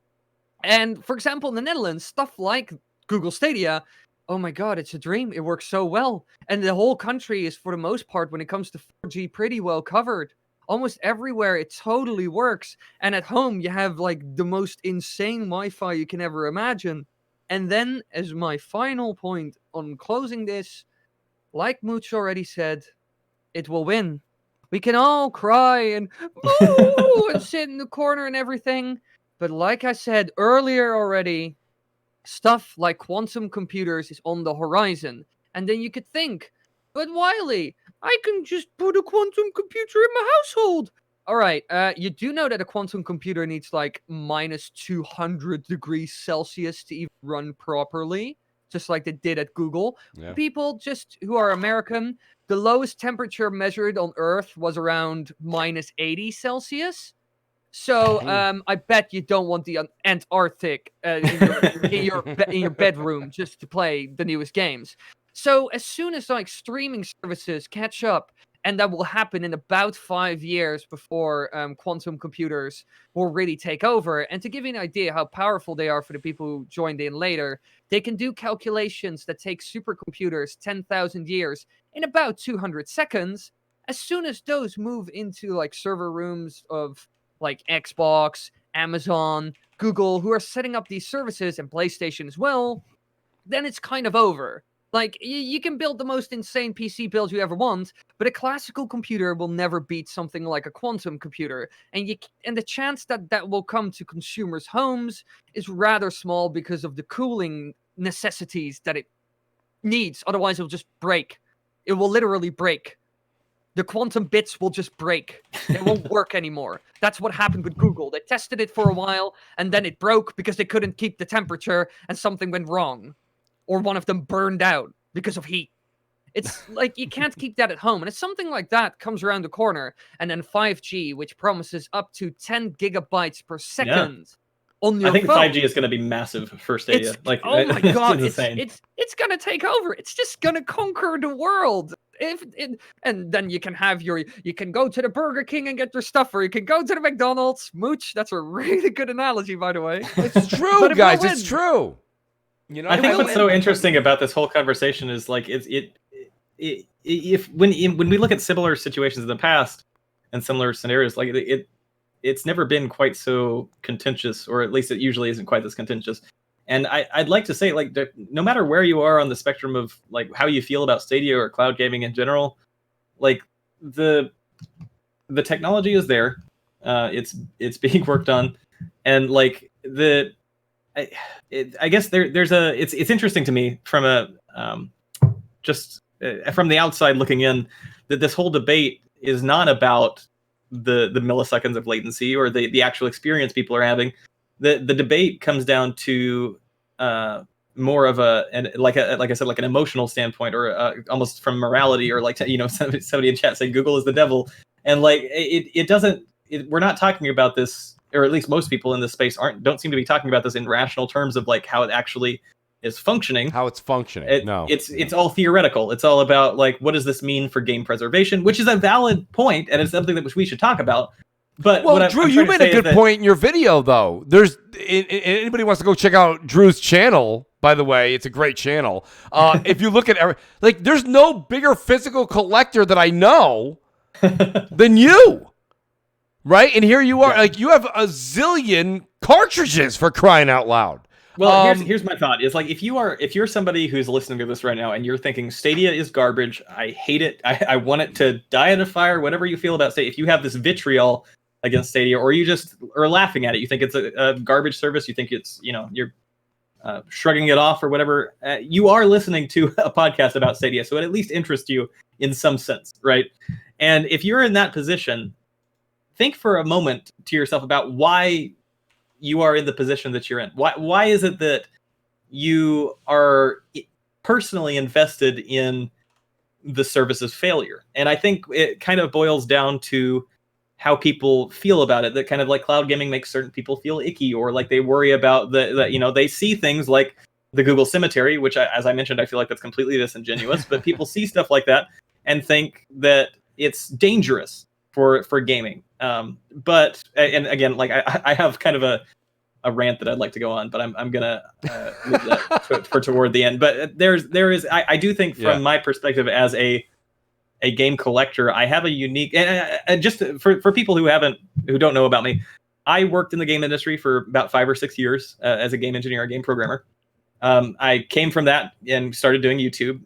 [SPEAKER 3] for example, in the Netherlands, stuff like Google Stadia, oh my god, it's a dream. It works so well. And the whole country is, for the most part, when it comes to 4G, pretty well covered. Almost everywhere, it totally works. And at home, you have like the most insane Wi-Fi you can ever imagine. And then, as my final point on closing this, like Mooch already said, it will win. We can all cry and boo and sit in the corner and everything. But like I said earlier already, stuff like quantum computers is on the horizon. And then you could think, but Wiley, I can just put a quantum computer in my household. All right, you do know that a quantum computer needs like minus 200 degrees Celsius to even run properly, just like they did at Google.
[SPEAKER 1] Yeah.
[SPEAKER 3] People just who are American, the lowest temperature measured on Earth was around minus 80 Celsius. So I bet you don't want the Antarctic in your bedroom just to play the newest games. So as soon as like streaming services catch up, and that will happen in about 5 years before quantum computers will really take over. And to give you an idea how powerful they are for the people who joined in later, they can do calculations that take supercomputers 10,000 years in about 200 seconds. As soon as those move into like server rooms of like Xbox, Amazon, Google, who are setting up these services, and PlayStation as well, then it's kind of over. Like, you can build the most insane PC build you ever want, but a classical computer will never beat something like a quantum computer. And the chance that that will come to consumers' homes is rather small because of the cooling necessities that it needs. Otherwise, it will just break. It will literally break. The quantum bits will just break. It won't work anymore. That's what happened with Google. They tested it for a while, and then it broke because they couldn't keep the temperature, and something went wrong. Or one of them burned out because of heat. It's like you can't keep that at home. And if something like that comes around the corner, and then 5G, which promises up to 10 gigabytes per second on your
[SPEAKER 2] I think
[SPEAKER 3] phone.
[SPEAKER 2] 5G is going to be massive for Stadia. Like,
[SPEAKER 3] oh my god,
[SPEAKER 2] it's insane.
[SPEAKER 3] It's gonna take over. It's just gonna conquer the world. And then you can have you can go to the Burger King and get your stuff, or you can go to the McDonald's. Mooch, that's a really good analogy, by the way.
[SPEAKER 1] It's true,
[SPEAKER 3] But it
[SPEAKER 1] guys.
[SPEAKER 3] will
[SPEAKER 1] It's
[SPEAKER 3] win.
[SPEAKER 1] true. You know,
[SPEAKER 2] I think
[SPEAKER 3] will
[SPEAKER 2] what's
[SPEAKER 3] win.
[SPEAKER 2] so interesting about this whole conversation is like when we look at similar situations in the past and similar scenarios, like it's never been quite so contentious, or at least it usually isn't quite this contentious. And I'd like to say, like, no matter where you are on the spectrum of like how you feel about Stadia or cloud gaming in general, like the technology is there, it's being worked on, and like I guess there's it's interesting to me from a just from the outside looking in, that this whole debate is not about the milliseconds of latency or the actual experience people are having. The debate comes down to more of like I said, like an emotional standpoint, or almost from morality, or like, you know, somebody in chat saying Google is the devil, and like it doesn't. We're not talking about this, or at least most people in this space don't seem to be talking about this in rational terms of like how it actually is functioning.
[SPEAKER 1] How it's functioning.
[SPEAKER 2] It's all theoretical. It's all about like, what does this mean for game preservation, which is a valid point, and it's something that we should talk about. But
[SPEAKER 1] Drew, you made a good point in your video, though. Anybody wants to go check out Drew's channel. By the way, it's a great channel. If you look at there's no bigger physical collector that I know than you, right? And here you are, you have a zillion cartridges, for crying out loud.
[SPEAKER 2] Well, here's my thought. Is like, if you're somebody who's listening to this right now and you're thinking Stadia is garbage, I hate it, I want it to die in a fire, whatever you feel about Stadia, if you have this vitriol against Stadia, or you just are laughing at it, you think it's a garbage service, you think it's, you're shrugging it off or whatever, you are listening to a podcast about Stadia, so it at least interests you in some sense, right? And if you're in that position, think for a moment to yourself about why you are in the position that you're in. Why is it that you are personally invested in the service's failure? And I think it kind of boils down to how people feel about it. That kind of like cloud gaming makes certain people feel icky, or like they worry about that they see things like the Google Cemetery, which, as I mentioned, I feel like that's completely disingenuous. But people see stuff like that and think that it's dangerous for gaming. But again, like I have kind of a rant that I'd like to go on, but I'm gonna leave that for toward the end. But there is I do think, from my perspective as a game collector, I have a unique, and just for people who don't know about me, I worked in the game industry for about 5 or 6 years as a game engineer, a game programmer. I came from that and started doing YouTube.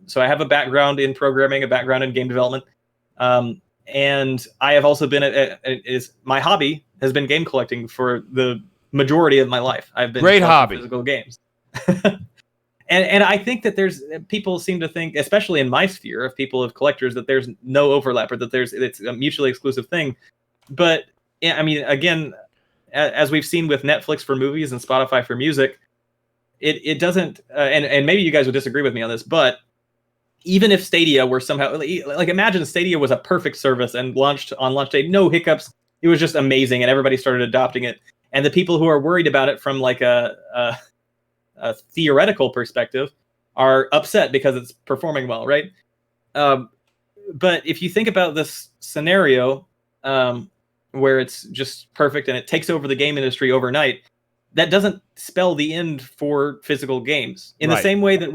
[SPEAKER 2] So I have a background in programming, a background in game development. And I have also been my hobby has been game collecting for the majority of my life. I've been
[SPEAKER 1] great hobby,
[SPEAKER 2] physical games. And I think that people seem to think, especially in my sphere of people of collectors, that there's no overlap, or that it's a mutually exclusive thing. But I mean, again, as we've seen with Netflix for movies and Spotify for music, it doesn't. And maybe you guys would disagree with me on this, but even if Stadia were somehow imagine Stadia was a perfect service and launched on launch day, no hiccups, it was just amazing, and everybody started adopting it. And the people who are worried about it from like a theoretical perspective are upset because it's performing well, right? But if you think about this scenario where it's just perfect and it takes over the game industry overnight, that doesn't spell the end for physical games. In the same way that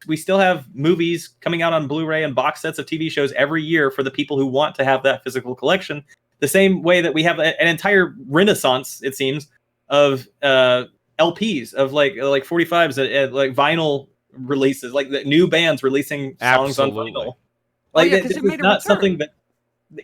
[SPEAKER 2] we still have movies coming out on Blu-ray and box sets of TV shows every year for the people who want to have that physical collection. The same way that we have an entire renaissance, it seems, of LPs, of like 45s, like vinyl releases, like the new bands releasing songs on vinyl. Like,
[SPEAKER 3] because it made
[SPEAKER 2] not something that.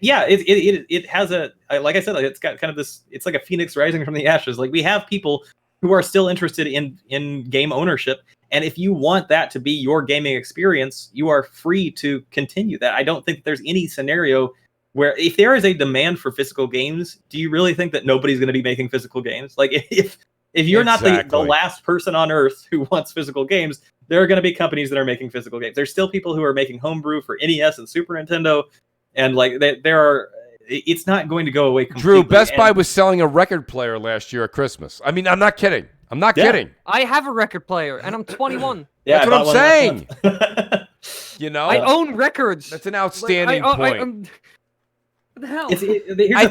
[SPEAKER 2] Yeah, it has like I said, it's got kind of this. It's like a phoenix rising from the ashes. Like, we have people who are still interested in game ownership, and if you want that to be your gaming experience, you are free to continue that. I don't think there's any scenario where, if there is a demand for physical games, do you really think that nobody's going to be making physical games? Like, if you're not the last person on earth who wants physical games, there are going to be companies that are making physical games. There's still people who are making homebrew for NES and Super Nintendo, and like there are. It's not going to go away completely.
[SPEAKER 1] Drew, Best Buy was selling a record player last year at Christmas. I mean, I'm not kidding. I'm not kidding.
[SPEAKER 3] I have a record player, and I'm 21.
[SPEAKER 1] That's what I'm saying.
[SPEAKER 3] I own records.
[SPEAKER 1] That's an outstanding point.
[SPEAKER 3] What the hell?
[SPEAKER 1] I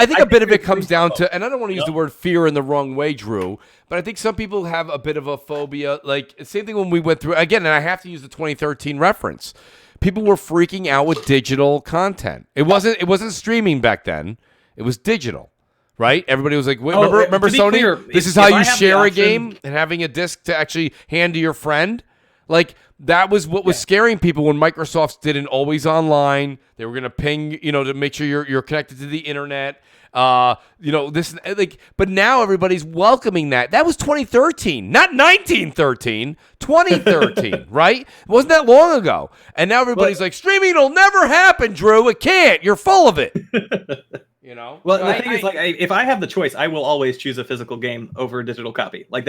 [SPEAKER 1] think a bit of it comes down to, and I don't want to use the word fear in the wrong way, Drew, but I think some people have a bit of a phobia. Like, same thing when we went through, again, and I have to use the 2013 reference. People were freaking out with digital content. It wasn't streaming back then. It was digital, right? Everybody was like, remember Sony?
[SPEAKER 2] Clear,
[SPEAKER 1] this is how you share a game, and having a disc to actually hand to your friend. Like, that was what was scaring people when Microsoft did an always online. They were going to ping, to make sure you're connected to the internet. This, like, but now everybody's welcoming that. That was 2013, not 1913, 2013, right? It wasn't that long ago. And now everybody's like, streaming will never happen, Drew. It can't. You're full of it. Well,
[SPEAKER 2] the thing is, like, if I have the choice, I will always choose a physical game over a digital copy. Like,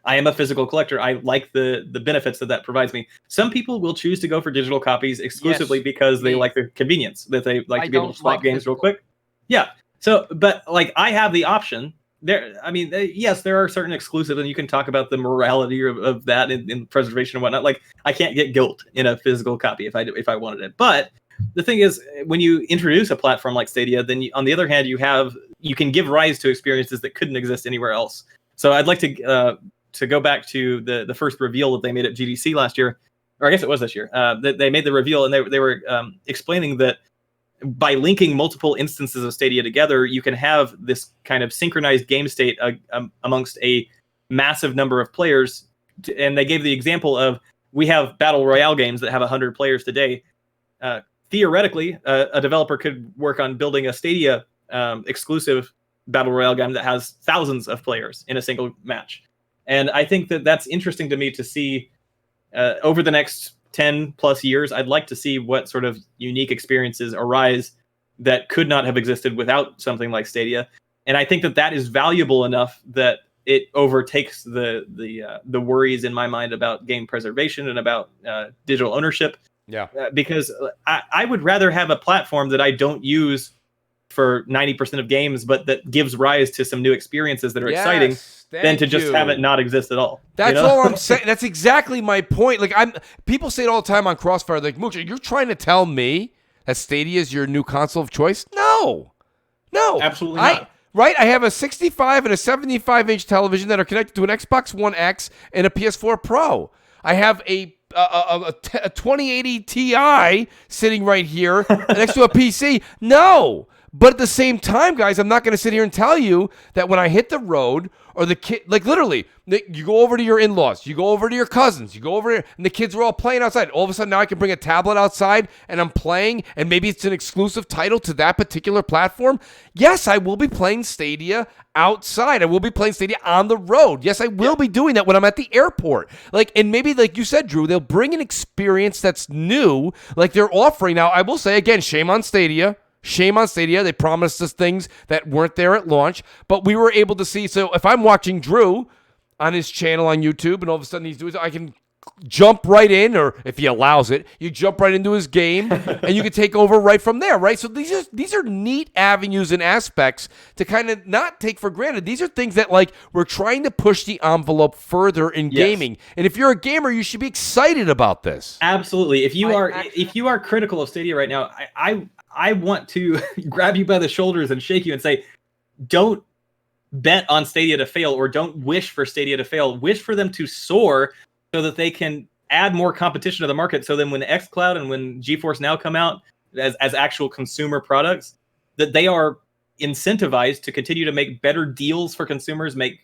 [SPEAKER 2] I am a physical collector. I like the benefits that provides me. Some people will choose to go for digital copies exclusively because they like the convenience, that they like to be able to swap games real quick. Yeah. So, but like, I have the option yes, there are certain exclusives, and you can talk about the morality of that in preservation and whatnot. Like, I can't get guilt in a physical copy if I wanted it. But the thing is, when you introduce a platform like Stadia, then on the other hand, you can give rise to experiences that couldn't exist anywhere else. So I'd like to go back to the first reveal that they made at GDC last year, or I guess it was this year. That they made the reveal, and they were explaining that by linking multiple instances of Stadia together, you can have this kind of synchronized game state amongst a massive number of players. And they gave the example of, we have battle royale games that have 100 players today. Theoretically, a developer could work on building a Stadia exclusive battle royale game that has thousands of players in a single match. And I think that that's interesting to me to see over the next 10 plus years. I'd like to see what sort of unique experiences arise that could not have existed without something like Stadia. And I think that that is valuable enough that it overtakes the worries in my mind about game preservation and about digital ownership.
[SPEAKER 1] Yeah.
[SPEAKER 2] Because I would rather have a platform that I don't use for 90% of games, but that gives rise to some new experiences that are exciting, than to just have it not exist at all.
[SPEAKER 1] That's all I'm saying. That's exactly my point. Like, people say it all the time on Crossfire, like, Mooch, you're trying to tell me that Stadia is your new console of choice? No,
[SPEAKER 2] absolutely not.
[SPEAKER 1] Right? I have a 65 and a 75-inch television that are connected to an Xbox One X and a PS4 Pro. I have a 2080 Ti sitting right here next to a PC. No. But at the same time, guys, I'm not going to sit here and tell you that when I hit the road, or the kid, like, literally, you go over to your in-laws, you go over to your cousins, you go over here, and the kids are all playing outside. All of a sudden, now I can bring a tablet outside, and I'm playing, and maybe it's an exclusive title to that particular platform. Yes, I will be playing Stadia outside. I will be playing Stadia on the road. Yes, I will be doing that when I'm at the airport. Like, and maybe, like you said, Drew, they'll bring an experience that's new, like they're offering. Now, I will say, again, shame on Stadia. Shame on Stadia. They promised us things that weren't there at launch, but we were able to see. So if I'm watching Drew on his channel on YouTube and all of a sudden he's doing, I can jump right in, or if he allows it, you jump right into his game and you can take over right from there, right? So these are neat avenues and aspects to kind of not take for granted. These are things that, like, we're trying to push the envelope further in gaming. And if you're a gamer, you should be excited about this.
[SPEAKER 2] Absolutely. If you are critical of Stadia right now, I want to grab you by the shoulders and shake you and say, don't bet on Stadia to fail, or don't wish for Stadia to fail. Wish for them to soar so that they can add more competition to the market. So then when xCloud and when GeForce Now come out as actual consumer products, that they are incentivized to continue to make better deals for consumers, make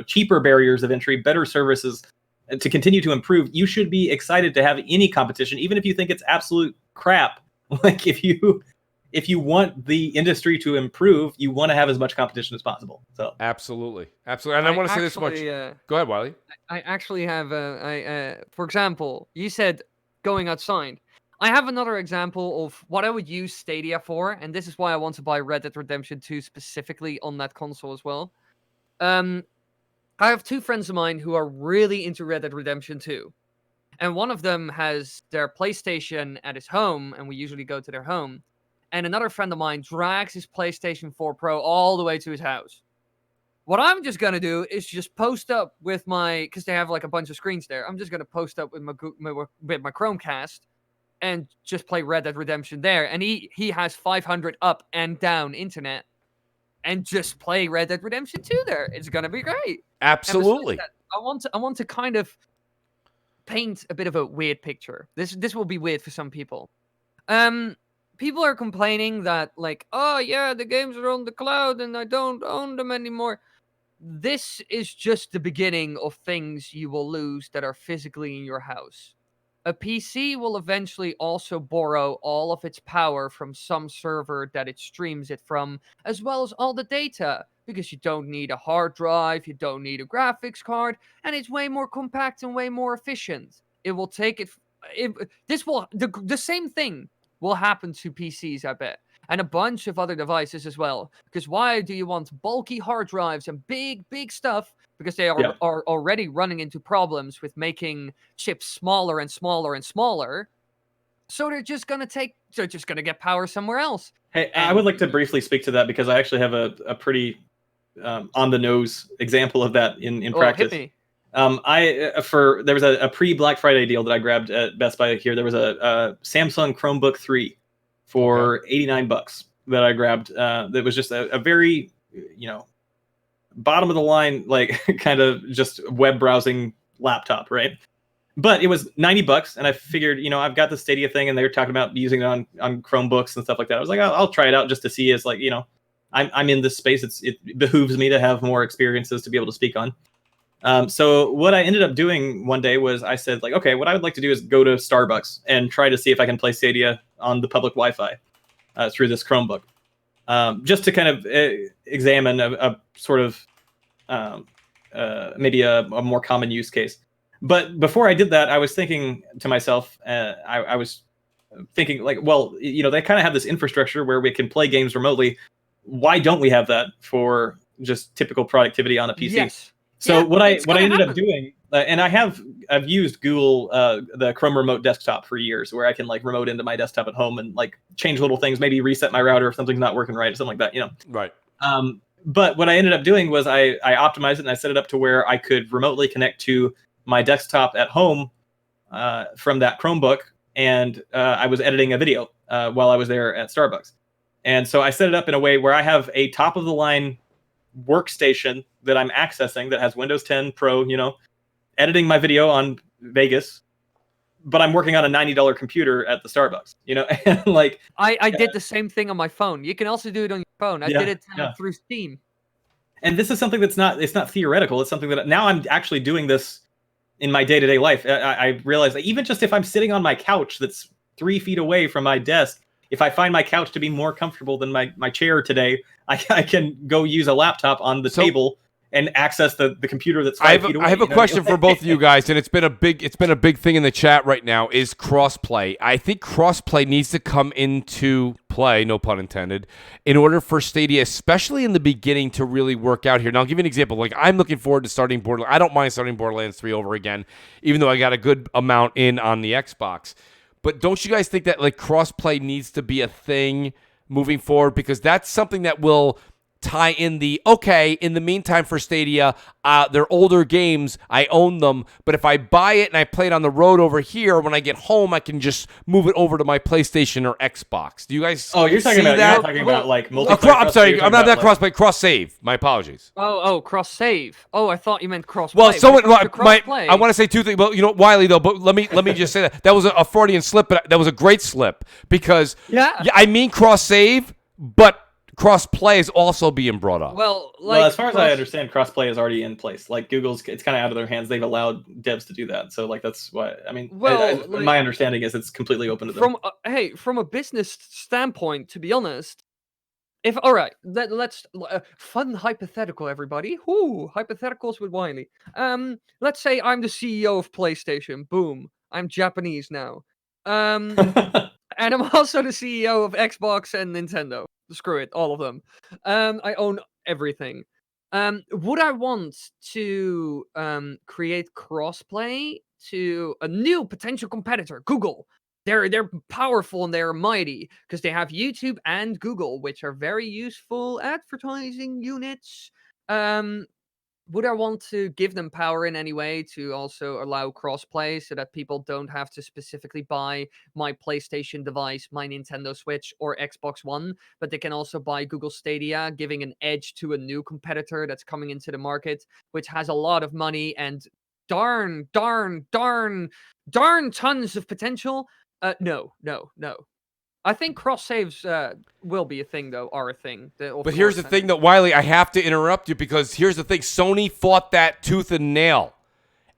[SPEAKER 2] cheaper barriers of entry, better services, and to continue to improve. You should be excited to have any competition, even if you think it's absolute crap. Like, if you want the industry to improve, you want to have as much competition as possible. So
[SPEAKER 1] absolutely. And I want to say this much. Go ahead, Wily.
[SPEAKER 3] I actually have for example, you said going outside. I have another example of what I would use Stadia for, and this is why I want to buy Red Dead Redemption 2 specifically on that console as well. I have two friends of mine who are really into Red Dead Redemption 2. And one of them has their PlayStation at his home, and we usually go to their home. And another friend of mine drags his PlayStation 4 Pro all the way to his house. What I'm just going to do is just post up with because they have like a bunch of screens there. I'm just going to post up with my Chromecast and just play Red Dead Redemption there. And he has 500 up and down internet and just play Red Dead Redemption 2 there. It's going to be great.
[SPEAKER 1] Absolutely.
[SPEAKER 3] I want to kind of paint a bit of a weird picture. This will be weird for some people. People are complaining that, like, oh yeah, the games are on the cloud and I don't own them anymore. This is just the beginning of things you will lose that are physically in your house. A PC will eventually also borrow all of its power from some server that it streams it from, as well as all the data, because you don't need a hard drive, you don't need a graphics card, and it's way more compact and way more efficient. It will take the same thing will happen to PCs, I bet, and a bunch of other devices as well. Because why do you want bulky hard drives and big stuff? Because they are already running into problems with making chips smaller and smaller and smaller. So they're just gonna get power somewhere else.
[SPEAKER 2] Hey, I would like to briefly speak to that, because I actually have a pretty on the nose example of that in
[SPEAKER 3] Oh,
[SPEAKER 2] practice.
[SPEAKER 3] hit me.
[SPEAKER 2] There was a pre-Black Friday deal that I grabbed at Best Buy here. There was a Samsung Chromebook 3 for $89 that I grabbed. That was just a very, bottom of the line, like kind of just web browsing laptop, right? But it was $90, and I figured, I've got the Stadia thing, and they were talking about using it on Chromebooks and stuff like that. I was like, I'll try it out just to see. As like, I'm in this space. It behooves me to have more experiences to be able to speak on. So what I ended up doing one day was I said, like, okay, what I would like to do is go to Starbucks and try to see if I can play Stadia on the public Wi-Fi through this Chromebook, just to kind of examine a sort of maybe a more common use case. But before I did that, I was thinking to myself, I was thinking like, well, they kind of have this infrastructure where we can play games remotely. Why don't we have that for just typical productivity on a PC?
[SPEAKER 3] Yes.
[SPEAKER 2] So
[SPEAKER 3] Yeah,
[SPEAKER 2] what I
[SPEAKER 3] it's gonna
[SPEAKER 2] ended up
[SPEAKER 3] happen.
[SPEAKER 2] doing, and I've used Google the Chrome Remote Desktop for years, where I can like remote into my desktop at home and like change little things, maybe reset my router if something's not working right or something like that,
[SPEAKER 1] Right.
[SPEAKER 2] But what I ended up doing was I optimized it and I set it up to where I could remotely connect to my desktop at home from that Chromebook, and I was editing a video while I was there at Starbucks. And so I set it up in a way where I have a top of the line workstation that I'm accessing that has Windows 10 Pro, editing my video on Vegas, but I'm working on a $90 computer at the Starbucks, and like
[SPEAKER 3] I did the same thing on my phone. You can also do it on your phone. I did it through Steam.
[SPEAKER 2] And this is something it's not theoretical. It's something that now I'm actually doing this in my day-to-day life. I realize that even just if I'm sitting on my couch that's 3 feet away from my desk, if I find my couch to be more comfortable than my chair today, I can go use a laptop on the table and access the computer that's 5 feet away.
[SPEAKER 1] I have a question for both of you guys, and it's been a big thing in the chat right now, is crossplay. I think crossplay needs to come into play, no pun intended, in order for Stadia, especially in the beginning, to really work out here. Now, I'll give you an example. Like, I'm looking forward to starting Borderlands. I don't mind starting Borderlands 3 over again, even though I got a good amount in on the Xbox. But don't you guys think that like crossplay needs to be a thing moving forward? Because that's something that will tie in in the meantime for Stadia, they're older games, I own them, but if I buy it and I play it on the road over here, when I get home, I can just move it over to my PlayStation or Xbox. Do you guys
[SPEAKER 2] you're talking
[SPEAKER 1] see
[SPEAKER 2] about
[SPEAKER 1] that?
[SPEAKER 2] You're talking about like multiplayer.
[SPEAKER 1] I'm sorry, I'm not that crossplay, cross-save. My apologies.
[SPEAKER 3] Oh, cross-save. Oh, I thought you meant cross-play.
[SPEAKER 1] Well,
[SPEAKER 3] cross-play.
[SPEAKER 1] I want to say two things. Well, Wiley, though, but let me just say that was a Freudian slip, but that was a great slip because I mean cross-save, but cross-play is also being brought up.
[SPEAKER 3] Well,
[SPEAKER 2] as far as I understand, cross-play is already in place. Like Google's, it's kind of out of their hands. They've allowed devs to do that. So like that's why. I mean, my understanding is it's completely open to them.
[SPEAKER 3] From a business standpoint, to be honest, let's fun hypothetical, everybody. Hypotheticals with Wiley. Let's say I'm the CEO of PlayStation. Boom, I'm Japanese now. And I'm also the CEO of Xbox and Nintendo. Screw it, all of them. I own everything. Would I want to create crossplay to a new potential competitor, Google? They're powerful and they're mighty because they have YouTube and Google, which are very useful advertising units. Would I want to give them power in any way to also allow crossplay so that people don't have to specifically buy my PlayStation device, my Nintendo Switch, or Xbox One, but they can also buy Google Stadia, giving an edge to a new competitor that's coming into the market, which has a lot of money and darn tons of potential? No. I think cross saves will be a thing, though, are a thing.
[SPEAKER 1] But here's the thing, though, Wiley, I have to interrupt you because here's the thing. Sony fought that tooth and nail,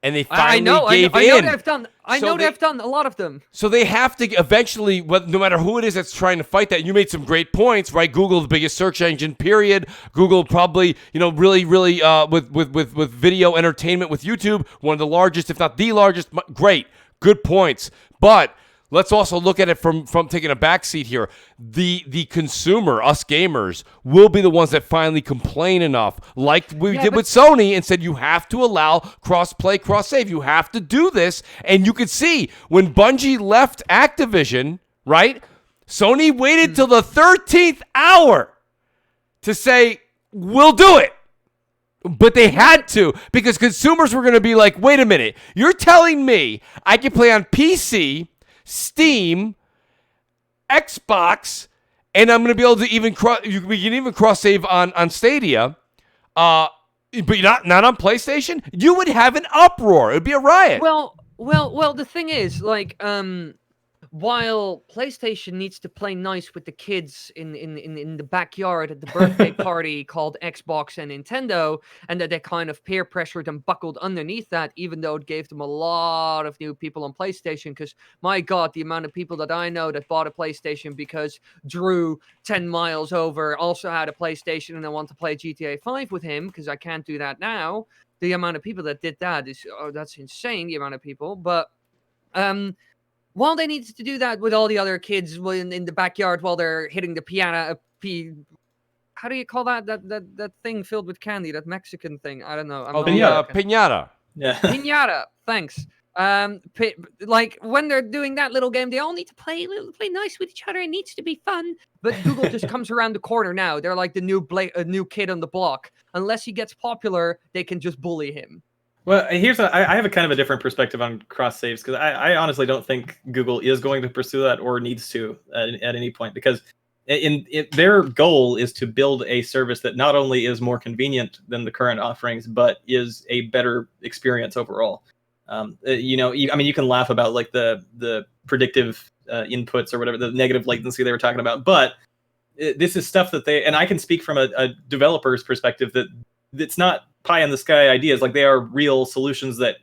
[SPEAKER 1] and they finally gave in.
[SPEAKER 3] I know they've done. They've done a lot of them.
[SPEAKER 1] So they have to eventually, no matter who it is that's trying to fight that. You made some great points, right? Google, the biggest search engine, period. Google probably, really, with video entertainment with YouTube, one of the largest, if not the largest. Great, good points, but. Let's also look at it from taking a back seat here. The consumer, us gamers, will be the ones that finally complain enough, like we did with Sony, and said you have to allow cross-play, cross-save. You have to do this. And you could see when Bungie left Activision, right? Sony waited till the 13th hour to say, we'll do it. But they had to, because consumers were going to be like, wait a minute, you're telling me I can play on PC, Steam, Xbox, and I'm going to be able to even we can even cross save on Stadia, but not on PlayStation? You would have an uproar. It would be a riot.
[SPEAKER 3] Well, the thing is, like, while PlayStation needs to play nice with the kids in the backyard at the birthday party called Xbox and Nintendo, and that they kind of peer pressured and buckled underneath that, even though it gave them a lot of new people on PlayStation, because my God, the amount of people that I know that bought a PlayStation because Drew 10 miles over also had a PlayStation and I want to play GTA 5 with him, because I can't do that now. The amount of people that did that is, that's insane, the amount of people. But while they needed to do that with all the other kids in the backyard while they're hitting the piano, how do you call that thing filled with candy, that Mexican thing? I don't know.
[SPEAKER 1] Piñata.
[SPEAKER 2] Yeah.
[SPEAKER 3] Piñata. Thanks. Like when they're doing that little game, they all need to play nice with each other. It needs to be fun. But Google just comes around the corner now. They're like the new kid on the block. Unless he gets popular, they can just bully him.
[SPEAKER 2] Well, I have a kind of a different perspective on cross saves, because I honestly don't think Google is going to pursue that or needs to at any point, because their goal is to build a service that not only is more convenient than the current offerings, but is a better experience overall. You can laugh about like the predictive inputs or whatever, the negative latency they were talking about, but this is stuff that and I can speak from a developer's perspective that it's not pie in the sky ideas. Like, they are real solutions that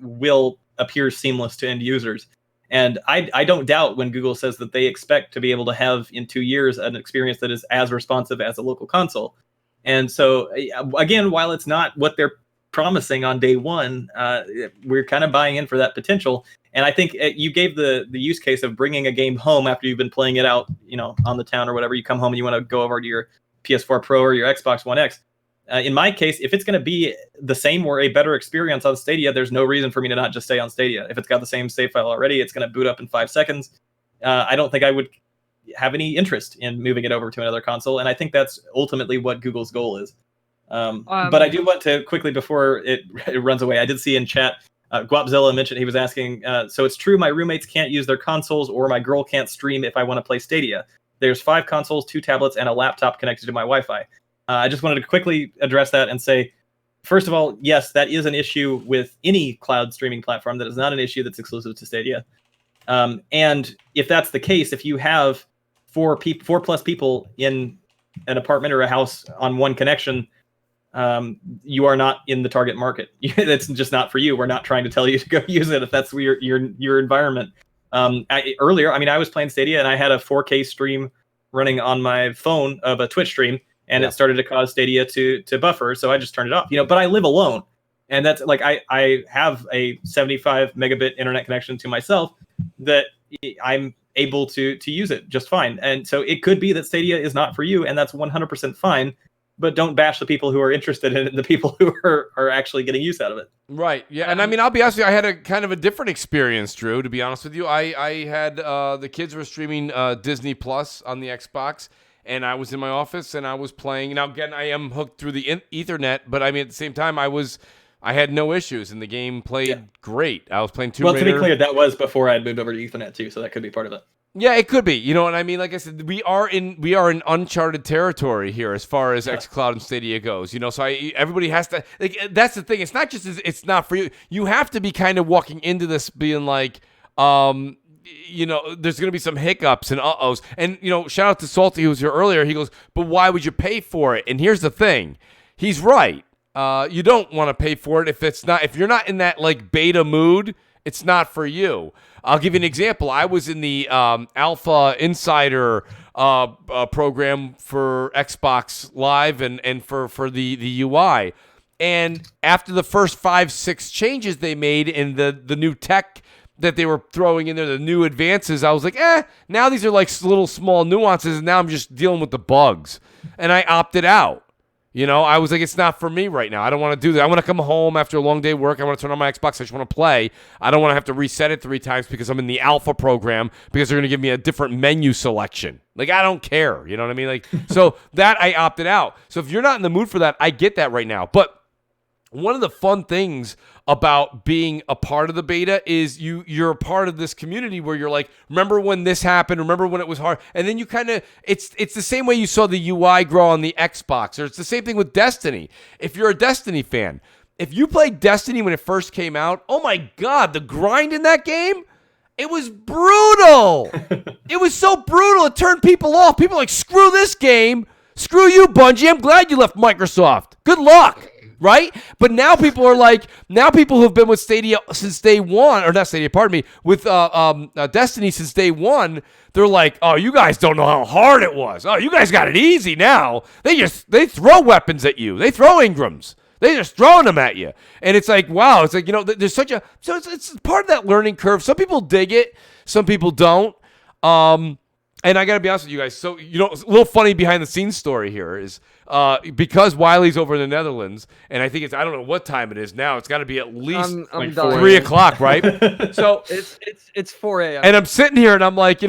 [SPEAKER 2] will appear seamless to end users. And I don't doubt when Google says that they expect to be able to have in 2 years an experience that is as responsive as a local console. And so again, while it's not what they're promising on day one, we're kind of buying in for that potential. And I think you gave the use case of bringing a game home after you've been playing it out, on the town or whatever. You come home and you want to go over to your PS4 Pro or your Xbox One X. In my case, if it's going to be the same or a better experience on Stadia, there's no reason for me to not just stay on Stadia. If it's got the same save file already, it's going to boot up in 5 seconds. I don't think I would have any interest in moving it over to another console, and I think that's ultimately what Google's goal is. But I do want to quickly, before it runs away, I did see in chat, Guapzilla mentioned, he was asking, so it's true my roommates can't use their consoles, or my girl can't stream if I want to play Stadia. There's 5 consoles, 2 tablets, and a laptop connected to my Wi-Fi. I just wanted to quickly address that and say, first of all, yes, that is an issue with any cloud streaming platform. That is not an issue that's exclusive to Stadia. And if that's the case, if you have 4 plus people in an apartment or a house on one connection, you are not in the target market. That's just not for you. We're not trying to tell you to go use it if that's your environment. Earlier, I was playing Stadia and I had a 4K stream running on my phone of a Twitch stream. And it started to cause Stadia to buffer, so I just turned it off. But I live alone, and that's like I have a 75 megabit internet connection to myself that I'm able to use it just fine. And so it could be that Stadia is not for you, and that's 100% fine. But don't bash the people who are interested in it, and the people who are actually getting use out of it.
[SPEAKER 1] Right. Yeah. And I'll be honest with you, I had a kind of a different experience, Drew, to be honest with you. I had the kids were streaming Disney Plus on the Xbox. And I was in my office and I was playing. Now, again, I am hooked through the Ethernet, but at the same time, I had no issues and the game played great. I was playing Tomb Raider.
[SPEAKER 2] Well, to be clear, that was before I had moved over to Ethernet too, so that could be part of it.
[SPEAKER 1] Yeah, it could be. You know what I mean? Like I said, we are in uncharted territory here as far as xCloud and Stadia goes. So everybody has to. That's the thing. It's not just it's not for you. You have to be kind of walking into this being like. There's going to be some hiccups and uh-ohs. And, shout out to Salty, who was here earlier. He goes, but why would you pay for it? And here's the thing. He's right. You don't want to pay for it if you're not in that, like, beta mood, it's not for you. I'll give you an example. I was in the Alpha Insider program for Xbox Live and for the UI. And after the first 5-6 changes they made in the new tech that they were throwing in there, the new advances, I was like, now these are like little small nuances, and now I'm just dealing with the bugs. And I opted out. I was like, it's not for me right now. I don't want to do that. I want to come home after a long day of work. I want to turn on my Xbox. I just want to play. I don't want to have to reset it 3 times because I'm in the alpha program because they're going to give me a different menu selection. Like, I don't care. You know what I mean? Like, so that I opted out. So if you're not in the mood for that, I get that right now. But one of the fun things about being a part of the beta is you're a part of this community where you're like, remember when this happened? Remember when it was hard? And then you kind of, it's the same way you saw the UI grow on the Xbox, or it's the same thing with Destiny. If you're a Destiny fan, if you played Destiny when it first came out, oh my God, the grind in that game, it was brutal. It was so brutal. It turned people off. People are like, screw this game. Screw you, Bungie. I'm glad you left Microsoft. Good luck. Right? But now people are like, now people who've been with Stadia since day one, or not Stadia, pardon me, with Destiny since day one, they're like, oh, you guys don't know how hard it was. Oh, you guys got it easy now. They throw weapons at you. They throw Ingrams. They're just throwing them at you. And it's like, wow. It's like, there's such a, so it's part of that learning curve. Some people dig it. Some people don't. And I got to be honest with you guys. So, a little funny behind the scenes story here is because Wily's over in the Netherlands, and I think I don't know what time it is now. It's got to be at least
[SPEAKER 3] I'm
[SPEAKER 1] 3 o'clock, right? So
[SPEAKER 3] it's 4 a.m.
[SPEAKER 1] And I'm sitting here and I'm like,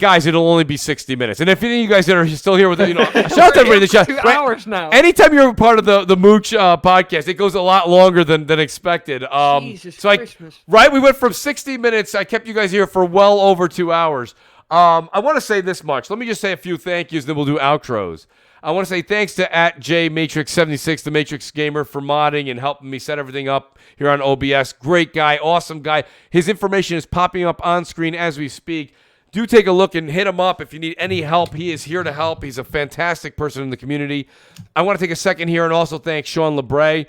[SPEAKER 1] guys, it'll only be 60 minutes. And if any of you guys that are still here with it, shout out to everybody in the chat.
[SPEAKER 3] 2 hours now.
[SPEAKER 1] Anytime you're a part of the Mooch podcast, it goes a lot longer than expected.
[SPEAKER 3] Jesus
[SPEAKER 1] so
[SPEAKER 3] Christmas.
[SPEAKER 1] we went from 60 minutes. I kept you guys here for well over 2 hours. I want to say this much. Let me just say a few thank yous, then we'll do outros. I want to say thanks to @JMatrix76, the Matrix Gamer, for modding and helping me set everything up here on OBS. Great guy, awesome guy. His information is popping up on screen as we speak. Do take a look and hit him up if you need any help. He is here to help. He's a fantastic person in the community. I want to take a second here and also thank Sean LeBray.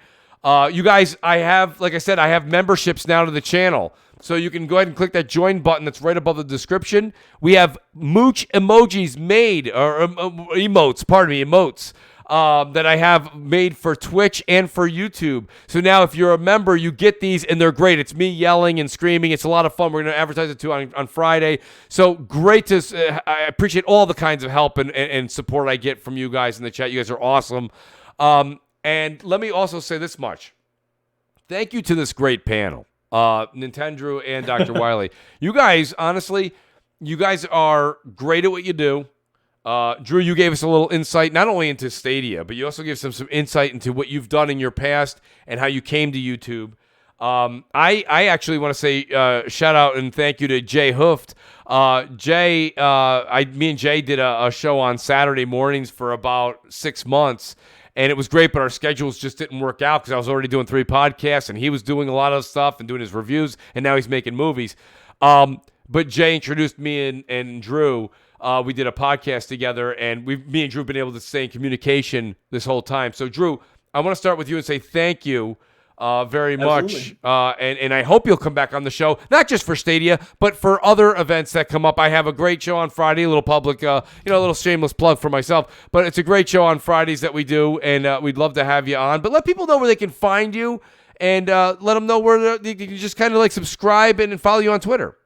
[SPEAKER 1] You guys, I have memberships now to the channel. So you can go ahead and click that join button that's right above the description. We have Mooch emojis made, or emotes that I have made for Twitch and for YouTube. So now if you're a member, you get these, and they're great. It's me yelling and screaming. It's a lot of fun. We're going to advertise it too on Friday. So great to I appreciate all the kinds of help and support I get from you guys in the chat. You guys are awesome. And let me also say this much. Thank you to this great panel. Nintendrew and Dr.Wily. You guys, honestly, are great at what you do. Drew, you gave us a little insight, not only into Stadia, but you also gave some insight into what you've done in your past and how you came to YouTube. I actually want to say shout out and thank you to Jay Hooft. Me and Jay did a show on Saturday mornings for about 6 months. And it was great, but our schedules just didn't work out because I was already doing 3 podcasts, and he was doing a lot of stuff and doing his reviews, and now he's making movies. But Jay introduced me and Drew. We did a podcast together, and me and Drew have been able to stay in communication this whole time. So, Drew, I want to start with you and say thank you very much. And I hope you'll come back on the show, not just for Stadia, but for other events that come up. I have a great show on Friday, a little public, a little shameless plug for myself, but it's a great show on Fridays that we do, and we'd love to have you on. But let people know where they can find you, and let them know where you can just kind of like subscribe and follow you on Twitter.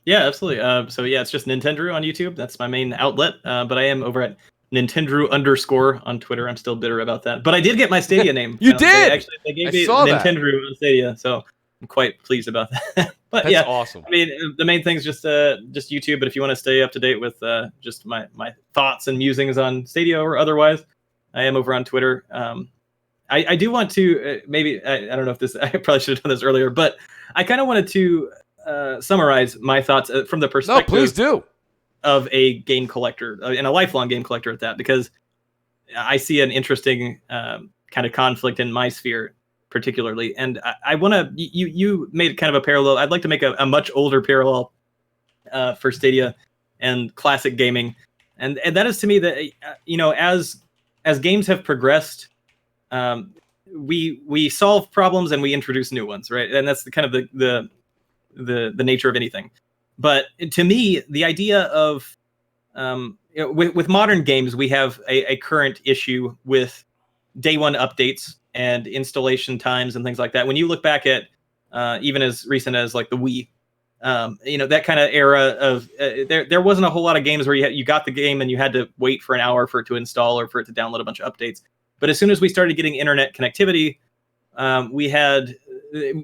[SPEAKER 2] Yeah, absolutely. So yeah, it's just Nintendrew on YouTube. That's my main outlet. But I am over at Nintendrew_ on Twitter. I'm still bitter about that, but I did get my Stadia name.
[SPEAKER 1] You did.
[SPEAKER 2] They gave me Nintendrew on Stadia, so I'm quite pleased about that. But
[SPEAKER 1] that's
[SPEAKER 2] yeah,
[SPEAKER 1] awesome.
[SPEAKER 2] I mean, the main thing is just YouTube. But if you want to stay up to date with just my thoughts and musings on Stadia or otherwise, I am over on Twitter. I do want to maybe I don't know if this I probably should have done this earlier, but I kind of wanted to summarize my thoughts from the perspective.
[SPEAKER 1] No, please do.
[SPEAKER 2] Of a game collector and a lifelong game collector at that, because I see an interesting kind of conflict in my sphere particularly. And I want to, you made kind of a parallel. I'd like to make a much older parallel for Stadia and classic gaming. And that is to me that, as games have progressed, we solve problems and we introduce new ones, right? And that's the kind of the nature of anything. But to me, the idea of with modern games, we have a current issue with day one updates and installation times and things like that. When you look back at even as recent as like the Wii, that kind of era of there wasn't a whole lot of games where you got the game and you had to wait for an hour for it to install or for it to download a bunch of updates. But as soon as we started getting internet connectivity, we had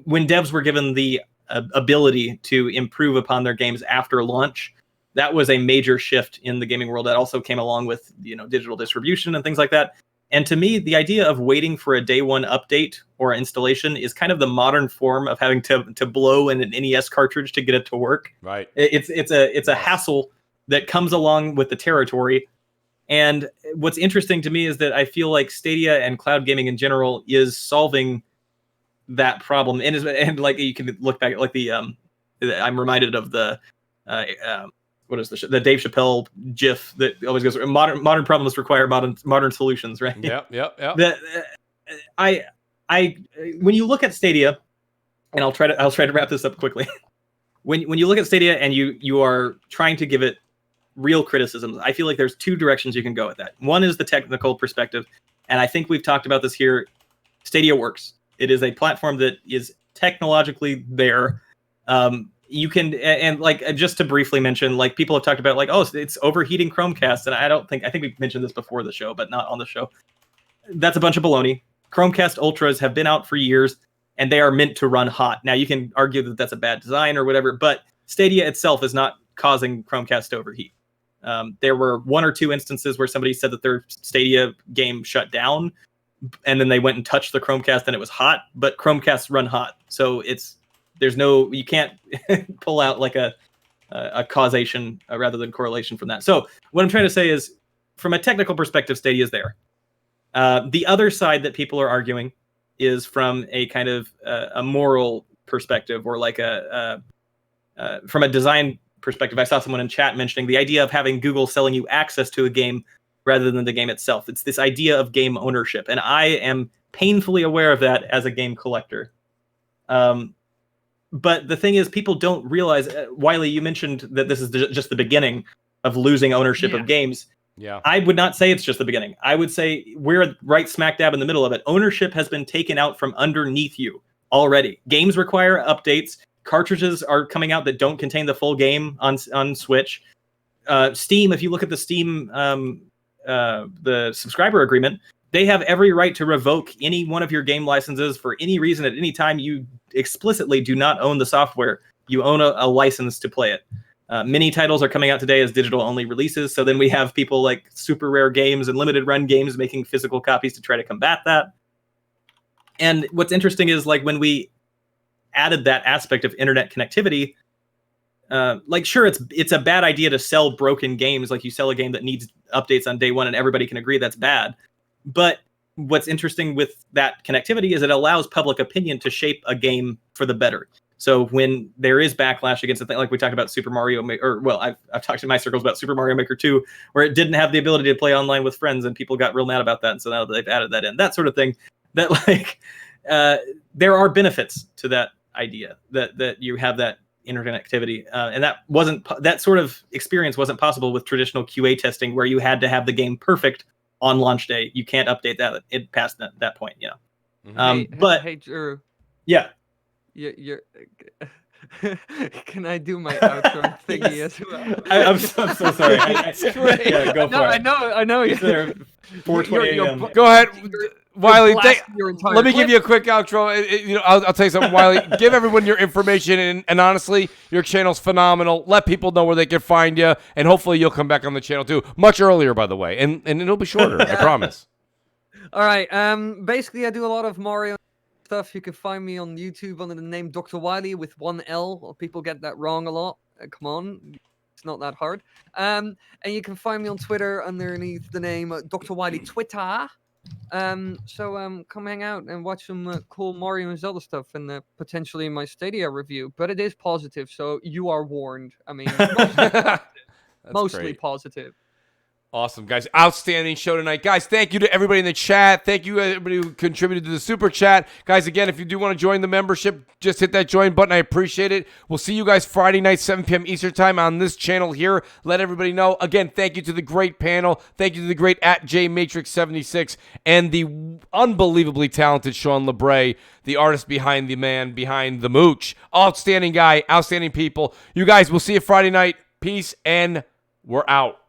[SPEAKER 2] when devs were given the ability to improve upon their games after launch, that was a major shift in the gaming world. That also came along with digital distribution and things like that. And to me, the idea of waiting for a day one update or installation is kind of the modern form of having to blow in an NES cartridge to get it to work.
[SPEAKER 1] Right.
[SPEAKER 2] It's a hassle that comes along with the territory. And what's interesting to me is that I feel like Stadia and cloud gaming in general is solving that problem. And like you can look back at like I'm reminded of the what is the Dave Chappelle GIF that always goes modern problems require modern solutions, right?
[SPEAKER 1] Yep.
[SPEAKER 2] When you look at Stadia, and I'll try to wrap this up quickly. When you look at Stadia and you are trying to give it real criticisms, I feel like there's two directions you can go with that. One is the technical perspective, and I think we've talked about this here. Stadia works. It is a platform that is technologically there. You can, and like just to briefly mention, like people have talked about like, oh, it's overheating Chromecast, and I think we've mentioned this before the show, but not on the show. That's a bunch of baloney. Chromecast Ultras have been out for years, and they are meant to run hot. Now you can argue that that's a bad design or whatever, but Stadia itself is not causing Chromecast to overheat. There were one or two instances where somebody said that their Stadia game shut down, and then they went and touched the Chromecast and it was hot, but Chromecasts run hot, so you can't pull out like a causation rather than correlation from that. So what I'm trying to say is, from a technical perspective, Stadia is there. The other side that people are arguing is from a kind of a moral perspective, or like from a design perspective. I saw someone in chat mentioning the idea of having Google selling you access to a game rather than the game itself. It's this idea of game ownership, and I am painfully aware of that as a game collector. But the thing is, people don't realize, Wily, you mentioned that this is just the beginning of losing ownership of games.
[SPEAKER 1] Yeah.
[SPEAKER 2] I would not say it's just the beginning. I would say we're right smack dab in the middle of it. Ownership has been taken out from underneath you already. Games require updates. Cartridges are coming out that don't contain the full game on Switch. Steam, if you look at the Steam, the subscriber agreement, they have every right to revoke any one of your game licenses for any reason at any time. You explicitly do not own the software. You own a license to play it. Many titles are coming out today as digital-only releases, so then we have people like Super Rare Games and Limited Run Games making physical copies to try to combat that. And what's interesting is, like, when we added that aspect of internet connectivity, sure, it's a bad idea to sell broken games. Like, you sell a game that needs updates on day one and everybody can agree that's bad. But what's interesting with that connectivity is it allows public opinion to shape a game for the better. So when there is backlash against a thing, like we talked about Super Mario Maker, I've talked in my circles about Super Mario Maker 2, where it didn't have the ability to play online with friends, and people got real mad about that. And so now they've added that in, that sort of thing. That there are benefits to that idea that you have that internet activity, and that sort of experience wasn't possible with traditional QA testing, where you had to have the game perfect on launch day. You can't update it past that point, you know.
[SPEAKER 3] Mm-hmm. Hey, Drew.
[SPEAKER 2] Yeah.
[SPEAKER 3] You're can I do my outro thingy as well?
[SPEAKER 2] I'm so sorry.
[SPEAKER 3] Great.
[SPEAKER 2] Yeah, go for it.
[SPEAKER 3] I know.
[SPEAKER 2] It's there 4:20 a.m.
[SPEAKER 1] Go ahead, Wily. Let me
[SPEAKER 3] clip.
[SPEAKER 1] give you a quick outro. I'll tell you something, Wily. Give everyone your information, and honestly, your channel's phenomenal. Let people know where they can find you, and hopefully you'll come back on the channel too, much earlier, by the way, and it'll be shorter. I promise.
[SPEAKER 3] All right. Basically, I do a lot of Mario stuff. You can find me on YouTube under the name Dr.Wily with one L. People get that wrong a lot. Come on, it's not that hard. And you can find me on Twitter underneath the name Dr.WilyTwitta. So come hang out and watch some cool Mario and Zelda stuff, and potentially my Stadia review. But it is positive, so you are warned. I mean, mostly positive.
[SPEAKER 1] Awesome, guys. Outstanding show tonight. Guys, thank you to everybody in the chat. Thank you to everybody who contributed to the super chat. Guys, again, if you do want to join the membership, just hit that join button. I appreciate it. We'll see you guys Friday night, 7 p.m. Eastern time on this channel here. Let everybody know. Again, thank you to the great panel. Thank you to the great @JMatrix76 and the unbelievably talented Sean LeBray, the artist behind the man behind the Mooch. Outstanding guy, outstanding people. You guys, we'll see you Friday night. Peace, and we're out.